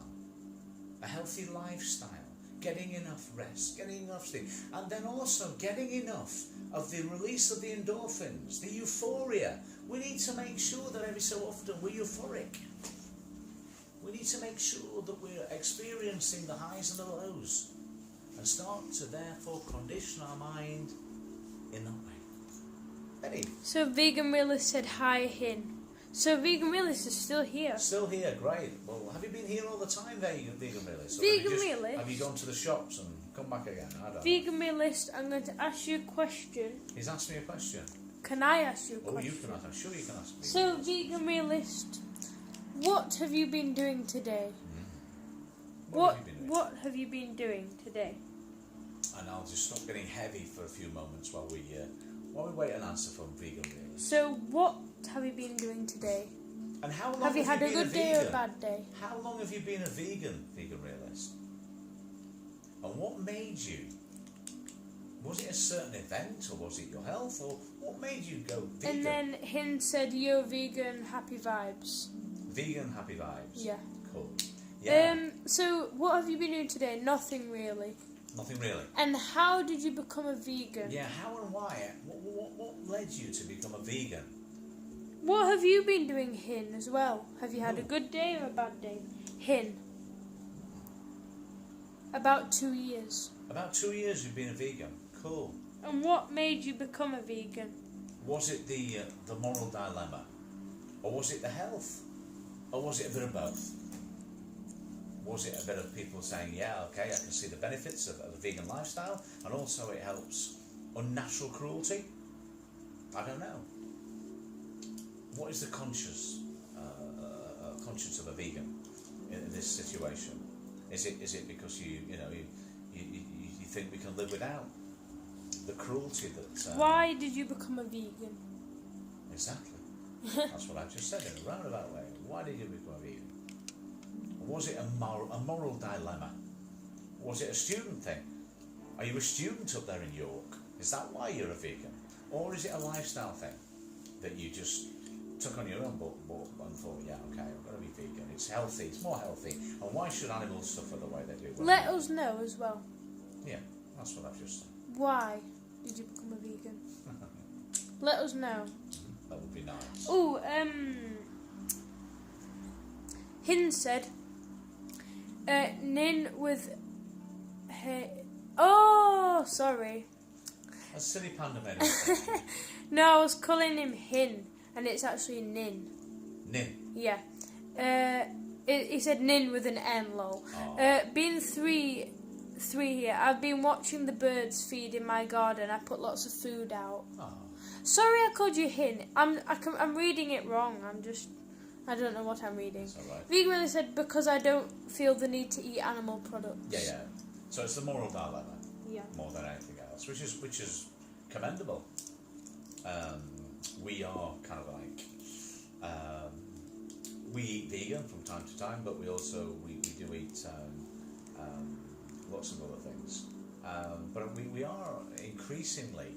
a healthy lifestyle, getting enough rest, getting enough sleep, and then also getting enough of the release of the endorphins, the euphoria. We need to make sure that every so often we're euphoric. We need to make sure that we're experiencing the highs and the lows, and start to therefore condition our mind in that way. Benny? So Vegan Realist said hi, Hin. So Vegan Realist is still here. Still here, great. Well, have you been here all the time, Vegan Realist? Vegan Realist? Have you gone to the shops and come back again? I don't know. Vegan Realist, I'm going to ask you a question. He's asked me a question. Can I ask you a Oh, question? you can ask. I'm sure you can ask me. So Vegan Realist, what have you been doing today? What have you been doing? What have you been doing today? And I'll just stop getting heavy for a few moments while we wait an answer from Vegan Realist. So what have you been doing today? And how long Have you had a been good day or vegan? a bad day? How long have you been a Vegan Realist? And what made you? Was it a certain event, or was it your health, or what made you go vegan? And then Hin said, "Yo, vegan, happy vibes." Vegan happy vibes. Yeah. Cool. Yeah. So what have you been doing today? Nothing really. Nothing really. And how did you become a vegan? Yeah. How and why? What led you to become a vegan? What have you been doing, Hin, as well? Have you had a Ooh. good day or a bad day? Hin. About 2 years. About 2 years you've been a vegan. Cool. And what made you become a vegan? Was it the moral dilemma, or was it the health, or was it a bit of both? Was it a bit of people saying, yeah, okay, I can see the benefits of a vegan lifestyle, and also it helps unnatural cruelty? I don't know. What is the conscience of a vegan in this situation? Is it because you think we can live without the cruelty that? Why did you become a vegan? Exactly. That's what I just said in a roundabout way. Why did you become a vegan? Was it a moral dilemma? Was it a student thing? Are you a student up there in York? Is that why you're a vegan? Or is it a lifestyle thing that you just took on your own book and thought, yeah, okay, I've got to be vegan. It's healthy, it's more healthy. And why should animals suffer the way they do? Let us know as well. Yeah, that's what I've just said. Why did you become a vegan? Let us know. That would be nice. Oh, Hin said, Nin with her. Oh, sorry. A silly panda made it. No, I was calling him Hin, and it's actually Nin. Nin. Yeah. He said nin with an N, lol. Oh. Being three here, I've been watching the birds feed in my garden. I put lots of food out. Oh. Sorry I called you hin. I'm reading it wrong. I don't know what I'm reading. That's all right. Vegan really said, because I don't feel the need to eat animal products. Yeah. So it's the moral dilemma. Yeah. More than anything else, which is commendable. We are kind of like we eat vegan from time to time, but we do eat lots of other things. But we are increasingly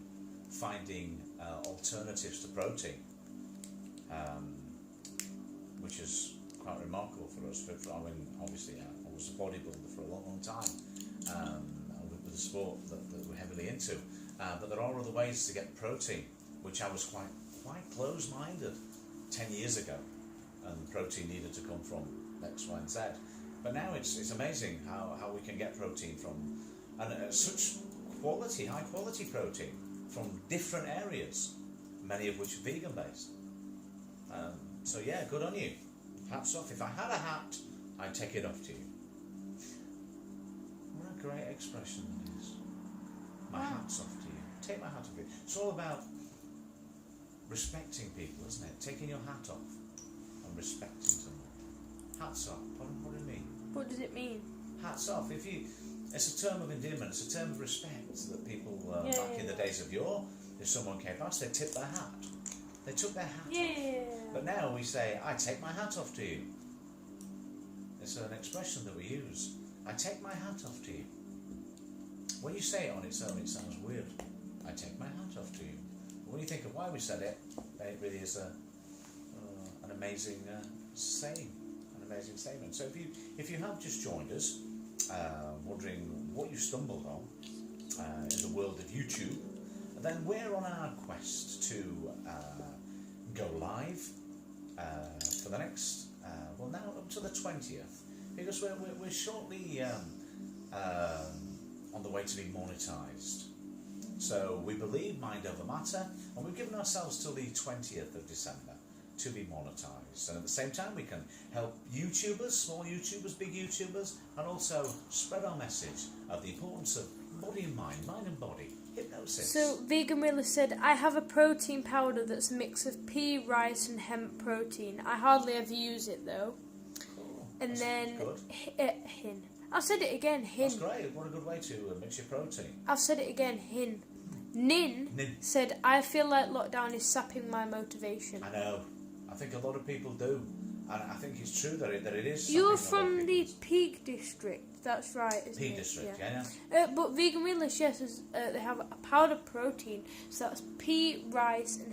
finding alternatives to protein, which is quite remarkable for us. Obviously, I was a bodybuilder for a long time. With the sport that we're heavily into, but there are other ways to get protein, which I was quite close-minded 10 years ago, and protein needed to come from X, Y, and Z. But now it's amazing how we can get protein from, and such high quality protein from different areas, many of which are vegan based. So yeah, good on you. Hats off. If I had a hat, I'd take it off to you. What a great expression that is. My hat's off to you. Take my hat off to you. It's all about respecting people, isn't it? Taking your hat off and respecting someone. Hats off. What do you mean? What does it mean? Hats off. It's a term of endearment. It's a term of respect that people back in the days of yore, if someone came past, they tipped their hat. They took their hat off. But now we say, I take my hat off to you. It's an expression that we use. I take my hat off to you. When you say it on its own, it sounds weird. I take my hat off to you. But when you think of why we said it, then it really is an amazing saying, an amazing statement. So if you have just joined us, wondering what you stumbled on in the world of YouTube, then we're on our quest to go live for the next, now up to the 20th, because we're shortly on the way to be monetised. So we believe mind over matter, and we've given ourselves till the 20th of December to be monetised. And at the same time, we can help YouTubers, small YouTubers, big YouTubers, and also spread our message of the importance of body and mind and body, hypnosis. So Vegan Wheeler said, I have a protein powder that's a mix of pea, rice and hemp protein. I hardly ever use it though. Cool. And That's then good. hin. I said it again, hin. That's great. What a good way to mix your protein. I've said it again, hin. Nin said, I feel like lockdown is sapping my motivation. I know. I think a lot of people do. And I think it's true that it is. You're from the Peak District, that's right, isn't it? Peak District, yeah. But Vegan Wheeler, yes, they have a powder protein, so that's pea, rice and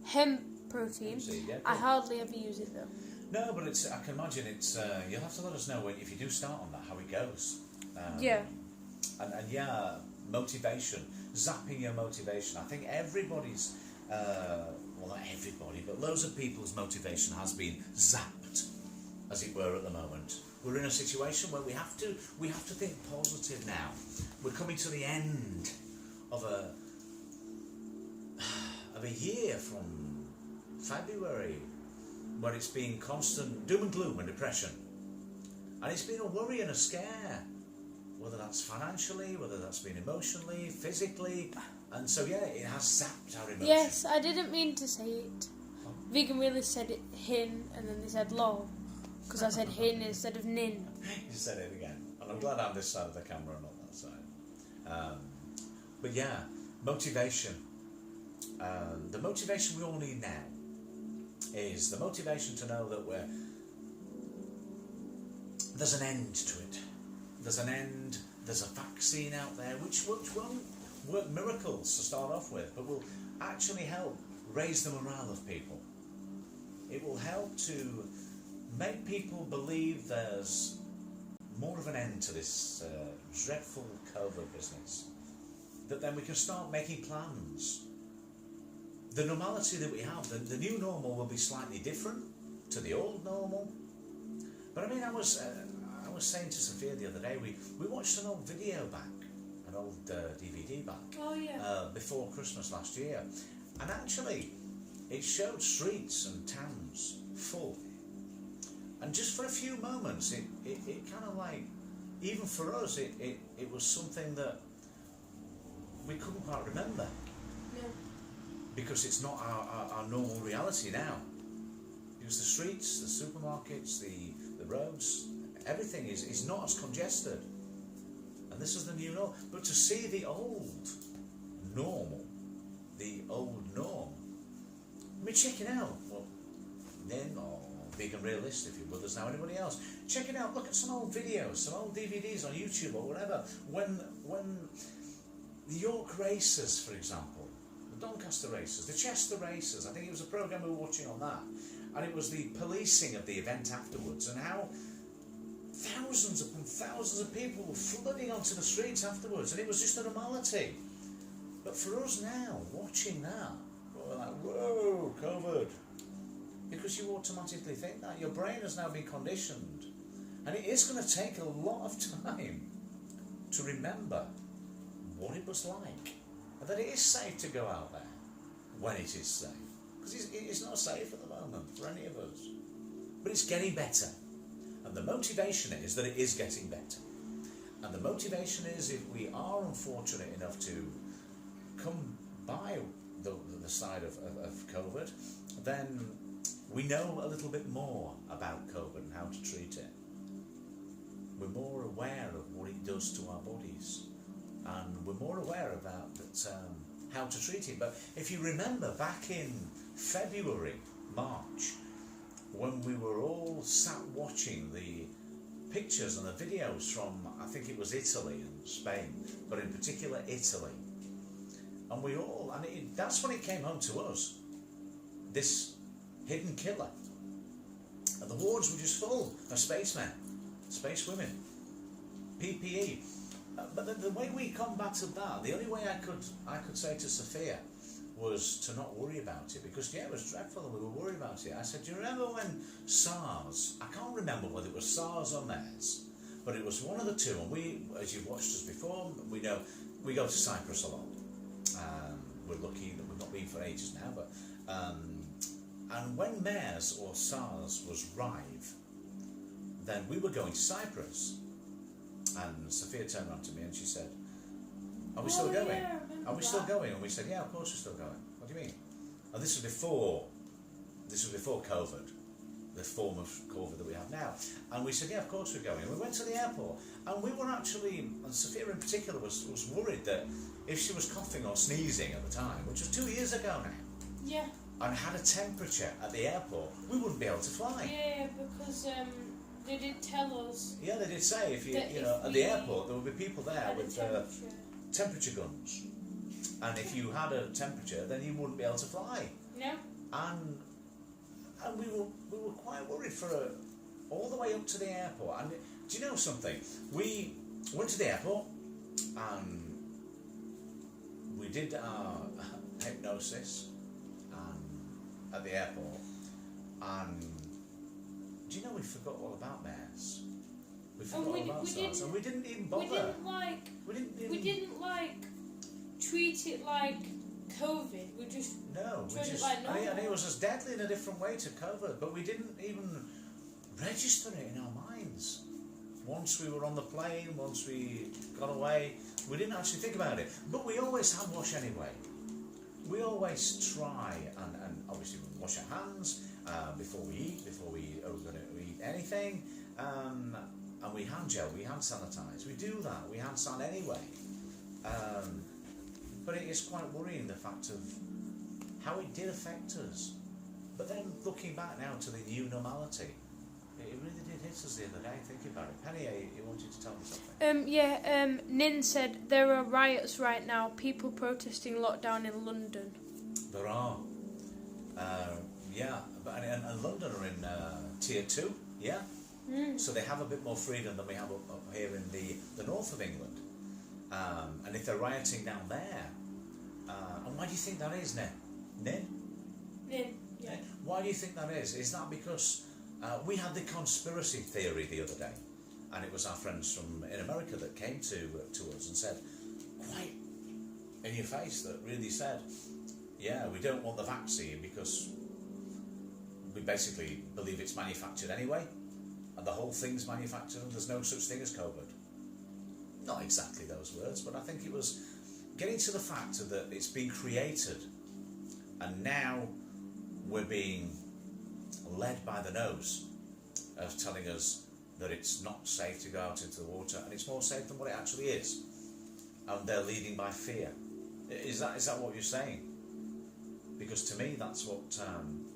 hemp protein. Yeah, cool. I hardly ever use it though. No, but I can imagine it's. You'll have to let us know if you do start on that how it goes. Yeah. And yeah, motivation, zapping your motivation. I think everybody's. Well, not everybody, but loads of people's motivation has been zapped, as it were, at the moment. We're in a situation where we have to think positive now. We're coming to the end of a year from February, where it's been constant doom and gloom and depression, and it's been a worry and a scare, whether that's financially, whether that's been emotionally, physically. And so, yeah, it has zapped our emotions. Yes, I didn't mean to say it. Vegan really said it hin, and then they said lol. Because I said hin instead of nin. You said it again. And I'm glad I'm this side of the camera and not that side. But yeah, motivation. The motivation we all need now is the motivation to know that there's an end to it. There's an end, there's a vaccine out there which won't work miracles to start off with, but will actually help raise the morale of people. It will help to make people believe there's more of an end to this dreadful COVID business. That then we can start making plans. The normality that we have, the new normal will be slightly different to the old normal. But I mean, I was saying to Sophia the other day, we watched an old video back, an old DVD back, before Christmas last year, and actually it showed streets and towns full And just for a few moments, it kind of like, even for us, it was something that we couldn't quite remember. No. Because it's not our normal reality now. Because the streets, the supermarkets, the roads, everything is not as congested. And this is the new norm. But to see the old norm, I mean, check it out. Well, Nin or Vegan Realist, if you're with us now, anybody else, check it out. Look at some old videos, some old DVDs on YouTube or whatever. When the York races, for example, the Doncaster races, the Chester races, I think it was a programme we were watching on that, and it was the policing of the event afterwards, and how thousands upon thousands of people were flooding onto the streets afterwards, and it was just a normality. But for us now, watching that, we're like, whoa, COVID. Because you automatically think that. Your brain has now been conditioned. And it is going to take a lot of time to remember what it was like. And that it is safe to go out there when it is safe. Because it's not safe at the moment for any of us. But it's getting better. And the motivation is that it is getting better. And the motivation is, if we are unfortunate enough to come by the side of COVID, then we know a little bit more about COVID and how to treat it. We're more aware of what it does to our bodies, and we're more aware about that, how to treat it. But if you remember back in February, March, when we were all sat watching the pictures and the videos from, I think it was Italy and Spain, but in particular Italy, and we all, and that's when it came home to us, this hidden killer. And the wards were just full of spacemen, spacewomen, PPE. But the way we combated that, the only way I could say to Sophia was to not worry about it, because yeah, it was dreadful and we were worried about it. I said, do you remember when SARS, I can't remember whether it was SARS or MERS, but it was one of the two, and we, as you've watched us before, we know we go to Cyprus a lot. We're lucky that we've not been for ages now, but and when MERS or SARS was rife, then we were going to Cyprus, and Sophia turned around to me and she said, are we still going? Yeah, Are we still going? And we said, yeah, of course we're still going. What do you mean? And this was before COVID, the form of COVID that we have now. And we said, yeah, of course we're going. And we went to the airport, and we were actually, and Sophia in particular was worried that if she was coughing or sneezing at the time, which was 2 years ago now, Yeah. and had a temperature at the airport, we wouldn't be able to fly. Yeah, because they did tell us. Yeah, they did say if you That know if at the we airport there would be people there had a with temperature guns, and if you had a temperature, then you wouldn't be able to fly. No. And we were quite worried for all the way up to the airport. And do you know something? We went to the airport and we did our hypnosis at the airport, and do you know we forgot all about MERS? We forgot all about SARS, and we didn't even bother. We didn't treat it like COVID. We just treated it like normal. and it was as deadly in a different way to COVID, but we didn't even register it in our minds. Once we were on the plane, once we got away, we didn't actually think about it. But we always hand wash anyway. We always try and obviously wash our hands before we eat, before we are going to eat anything, and we hand gel, we hand sanitize. We do that. We hand san anyway. But it is quite worrying, the fact of how it did affect us. But then looking back now to the new normality, it really did hit us the other day, thinking about it. Penny, you wanted to tell me something? Nin said there are riots right now, people protesting lockdown in London. There are. And London are in tier 2, yeah? So they have a bit more freedom than we have up here in the north of England. And if they're rioting down there, and why do you think that is, Nin? Nin, yeah. Why do you think that is? Is that because we had the conspiracy theory the other day, and it was our friends in America that came to us and said, quite in your face, that really said, yeah, we don't want the vaccine because we basically believe it's manufactured anyway, and the whole thing's manufactured and there's no such thing as COVID. Not exactly those words, but I think it was getting to the fact that it's been created and now we're being led by the nose of telling us that it's not safe to go out into the water and it's more safe than what it actually is. And they're leading by fear. Is that what you're saying? Because to me that's what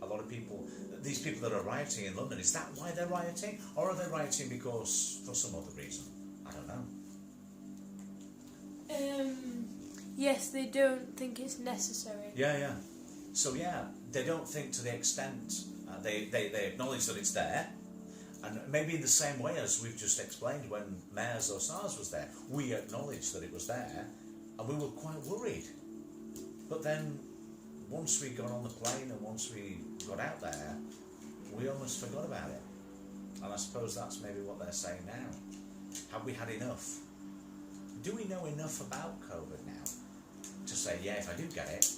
a lot of people, these people that are rioting in London, is that why they're rioting? Or are they rioting because for some other reason? I don't know. Yes, they don't think it's necessary. Yeah. So yeah, they don't think to the extent, they acknowledge that it's there, and maybe in the same way as we've just explained when MERS or SARS was there, we acknowledged that it was there, and we were quite worried. But then, once we got on the plane and once we got out there, we almost forgot about it. And I suppose that's maybe what they're saying now. Have we had enough? Do we know enough about COVID now to say, yeah, if I do get it?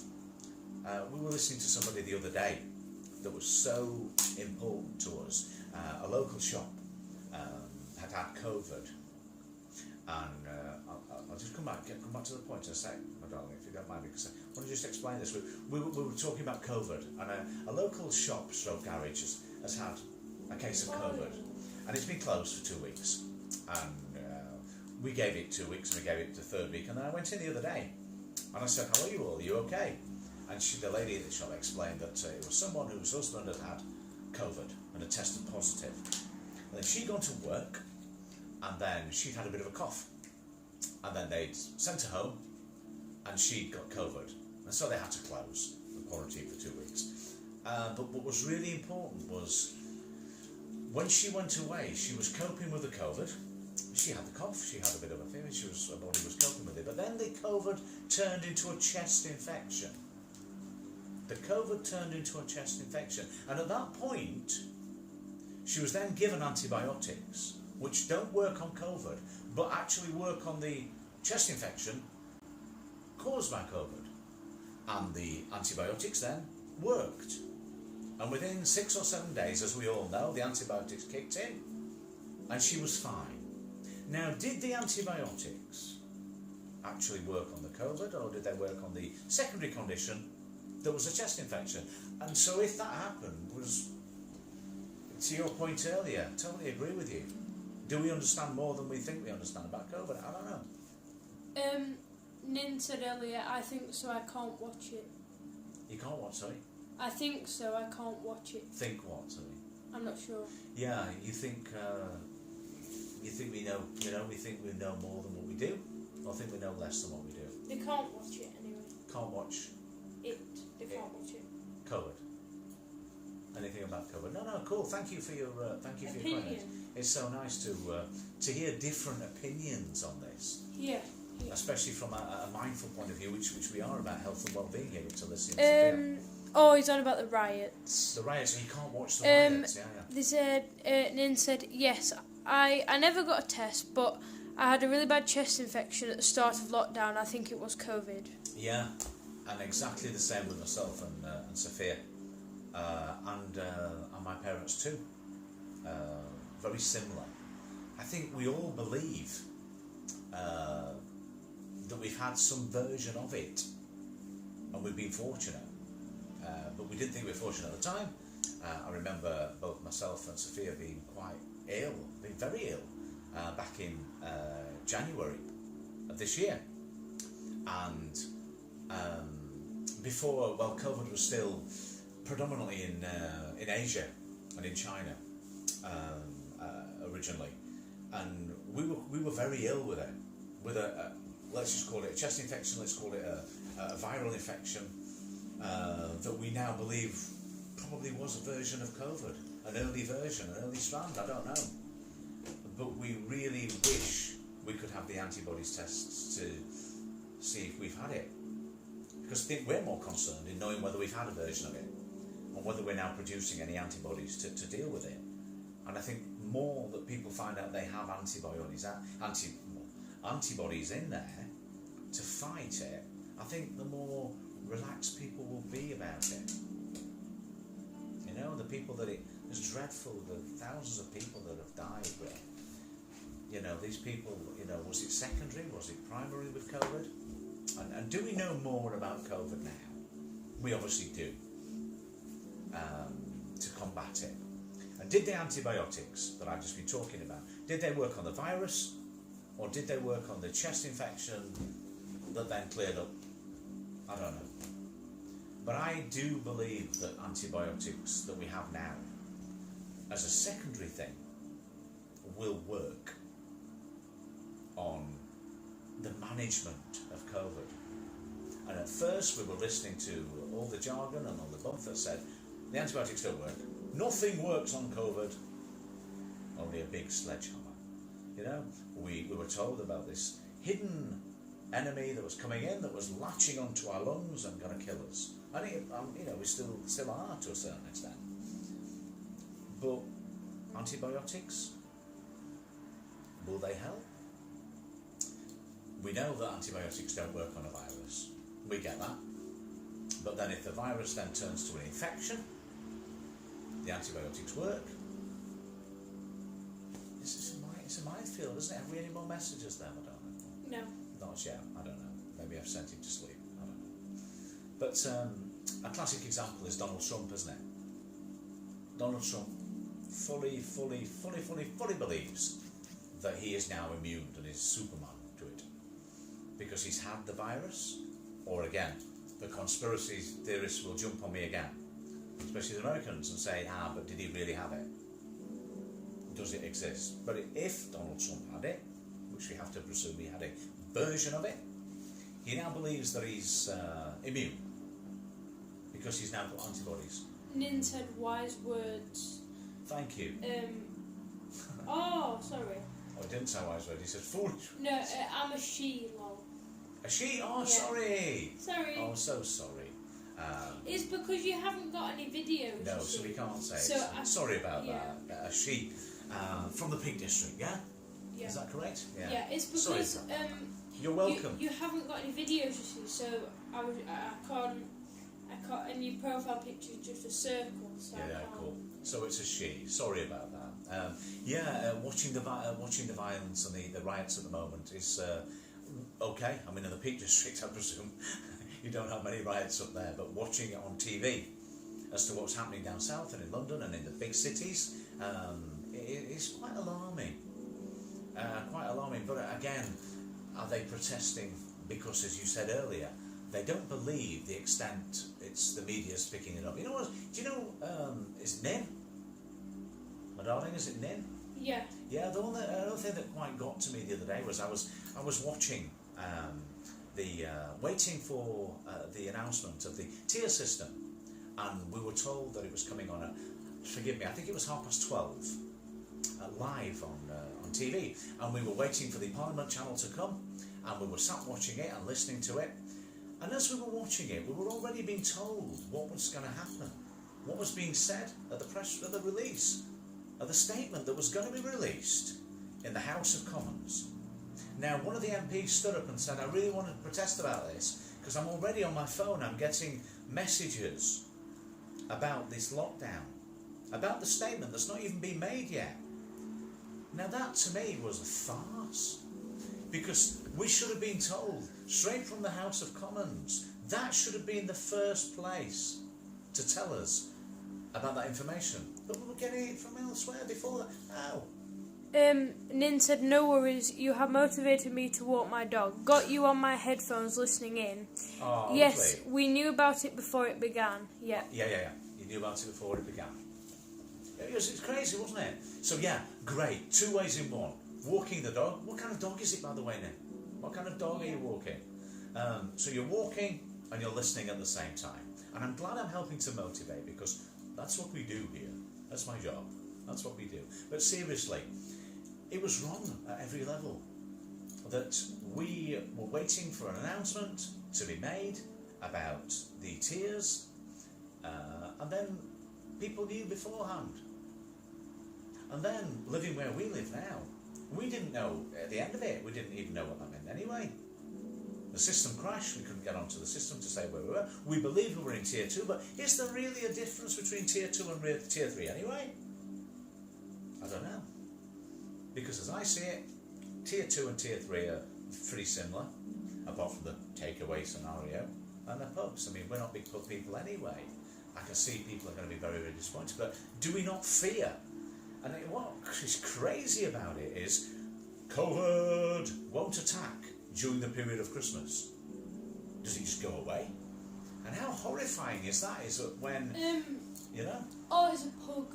We were listening to somebody the other day that was so important to us. A local shop had COVID, and I'll just come back to the point in a sec, my darling, if you don't mind, because I want to just explain this. We were talking about COVID, and a local shop stroke garage has had a case of COVID, and it's been closed for 2 weeks, and we gave it 2 weeks, and we gave it the third week, and then I went in the other day, and I said, how are you all? Are you okay? And the lady at the shop explained that it was someone whose husband had COVID and had tested positive. And then she'd gone to work, and then she'd had a bit of a cough. And then they'd sent her home, and she'd got COVID. And so they had to close the quarantine for 2 weeks. But what was really important was, when she went away, she was coping with the COVID. She had the cough, she had a bit of a fever, her body was coping with it. But then the COVID turned into a chest infection. The COVID turned into a chest infection, and at that point she was then given antibiotics which don't work on COVID but actually work on the chest infection caused by COVID, and the antibiotics then worked, and within 6 or 7 days, as we all know, the antibiotics kicked in and she was fine. Now, did the antibiotics actually work on the COVID, or did they work on the secondary condition that was a chest infection? And so if that happened, was, to your point earlier, totally agree with you. Do we understand more than we think we understand about COVID? I don't know. Nin said earlier, I think so, I can't watch it. You can't what, sorry? I think so, I can't watch it. Think what, sorry? I'm not sure. Yeah, you think we know, we think we know more than what we do, or think we know less than what we do? They can't watch it anyway. Can't watch it. They can't watch it. COVID. Anything about COVID? No, cool. Thank you for your Opinion. comment. It's so nice to hear different opinions on this. Yeah. Especially from a mindful point of view, which we are about health and well-being here to listen. Oh, he's on about the riots. The riots, and you can't watch the riots. Yeah. They said, Nin said, yes, I never got a test, but I had a really bad chest infection at the start of lockdown. I think it was COVID. Yeah, and exactly the same with myself and Sophia, and my parents too. Very similar. I think we all believe that we've had some version of it, and we've been fortunate. But we didn't think we were fortunate at the time. I remember both myself and Sophia being quite ill, being very ill, back in January of this year. And before, COVID was still predominantly in Asia and in China originally, and we were very ill with it, with a let's just call it a chest infection, let's call it a viral infection that we now believe probably was a version of COVID, an early strand, I don't know. But we really wish we could have the antibodies tests to see if we've had it. Because I think we're more concerned in knowing whether we've had a version of it, and whether we're now producing any antibodies to deal with it. And I think more that people find out they have antibodies in there to fight it, I think the more relaxed people will be about it. The people that it's dreadful, the thousands of people that have died with, you know, these people, you know, was it secondary, was it primary with COVID? And do we know more about COVID now? We obviously do, to combat it. And did the antibiotics that I've just been talking about, did they work on the virus, or did they work on the chest infection that then cleared up? I don't know. But I do believe that antibiotics that we have now, as a secondary thing, will work on the management of COVID. And at first we were listening to all the jargon and all the bump that said the antibiotics don't work, nothing works on COVID, only a big sledgehammer. You know, we were told about this hidden enemy that was coming in, that was latching onto our lungs and going to kill us. I think, you know, we still are to a certain extent. But antibiotics, will they help? We know that antibiotics don't work on a virus. We get that. But then if the virus then turns to an infection, the antibiotics work. It's a minefield, isn't it? Have we any more messages there, Madonna? No. Not yet, I don't know. Maybe I've sent him to sleep, I don't know. But a classic example is Donald Trump, isn't it? Donald Trump fully believes that he is now immune and is Superman to it. Because he's had the virus, or again, the conspiracy theorists will jump on me again, especially the Americans, and say, but did he really have it? Does it exist? But if Donald Trump had it, which we have to presume he had a version of it, he now believes that he's immune because he's now got antibodies. Nin said wise words. Thank you. Oh, sorry. Oh, he didn't say wise words, he said foolish. No, I'm a she, lol. A she? Oh, yeah. Sorry. Oh, so sorry. It's because you haven't got any videos. No, so we can't say so it. Sorry about that. A she from the Peak District, yeah? Yeah. Is that correct? Yeah, it's because you're welcome. You haven't got any videos, you see, so I can't, and your profile picture is just a circle, so yeah, cool. So it's a she. Sorry about that. Watching the violence and the riots at the moment is okay. I mean, in the Peak District, I presume you don't have many riots up there, but watching it on TV as to what's happening down south and in London and in the big cities, it's quite alarming. But again, are they protesting because, as you said earlier, they don't believe the extent it's the media's picking it up? You know what? Do you know? Is it Nin? My darling, is it Nin? Yeah. Yeah. Another thing that quite got to me the other day was I was watching waiting for the announcement of the tier system, and we were told that it was coming on forgive me, I think it was 12:30 live on TV, and we were waiting for the Parliament channel to come, and we were sat watching it and listening to it, and as we were watching it, we were already being told what was going to happen, what was being said at the release, at the statement that was going to be released in the House of Commons. Now, one of the MPs stood up and said, I really want to protest about this, because I'm already on my phone, I'm getting messages about this lockdown, about the statement that's not even been made yet. Now that to me was a farce, because we should have been told straight from the House of Commons. That should have been the first place to tell us about that information, but we were getting it from elsewhere before that. How? Nin said, no worries, you have motivated me to walk my dog. Got you on my headphones listening in. Oh, yes, lovely. we knew about it before it began. Yeah. Yeah. You knew about it before it began. It's crazy, wasn't it? So yeah, great. 2 ways in one. Walking the dog. What kind of dog is it, by the way, Nin? What kind of dog are you walking? So you're walking and you're listening at the same time. And I'm glad I'm helping to motivate, because that's what we do here. That's my job. That's what we do. But seriously, it was wrong at every level. That we were waiting for an announcement to be made about the tiers, and then people knew beforehand. And then, living where we live now, we didn't know at the end of it, we didn't even know what that meant anyway. The system crashed, we couldn't get onto the system to say where we were. We believed we were in tier 2, but is there really a difference between tier 2 and tier 3 anyway? I don't know. Because as I see it, tier 2 and tier 3 are pretty similar, apart from the takeaway scenario, and the pubs. I mean, we're not big pub people anyway. I can see people are going to be very, very disappointed, but do we not fear? And what is crazy about it is COVID won't attack during the period of Christmas. Does it just go away? And how horrifying is that? Is that when, you know? Oh, it's a pug.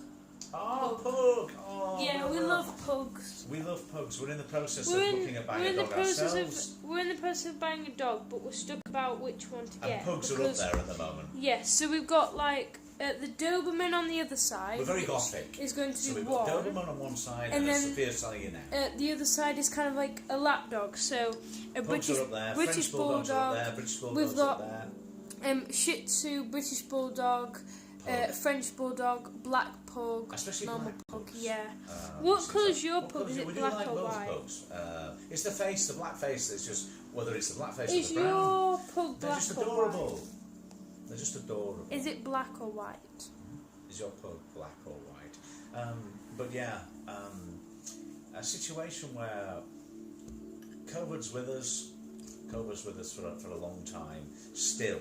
Oh, pug! Oh, Yeah, we love pugs. We love pugs. We're in the process of looking at buying a dog ourselves. We're in the process of buying a dog, but we're stuck about which one to get. And pugs are up there at the moment. Yes, so we've got like the Doberman on the other side. We're very gothic. Is going to so be we've one. got Doberman on one side and and then Sophia's telling you now. The other side is kind of like a lapdog. So a Pugs are up there. British French bulldogs bulldog. are up there. British bulldogs We've got up there. Shih Tzu, British bulldog, French bulldog, black pug, especially normal black pug. pugs. Yeah. What What colour's your what pug? colours Is we it do black like or both white? pugs. It's the face, the black face. That's just whether it's the black face Is or the brown. your pug They're black just or adorable. white? They're just adorable. Is it black or white? Is your pug black or white? But yeah, a situation where COVID's with us for a long time still,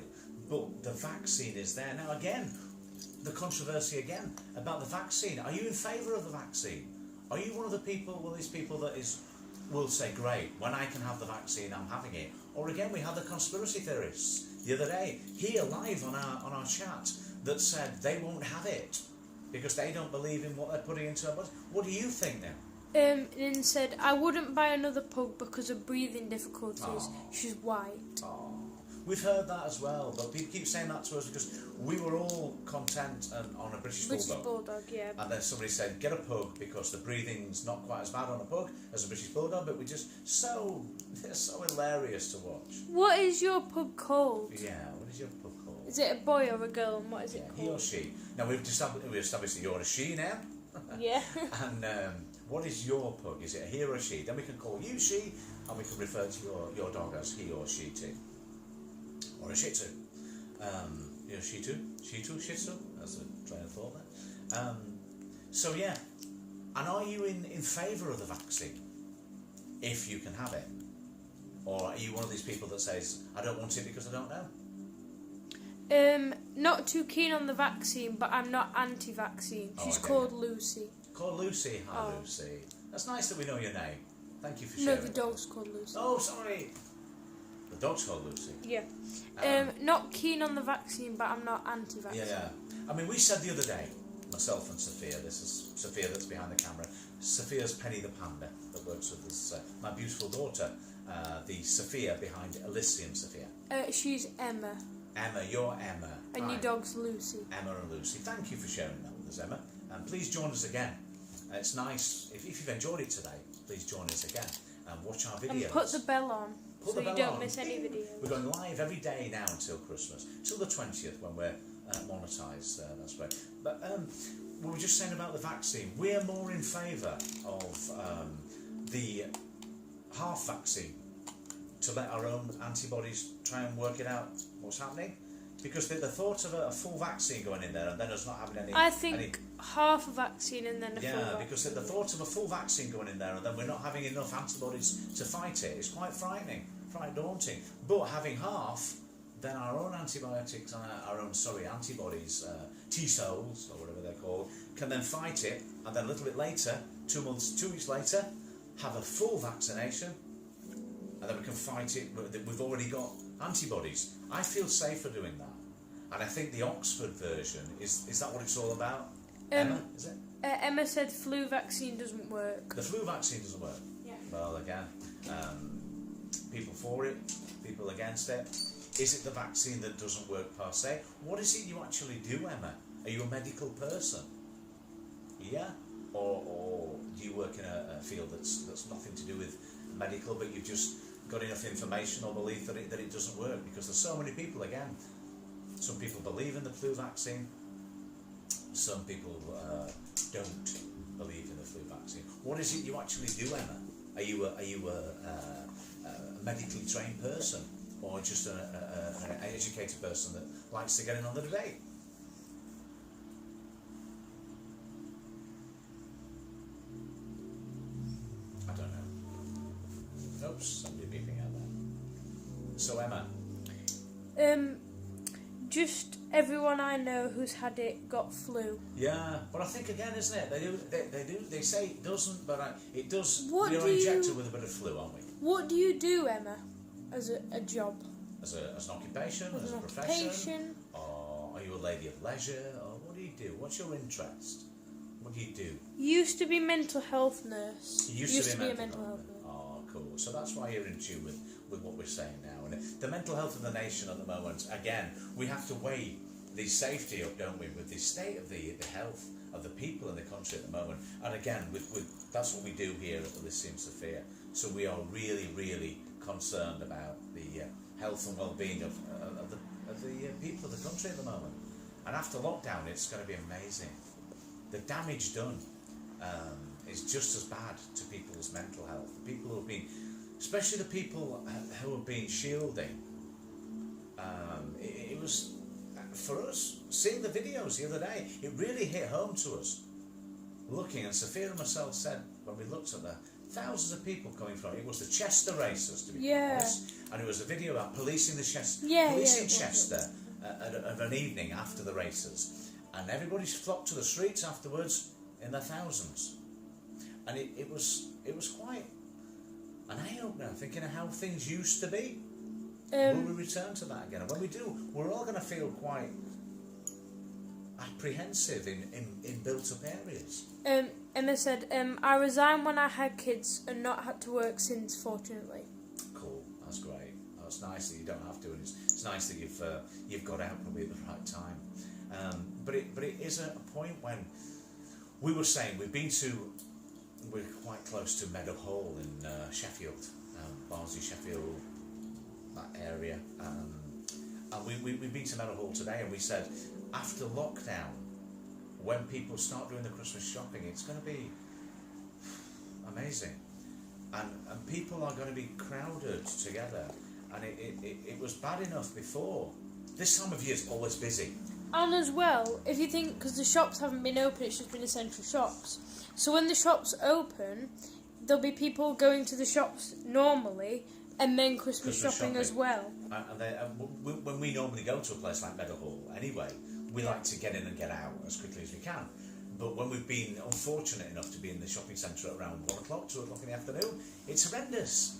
but the vaccine is there. Now again, the controversy again about the vaccine. Are you in favour of the vaccine? Are you one of the people, these people that will say, great, when I can have the vaccine, I'm having it? Or again, we had the conspiracy theorists the other day, here live on our chat, that said they won't have it because they don't believe in what they're putting into our body. What do you think now? And said, I wouldn't buy another pug because of breathing difficulties. Oh. She's white. Oh, we've heard that as well, but people keep saying that to us because we were all content on a British Bulldog, yeah. And then somebody said, get a pug because the breathing's not quite as bad on a pug as a British Bulldog, but they're so hilarious to watch. What is your pug called? Yeah, what is your pug called? Is it a boy or a girl, and what is it He or called? she. Now, we've established that you're a she now. Yeah. And what is your pug? Is it a he or a she? Then we can call you she, and we can refer to your dog as he or she too. Or a Shih Tzu. Shih Tzu, as a train of thought there. So yeah, and are you in favour of the vaccine? If you can have it? Or are you one of these people that says, I don't want it because I don't know? Not too keen on the vaccine, but I'm not anti-vaccine. She's called Lucy. Called Lucy. Hi, Lucy. That's nice that we know your name. Thank you for No, sharing. the dog's called Lucy. Oh, sorry. The dog's called Lucy. Yeah. Not keen on the vaccine, but I'm not anti-vaccine. Yeah. I mean, we said the other day, myself and Sophia, this is Sophia that's behind the camera, Sophia's Penny the Panda that works with us, my beautiful daughter, the Sophia behind Elysium Sophia. She's Emma. Emma, you're Emma. And Hi. your dog's Lucy. Emma and Lucy. Thank you for sharing that with us, Emma. And please join us again. It's nice, if you've enjoyed it today, please join us again and watch our videos. And put the bell on, Put so the bell you don't on. miss any videos. We're going live every day now until Christmas, till the 20th when we're monetised. That's right. But we were just saying about the vaccine. We're more in favour of the half vaccine to let our own antibodies try and work it out what's happening. Because the thought of a full vaccine going in there and then us not having any... I think half a vaccine and then a full vaccine. Yeah, because the thought of a full vaccine going in there and then we're not having enough antibodies to fight it is quite frightening, quite daunting. But having half, then our own antibiotics, antibodies, T-cells, or whatever they're called, can then fight it, and then a little bit later, 2 weeks later, have a full vaccination, and then we can fight it. We've already got antibodies. I feel safer doing that. And I think the Oxford version, is that what it's all about? Emma, is it? Emma said flu vaccine doesn't work. The flu vaccine doesn't work? Yeah. Well, again, people for it, people against it. Is it the vaccine that doesn't work per se? What is it you actually do, Emma? Are you a medical person? Yeah? Or do you work in a field that's nothing to do with medical, but you've just got enough information or belief that it doesn't work? Because there's so many people, again, some people believe in the flu vaccine, some people don't believe in the flu vaccine. What is it you actually do, Emma? Are you a medically trained person? or just an educated person that likes to get in on the debate. I don't know. Oops, somebody beeping out there. So Emma. Just everyone I know who's had it got flu. Yeah, but I think again, isn't it? They say it doesn't, but it does. What We're do injected you- with a bit of flu, aren't we? What do you do, Emma, as a job? As an occupation, As as a an profession, occupation? or are you a lady of leisure, or what do you do? What's your interest? What do you do? Used to be mental health nurse. You used to be a mental mental health health. nurse. Oh, cool. So that's why you're in tune with what we're saying now. And the mental health of the nation at the moment, again, we have to weigh the safety up, don't we, with the state of the health of the people in the country at the moment. And again, that's what we do here at Elysium Sophia. So we are really, really concerned about the health and well-being of the people of the country at the moment. And after lockdown, it's going to be amazing. The damage done is just as bad to people's mental health. The people who have been, especially the people who have been shielding. It was, for us, seeing the videos the other day, it really hit home to us. Looking, and Sophia and myself said, when we looked at the thousands of people coming from, it was the Chester races, to be honest, and it was a video about policing the Chester, policing Chester of an evening after the races, and everybody flocked to the streets afterwards in their thousands, and it was quite an eye-opener, thinking of how things used to be. Will we return to that again? And when we do, we're all going to feel quite apprehensive in built-up areas. Emma said, I resigned when I had kids and not had to work since, fortunately. Cool, that's great. That's nice that you don't have to, and it's nice that you've got out probably at the right time. But it is a point when we were saying we're quite close to Meadow Hall in Sheffield, Barnsley, Sheffield, that area, and we've been to Meadow Hall today, and we said after lockdown, when people start doing the Christmas shopping, it's going to be amazing, and people are going to be crowded together, and it was bad enough before. This time of year is always busy. And as well, if you think, because the shops haven't been open, it's just been essential shops. So when the shops open, there'll be people going to the shops normally, and then Christmas shopping as well. And when we normally go to a place like Meadow Hall, anyway, we like to get in and get out as quickly as we can. But when we've been unfortunate enough to be in the shopping centre at around 1 o'clock, 2 o'clock in the afternoon, it's horrendous.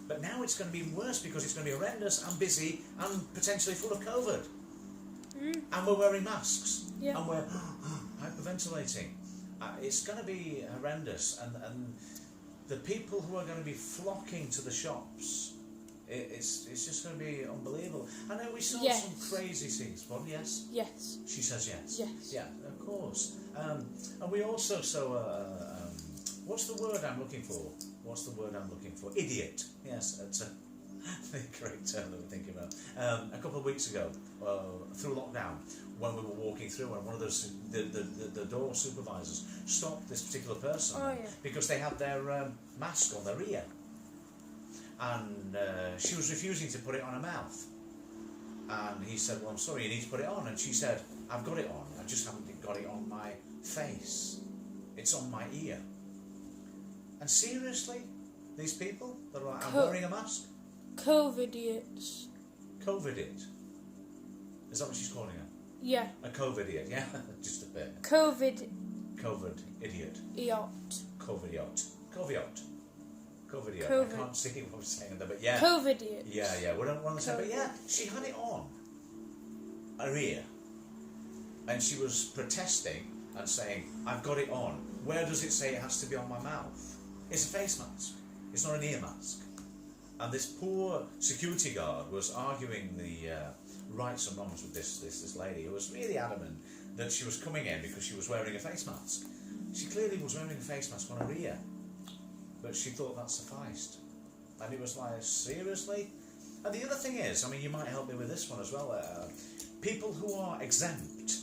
But now it's going to be worse because it's going to be horrendous and busy and potentially full of COVID. And we're wearing masks. Yeah. And we're hyperventilating. It's going to be horrendous. And the people who are going to be flocking to the shops, it's just going to be unbelievable. I know we saw some crazy things. But yes? Yes. She says yes. Yes. Yeah, of course. And we also saw, what's the word I'm looking for? Idiot. Yes, that's the correct term that we're thinking about. A couple of weeks ago, through lockdown, when we were walking through, and one of those the door supervisors stopped this particular person because they had their mask on their ear, and she was refusing to put it on her mouth. And he said, "Well, I'm sorry, you need to put it on." And she said, "I've got it on. I just haven't got it on my face. It's on my ear." And seriously, these people that are like, "I'm wearing a mask." COVID-idiots. COVID-idiot. Is that what she's calling her? Yeah. A COVID-idiot, yeah? Just a bit. COVID-idiot. COVID-idiot. COVID-idiot. COVID-idiot. I can't see what I'm saying there, but yeah. COVID-idiot. Yeah, we're on the same, but yeah, she had it on her ear. And she was protesting and saying, "I've got it on. Where does it say it has to be on my mouth?" It's a face mask. It's not an ear mask. And this poor security guard was arguing the rights and wrongs with this lady who was really adamant that she was coming in because she was wearing a face mask. She clearly was wearing a face mask on her ear, but she thought that sufficed. And it was like, seriously? And the other thing is, I mean, you might help me with this one as well, people who are exempt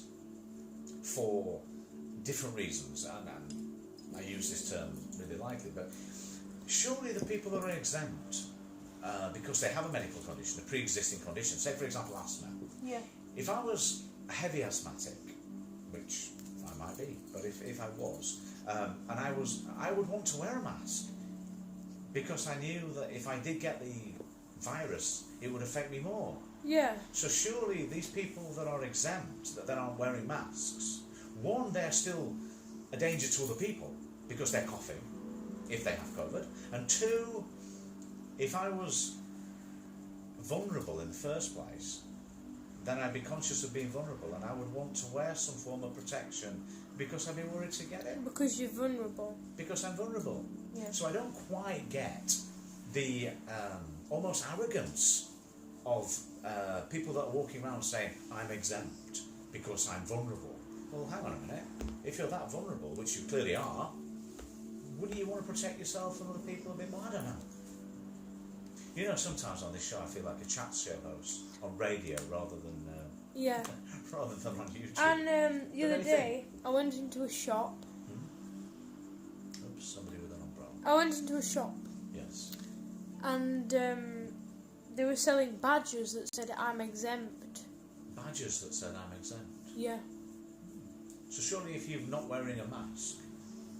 for different reasons, and I use this term really lightly, but surely the people that are exempt because they have a medical condition, a pre-existing condition, say for example asthma. Yeah. If I was a heavy asthmatic, which I might be, but if I was, and I would want to wear a mask because I knew that if I did get the virus, it would affect me more. Yeah. So surely these people that are exempt, that aren't wearing masks, one, they're still a danger to other people because they're coughing if they have COVID, and two, if I was vulnerable in the first place, then I'd be conscious of being vulnerable and I would want to wear some form of protection because I'd be worried to get it. Because you're vulnerable. Because I'm vulnerable. Yeah. So I don't quite get the almost arrogance of people that are walking around saying, I'm exempt because I'm vulnerable. Well, hang on a minute. If you're that vulnerable, which you clearly are, wouldn't you want to protect yourself from other people a bit more? I don't know. You know, sometimes on this show I feel like a chat show host on radio rather than Yeah. rather than on YouTube. And the other day, I went into a shop. Oops, somebody with an umbrella. I went into a shop, Yes. and they were selling badges that said I'm exempt. Badges that said I'm exempt. Yeah. So surely if you're not wearing a mask,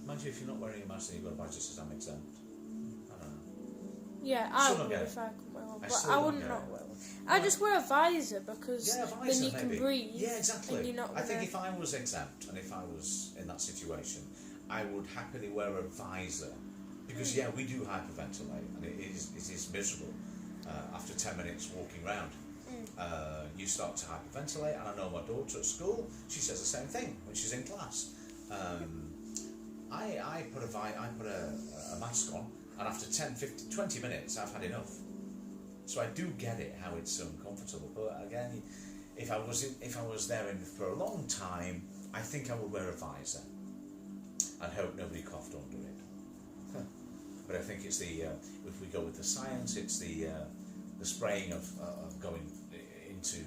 imagine if you're not wearing a mask and you've got a badge that says I'm exempt. I don't know. Yeah, I Still don't would get it. if I could wear one, I but still I don't wouldn't get not it. wear one. I just wear a visor because Yeah, a then visor you can maybe. breathe. Yeah, exactly. And you're not I think gonna- if I was exempt and if I was in that situation, I would happily wear a visor because yeah, we do hyperventilate and it is miserable. After 10 minutes walking around, you start to hyperventilate, and I know my daughter at school, she says the same thing when she's in class. I put a mask on, and after 10, 15, 20 minutes I've had enough. So I do get it how it's uncomfortable, but again, if I was there for a long time, I think I would wear a visor and hope nobody coughed under it. But I think it's if we go with the science, it's the spraying of going into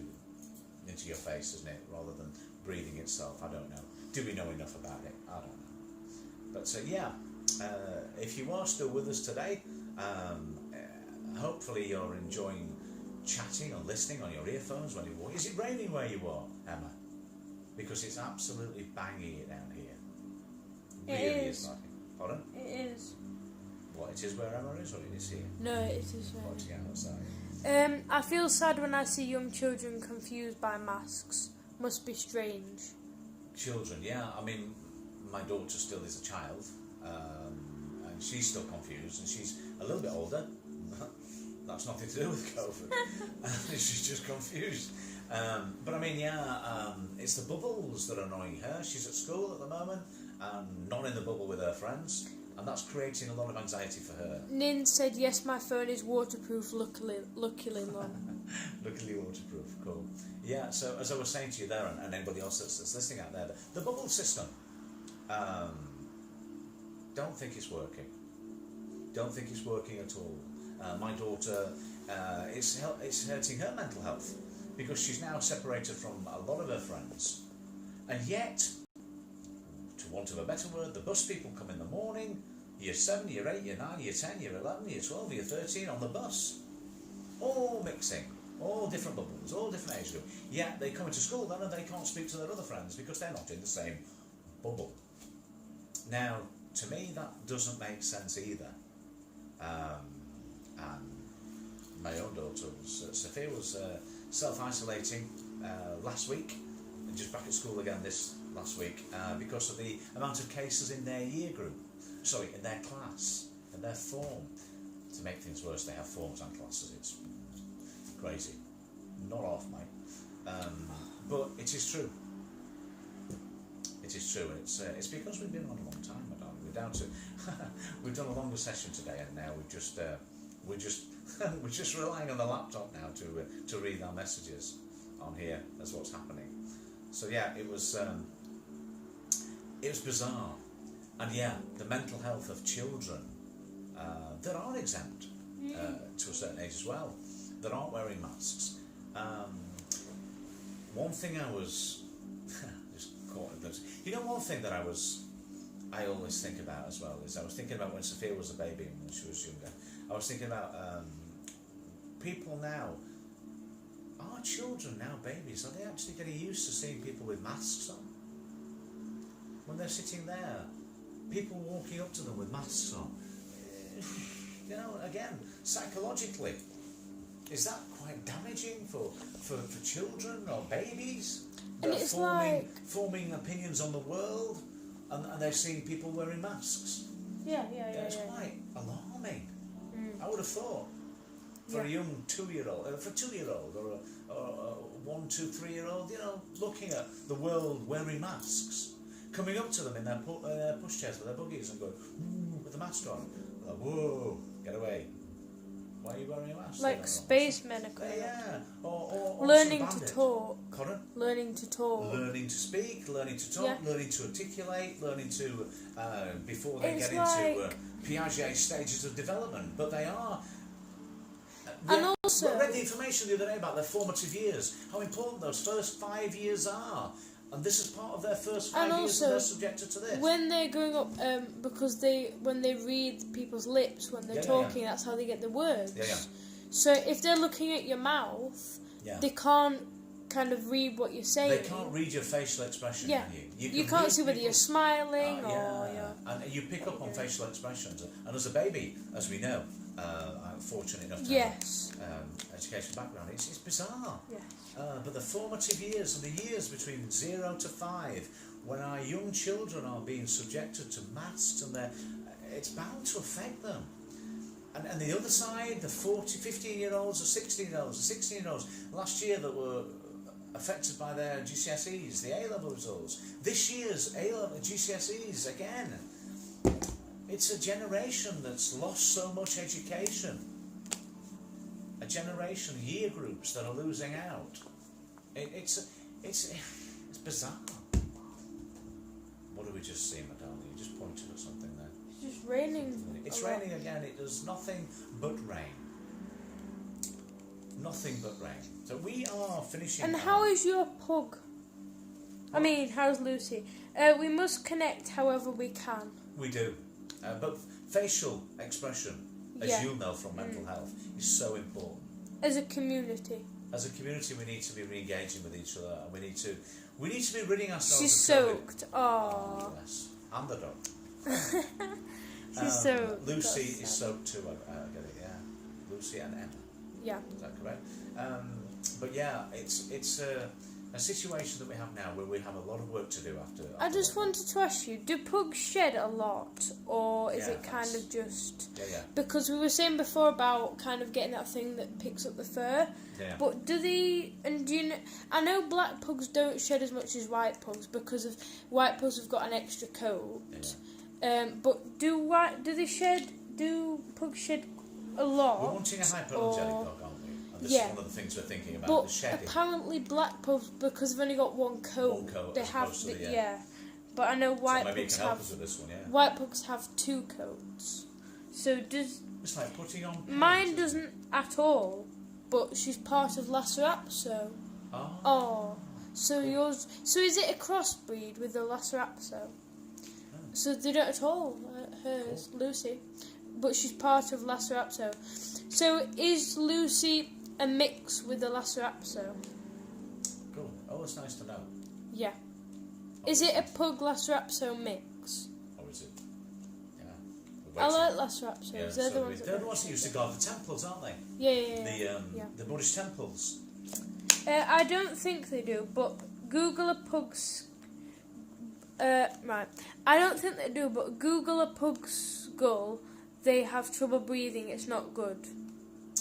your face, isn't it, rather than breathing itself. I don't know. Do we know enough about it? I don't know. But if you are still with us today, hopefully you're enjoying chatting or listening on your earphones when you walk. Is it raining where you are, Emma? Because it's absolutely banging it down here. It Really is. like. Pardon? It is. What, it is where Emma is, or it is here? No, it is. Watching outside. I feel sad when I see young children confused by masks. Must be strange. Children, yeah. I mean, my daughter still is a child, and she's still confused, and she's a little bit older. That's nothing to do with COVID. She's just confused. But I mean, it's the bubbles that are annoying her. She's at school at the moment, not in the bubble with her friends, and that's creating a lot of anxiety for her. Nin said, yes, my phone is waterproof, luckily, Mum. Luckily waterproof, cool. Yeah, so as I was saying to you there, and anybody else that's listening out there, the bubble system, don't think it's working. Don't think it's working at all. My daughter, it's hurting her mental health because she's now separated from a lot of her friends. And yet, to want of a better word, the bus people come in the morning, year 7, year 8, year 9, year 10, year 11, year 12, year 13 on the bus. All mixing, all different bubbles, all different age groups. Yet they come into school then and they can't speak to their other friends because they're not in the same bubble. Now, to me, that doesn't make sense either. And my own daughter, Sophia, was self-isolating last week, and just back at school again this last week because of the amount of cases in their year group, in their class, in their form. To make things worse, they have forms and classes. It's crazy. Not off, mate. But it is true. It is true, and it's because we've been on a long time, my darling. We're down to we've done a longer session today, and now we're just relying on the laptop now to read our messages on here. That's what's happening. So yeah, it was bizarre, and yeah, the mental health of children that are exempt to a certain age as well, that aren't wearing masks. One thing I was just caught in this. You know, one thing that I always think about as well is I was thinking about when Sophia was a baby and when she was younger. I was thinking about people now, our children now, babies, are they actually getting used to seeing people with masks on? When they're sitting there, people walking up to them with masks on. You know, again, psychologically, is that quite damaging for children or babies? And They're it's forming opinions on the world, and they're seeing people wearing masks. Yeah. It's quite alarming. I would have thought for a young 2-year-old, or a 1, 2, 3-year-old, you know, looking at the world wearing masks, coming up to them in their pushchairs with their buggies and going, "Ooh," with the mask on, like, "Whoa, get away! Why are you wearing a mask?" Like spacemen are coming up. Yeah, or Learning some to bandit. talk. Pardon? Learning to talk. Learning to speak, learning to talk, learning to articulate, learning to before they It's get into Piaget's stages of development. But they are. And also, I read the information the other day about their formative years, how important those first 5 years are, and this is part of their first 5 years that they're subjected to this. When they're growing up, because when they read people's lips when they're talking, that's how they get the words. So if they're looking at your mouth, they can't kind of read what you're saying. They can't read your facial expression, can you? You can't see whether you're smiling or And you pick up on facial expressions. And as a baby, as we know, I'm fortunate enough to have education background, it's bizarre. Yes. But the formative years and the years between 0 to 5, when our young children are being subjected to masks, and it's bound to affect them. And the other side, the 15-year-olds or 16-year-olds, the 16-year-olds last year that were affected by their GCSEs, the A-level results. This year's A-level GCSEs, again, it's a generation that's lost so much education. A generation, year groups that are losing out. It's bizarre. What do we just see, Madonna? You just pointed at something there. It's just raining. It's raining again. It does nothing but rain. Nothing but rain. So we are finishing. And how is your pug? I mean, how's Lucy? We must connect however we can. We do. But facial expression, as you'll know from mental health, is so important. As a community. As a community, we need to be re-engaging with each other, and we need to be ridding ourselves. She's of soaked. Oh, yes. And the dog. She's soaked. Lucy is soaked too. I get it. Yeah. Lucy and Emma. Yeah. Is that correct? But yeah, it's a situation that we have now where we have a lot of work to do after. I just wanted to ask you: do pugs shed a lot, or is it kind of just? Yeah. Because we were saying before about kind of getting that thing that picks up the fur. Yeah. But do they? And do you know? I know black pugs don't shed as much as white pugs because of white pugs have got an extra coat. Yeah. But do they shed? Do pugs shed a lot? We're wanting a hypoallergenic dog, aren't we? And this is one of the things we're thinking about. But the shedding. apparently black pugs, because they've only got one coat, they have But I know white so maybe pugs you can help have us with this one, yeah. white pugs have 2 coats. So does it's like putting on pants, mine doesn't at all, but she's part of Lacerapso. Oh. So yours. So is it a crossbreed with the Lacerapso? So they don't at all. Hers, Lucy, but she's part of Lacerapso. So is Lucy a mix with the Lacerapso? Cool. Oh, that's nice to know. Yeah. Is it a pug Lacerapso mix? Or is it? Yeah. I like Lacerapsos. Yeah, They're the ones. They're the ones that used to guard the temples, aren't they? Yeah. The Buddhist temples. I don't think they do, but Google a pug's. Right. I don't think they do, but Google a pug's skull. They have trouble breathing. It's not good.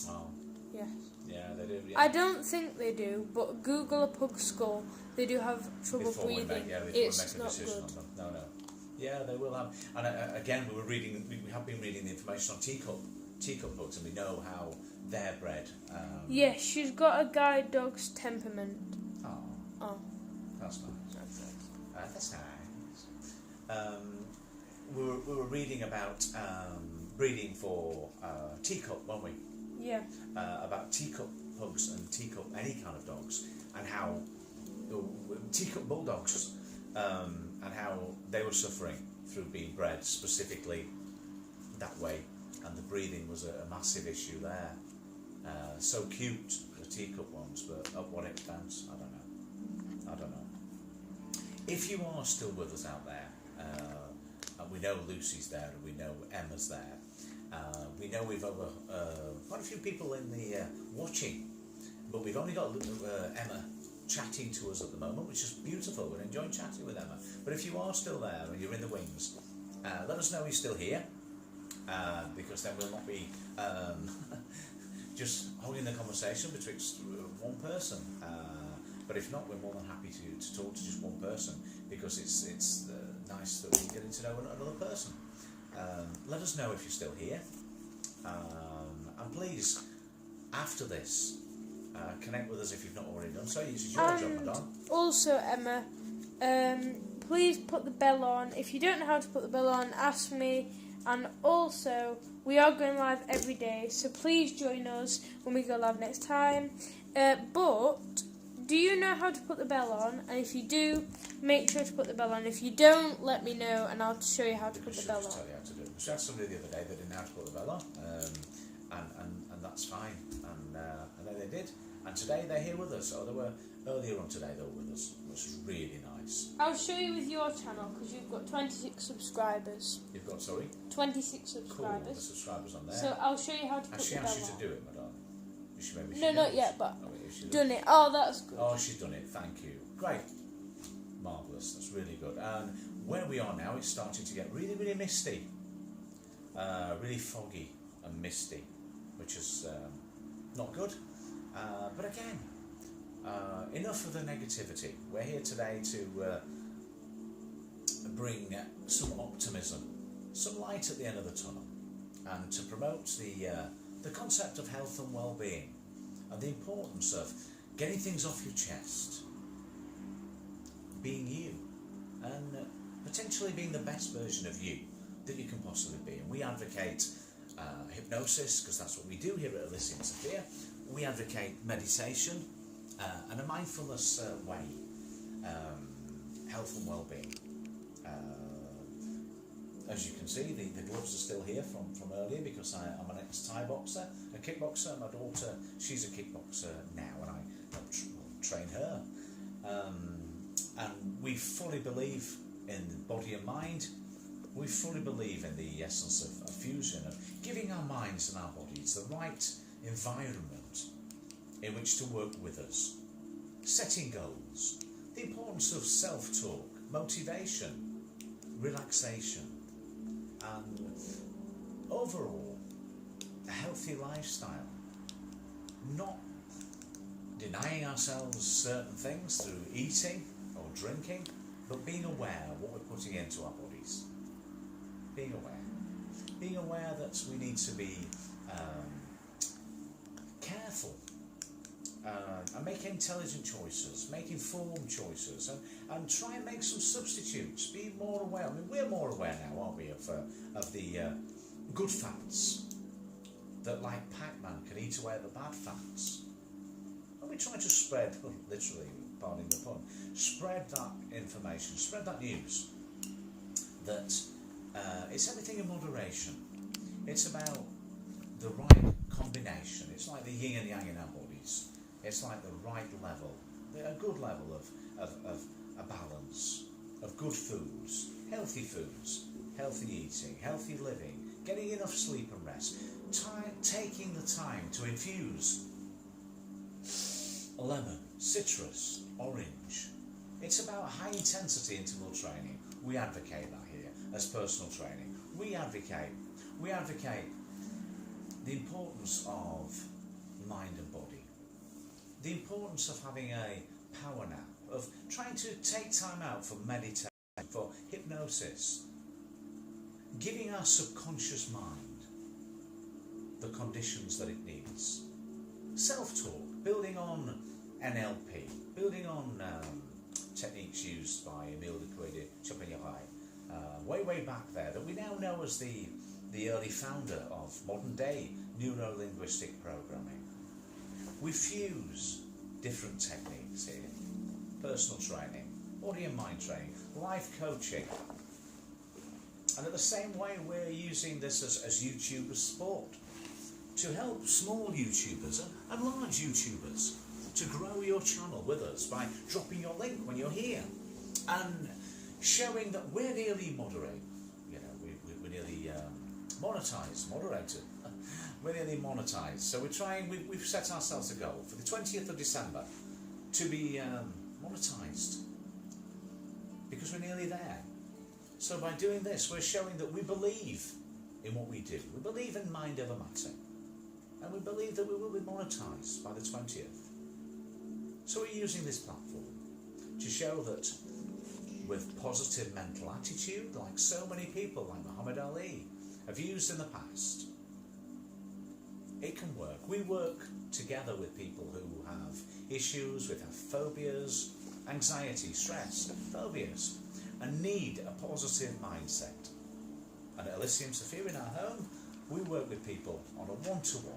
Oh. Yes. Yeah, they do. Yeah. I don't think they do, but Google a pug's skull. They do have trouble breathing. It's not good. No. Yeah, they will have. And again, we have been reading the information on teacup pugs, and we know how they're bred. Yes, she's got a guide dog's temperament. Oh. That's nice. That's nice. We were reading about breeding for teacup, weren't we? Yeah. About teacup pugs and teacup any kind of dogs, and how teacup bulldogs, and how they were suffering through being bred specifically that way, and the breathing was a massive issue there. So cute, the teacup ones, but at what expense? I don't know. If you are still with us out there, and we know Lucy's there, and we know Emma's there, we know we've over quite a few people in the watching, but we've only got Emma chatting to us at the moment, which is beautiful. We're enjoying chatting with Emma. But if you are still there and you're in the wings, let us know you're still here, because then we'll not be just holding the conversation betwixt one person. But if not, we're more than happy to talk to just one person, because it's nice that we're getting to know another person. Let us know if you're still here, and please, after this, connect with us if you've not already done so. This is your job, Madame. Also, Emma, please put the bell on. If you don't know how to put the bell on, ask me. And also, we are going live every day, so please join us when we go live next time. But do you know how to put the bell on? And if you do, make sure to put the bell on. If you don't, let me know and I'll show you how to put the bell on. Tell you how to do it. We had somebody the other day that didn't know how to put the bell on, and that's fine. And then they did. And today they're here with us. So they were earlier on today. They were with us, which is really nice. I'll show you with your channel because you've got 26 subscribers. You've got 26 subscribers. Cool. The subscribers on there. So I'll show you how to put the bell on. Has she asked you to do it, Madame? No, not yet, but done it. Oh, that's good. Oh, she's done it. Thank you. Great. Marvellous. That's really good. And where we are now, it's starting to get really, really misty. Really foggy and misty, which is not good. But again, enough of the negativity. We're here today to bring some optimism, some light at the end of the tunnel, and to promote the concept of health and well-being, and the importance of getting things off your chest, being you, and potentially being the best version of you that you can possibly be. And we advocate hypnosis, because that's what we do here at Elysium Sophia. We advocate meditation and a mindfulness way, health and well-being. As you can see, the gloves are still here from earlier, because I'm an ex-Thai boxer, a kickboxer. My daughter, she's a kickboxer now, and I train her. And we fully believe in body and mind. We fully believe in the essence of fusion, of giving our minds and our bodies the right environment in which to work with us, setting goals, the importance of self-talk, motivation, relaxation, and overall a healthy lifestyle, not denying ourselves certain things through eating or drinking, but being aware of what we're putting into our bodies. Being aware that we need to be careful and make intelligent choices, make informed choices, and try and make some substitutes. Be more aware. I mean, we're more aware now, aren't we, of the good fats that, like Pac-Man, can eat away at the bad fats. And we try to spread, literally, pardon the pun, spread that information, spread that news, that it's everything in moderation. It's about the right combination. It's like the yin and yang in our bodies. It's like the right level, a good level of a balance, of good foods, healthy eating, healthy living, getting enough sleep and rest, taking the time to infuse lemon, citrus, orange. It's about high intensity interval training. We advocate that here as personal training. We advocate the importance of mind and body, the importance of having a power nap, of trying to take time out for meditation, for hypnosis, giving our subconscious mind the conditions that it needs. Self-talk, building on NLP, building on techniques used by Emile de Chapignorai, way back there, that we now know as the early founder of modern day neuro-linguistic programming. We fuse different techniques here: personal training, body and mind training, life coaching, and at the same way we're using this as YouTube as sport. to help small YouTubers and large YouTubers to grow your channel with us by dropping your link when you're here and showing that we're nearly moderate. You know, we're nearly monetized, moderated. We're nearly monetized. So we're trying, we've set ourselves a goal for the 20th of December to be monetized, because we're nearly there. So by doing this, we're showing that we believe in what we do. We believe in Mind Over Matter. And we believe that we will be monetized by the 20th. So we're using this platform to show that with positive mental attitude, like so many people, like Muhammad Ali, have used in the past, it can work. We work together with people who have issues, with have phobias, anxiety, stress, phobias, and need a positive mindset. And at Elysium Sophia in our home, we work with people on a one-to-one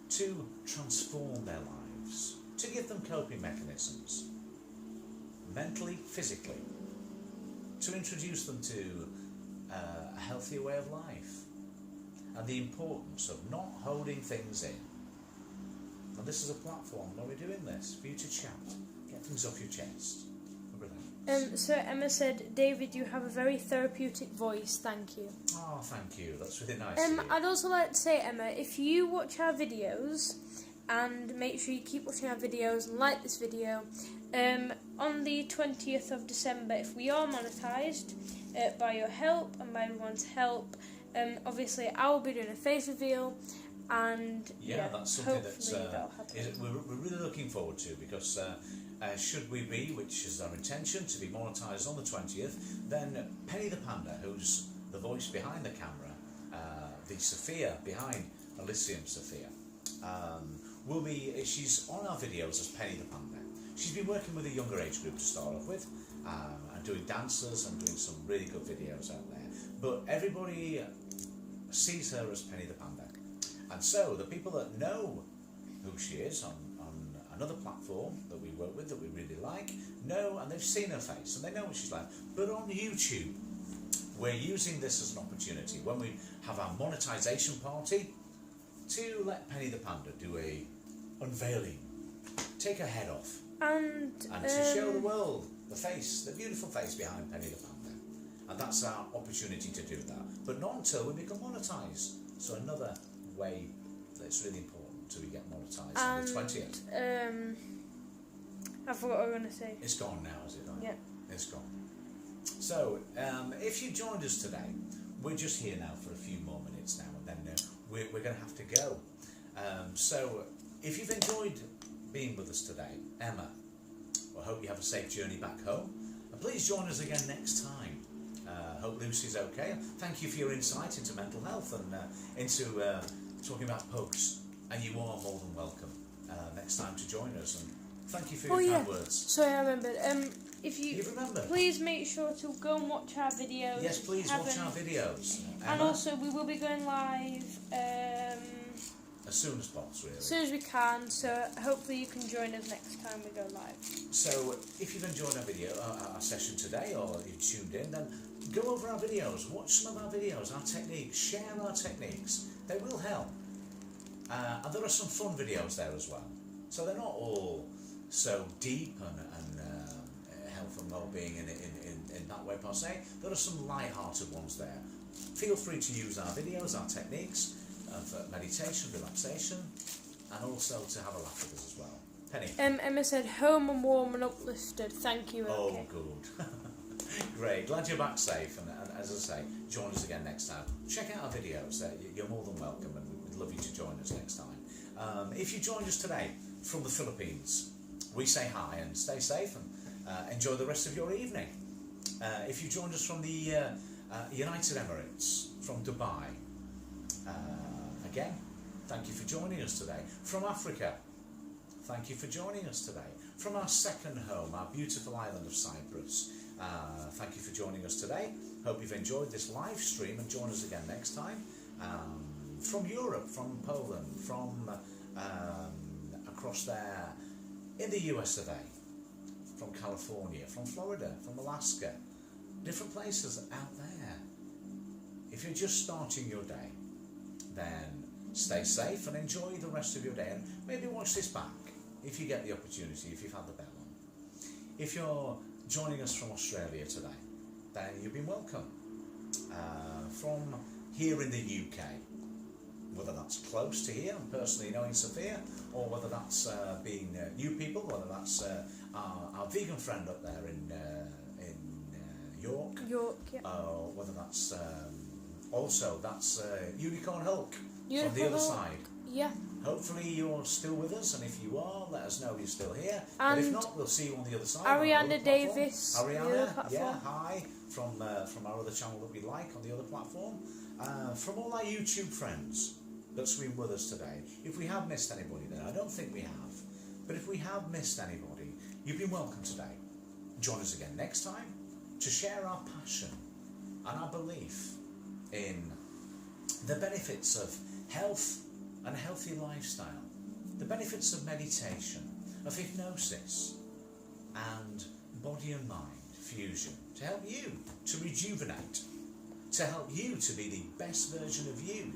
to transform their lives, to give them coping mechanisms, mentally, physically, to introduce them to a healthier way of life and the importance of not holding things in. And this is a platform where we're doing this, for you to chat, get things off your chest. So Emma said, David, you have a very therapeutic voice, thank you. Oh, thank you, that's really nice to hear. I'd also like to say, Emma, if you watch our videos, and make sure you keep watching our videos and like this video, on the 20th of December, if we are monetized, by your help and by everyone's help, obviously I will be doing a face reveal, and that's something that'll happen. we're really looking forward to, because should we be, which is our intention, to be monetised on the 20th, then Penny the Panda, who's the voice behind the camera, the Sophia behind Elysium Sophia, will be, she's on our videos as Penny the Panda. She's been working with a younger age group to start off with, and doing dances and doing some really good videos out there. But everybody sees her as Penny the Panda. And so the people that know who she is on another platform that we work with, that we really like, know, and they've seen her face and they know what she's like. But on YouTube, we're using this as an opportunity when we have our monetisation party to let Penny the Panda do a unveiling, take her head off, and to show the world the face, the beautiful face behind Penny the Panda. And that's our opportunity to do that. But not until we become monetised. So another way that's really important till we get monetised on the 20th. I forgot what I was going to say. It's gone now, is it? Right? Yeah. It's gone. So, if you joined us today, we're just here now for a few more minutes now, and then we're going to have to go. So, if you've enjoyed being with us today, Emma, I hope you have a safe journey back home. And please join us again next time. Hope Lucy's okay. Thank you for your insight into mental health and into talking about pugs. And you are more than welcome next time to join us. And thank you for your kind words. Sorry, I remembered. If you remember, please make sure to go and watch our videos. Yes, please watch our videos. And also, we will be going live as soon as possible, really. As soon as we can. So hopefully you can join us next time we go live. So if you've enjoyed our video, our session today, or you've tuned in, then go over our videos, watch some of our videos, our techniques, share our techniques. They will help. And there are some fun videos there as well. So they're not all so deep and health and well-being in that way per se. There are some light-hearted ones there. Feel free to use our videos, our techniques of meditation, relaxation, and also to have a laugh with us as well. Penny? Emma said, home and warm and uplifted. Thank you. Oh, good. Great. Glad you're back safe. And as I say, join us again next time. Check out our videos. You're more than welcome, and we'd love you to join us next time. If you joined us today from the Philippines, we say hi and stay safe and enjoy the rest of your evening. If you joined us from the United Emirates, from Dubai, again, thank you for joining us today. From Africa, thank you for joining us today. From our second home, our beautiful island of Cyprus, thank you for joining us today. Hope you've enjoyed this live stream and join us again next time. From Europe, from Poland, from across there in the US of A, from California, from Florida, from Alaska, different places out there. If you're just starting your day, then Stay safe and enjoy the rest of your day, and maybe watch this back if you get the opportunity, if you've had the bell on. If you're joining us from Australia today, then you've been welcome. From here in the UK, whether that's close to here and personally knowing Sophia, or whether that's being new people, whether that's our vegan friend up there in York, yeah. whether that's also that's Unicorn Hulk from the Unicorn other Hulk. side. Yeah. Hopefully you're still with us, and if you are, let us know you're still here. And but if not, we'll see you on the other side. Ariana Davis, the other Ariana, platform. yeah, hi, from our other channel that we like on the other platform. From all our YouTube friends that's been with us today. If we have missed anybody there, I don't think we have, but if we have missed anybody, you've been welcome today. Join us again next time to share our passion and our belief in the benefits of health and a healthy lifestyle, the benefits of meditation, of hypnosis, and body and mind fusion to help you to rejuvenate, to help you to be the best version of you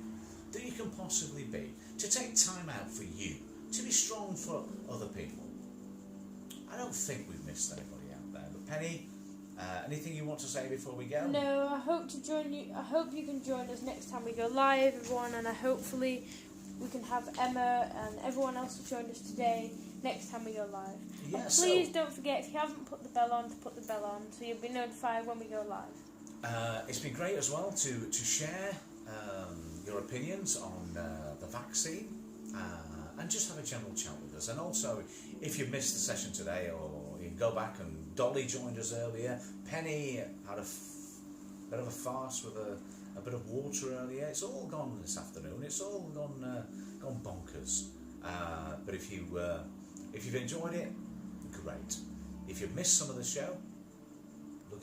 that you can possibly be, to take time out for you, to be strong for other people. I don't think we've missed anybody out there, but Penny, anything you want to say before we go? No, I hope to join you. I hope you can join us next time we go live, everyone, and hopefully we can have Emma and everyone else who joined us today next time we go live. Yeah, And please don't forget, if you haven't put the bell on, to put the bell on so you'll be notified when we go live. It's been great as well to share your opinions on the vaccine and just have a general chat with us. And also, if you missed the session today, or you can go back, and Dolly joined us earlier, Penny had a bit of a farce with a bit of water earlier. It's all gone this afternoon. It's all gone bonkers. But if you've enjoyed it, great. If you've missed some of the show,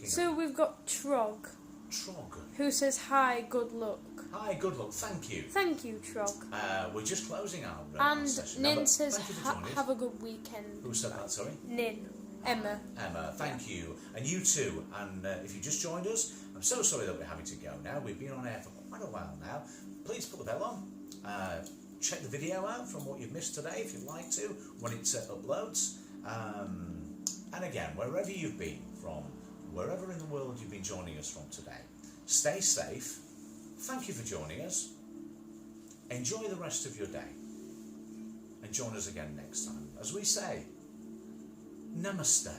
So we've got Trog, who says hi, good luck. Hi, good luck. Thank you. Thank you, Trog. We're just closing our And session. Nin Now, says thank you for joining us. have a good weekend. Who said that? Sorry. Nin. Emma. Emma, thank you. And you too. And if you just joined us, I'm so sorry that we're having to go now. We've been on air for quite a while now. Please put the bell on. Check the video out from what you've missed today if you'd like to, when it uploads. And again, wherever you've been from, wherever in the world you've been joining us from today, stay safe. Thank you for joining us. Enjoy the rest of your day. And join us again next time. As we say, Namaste.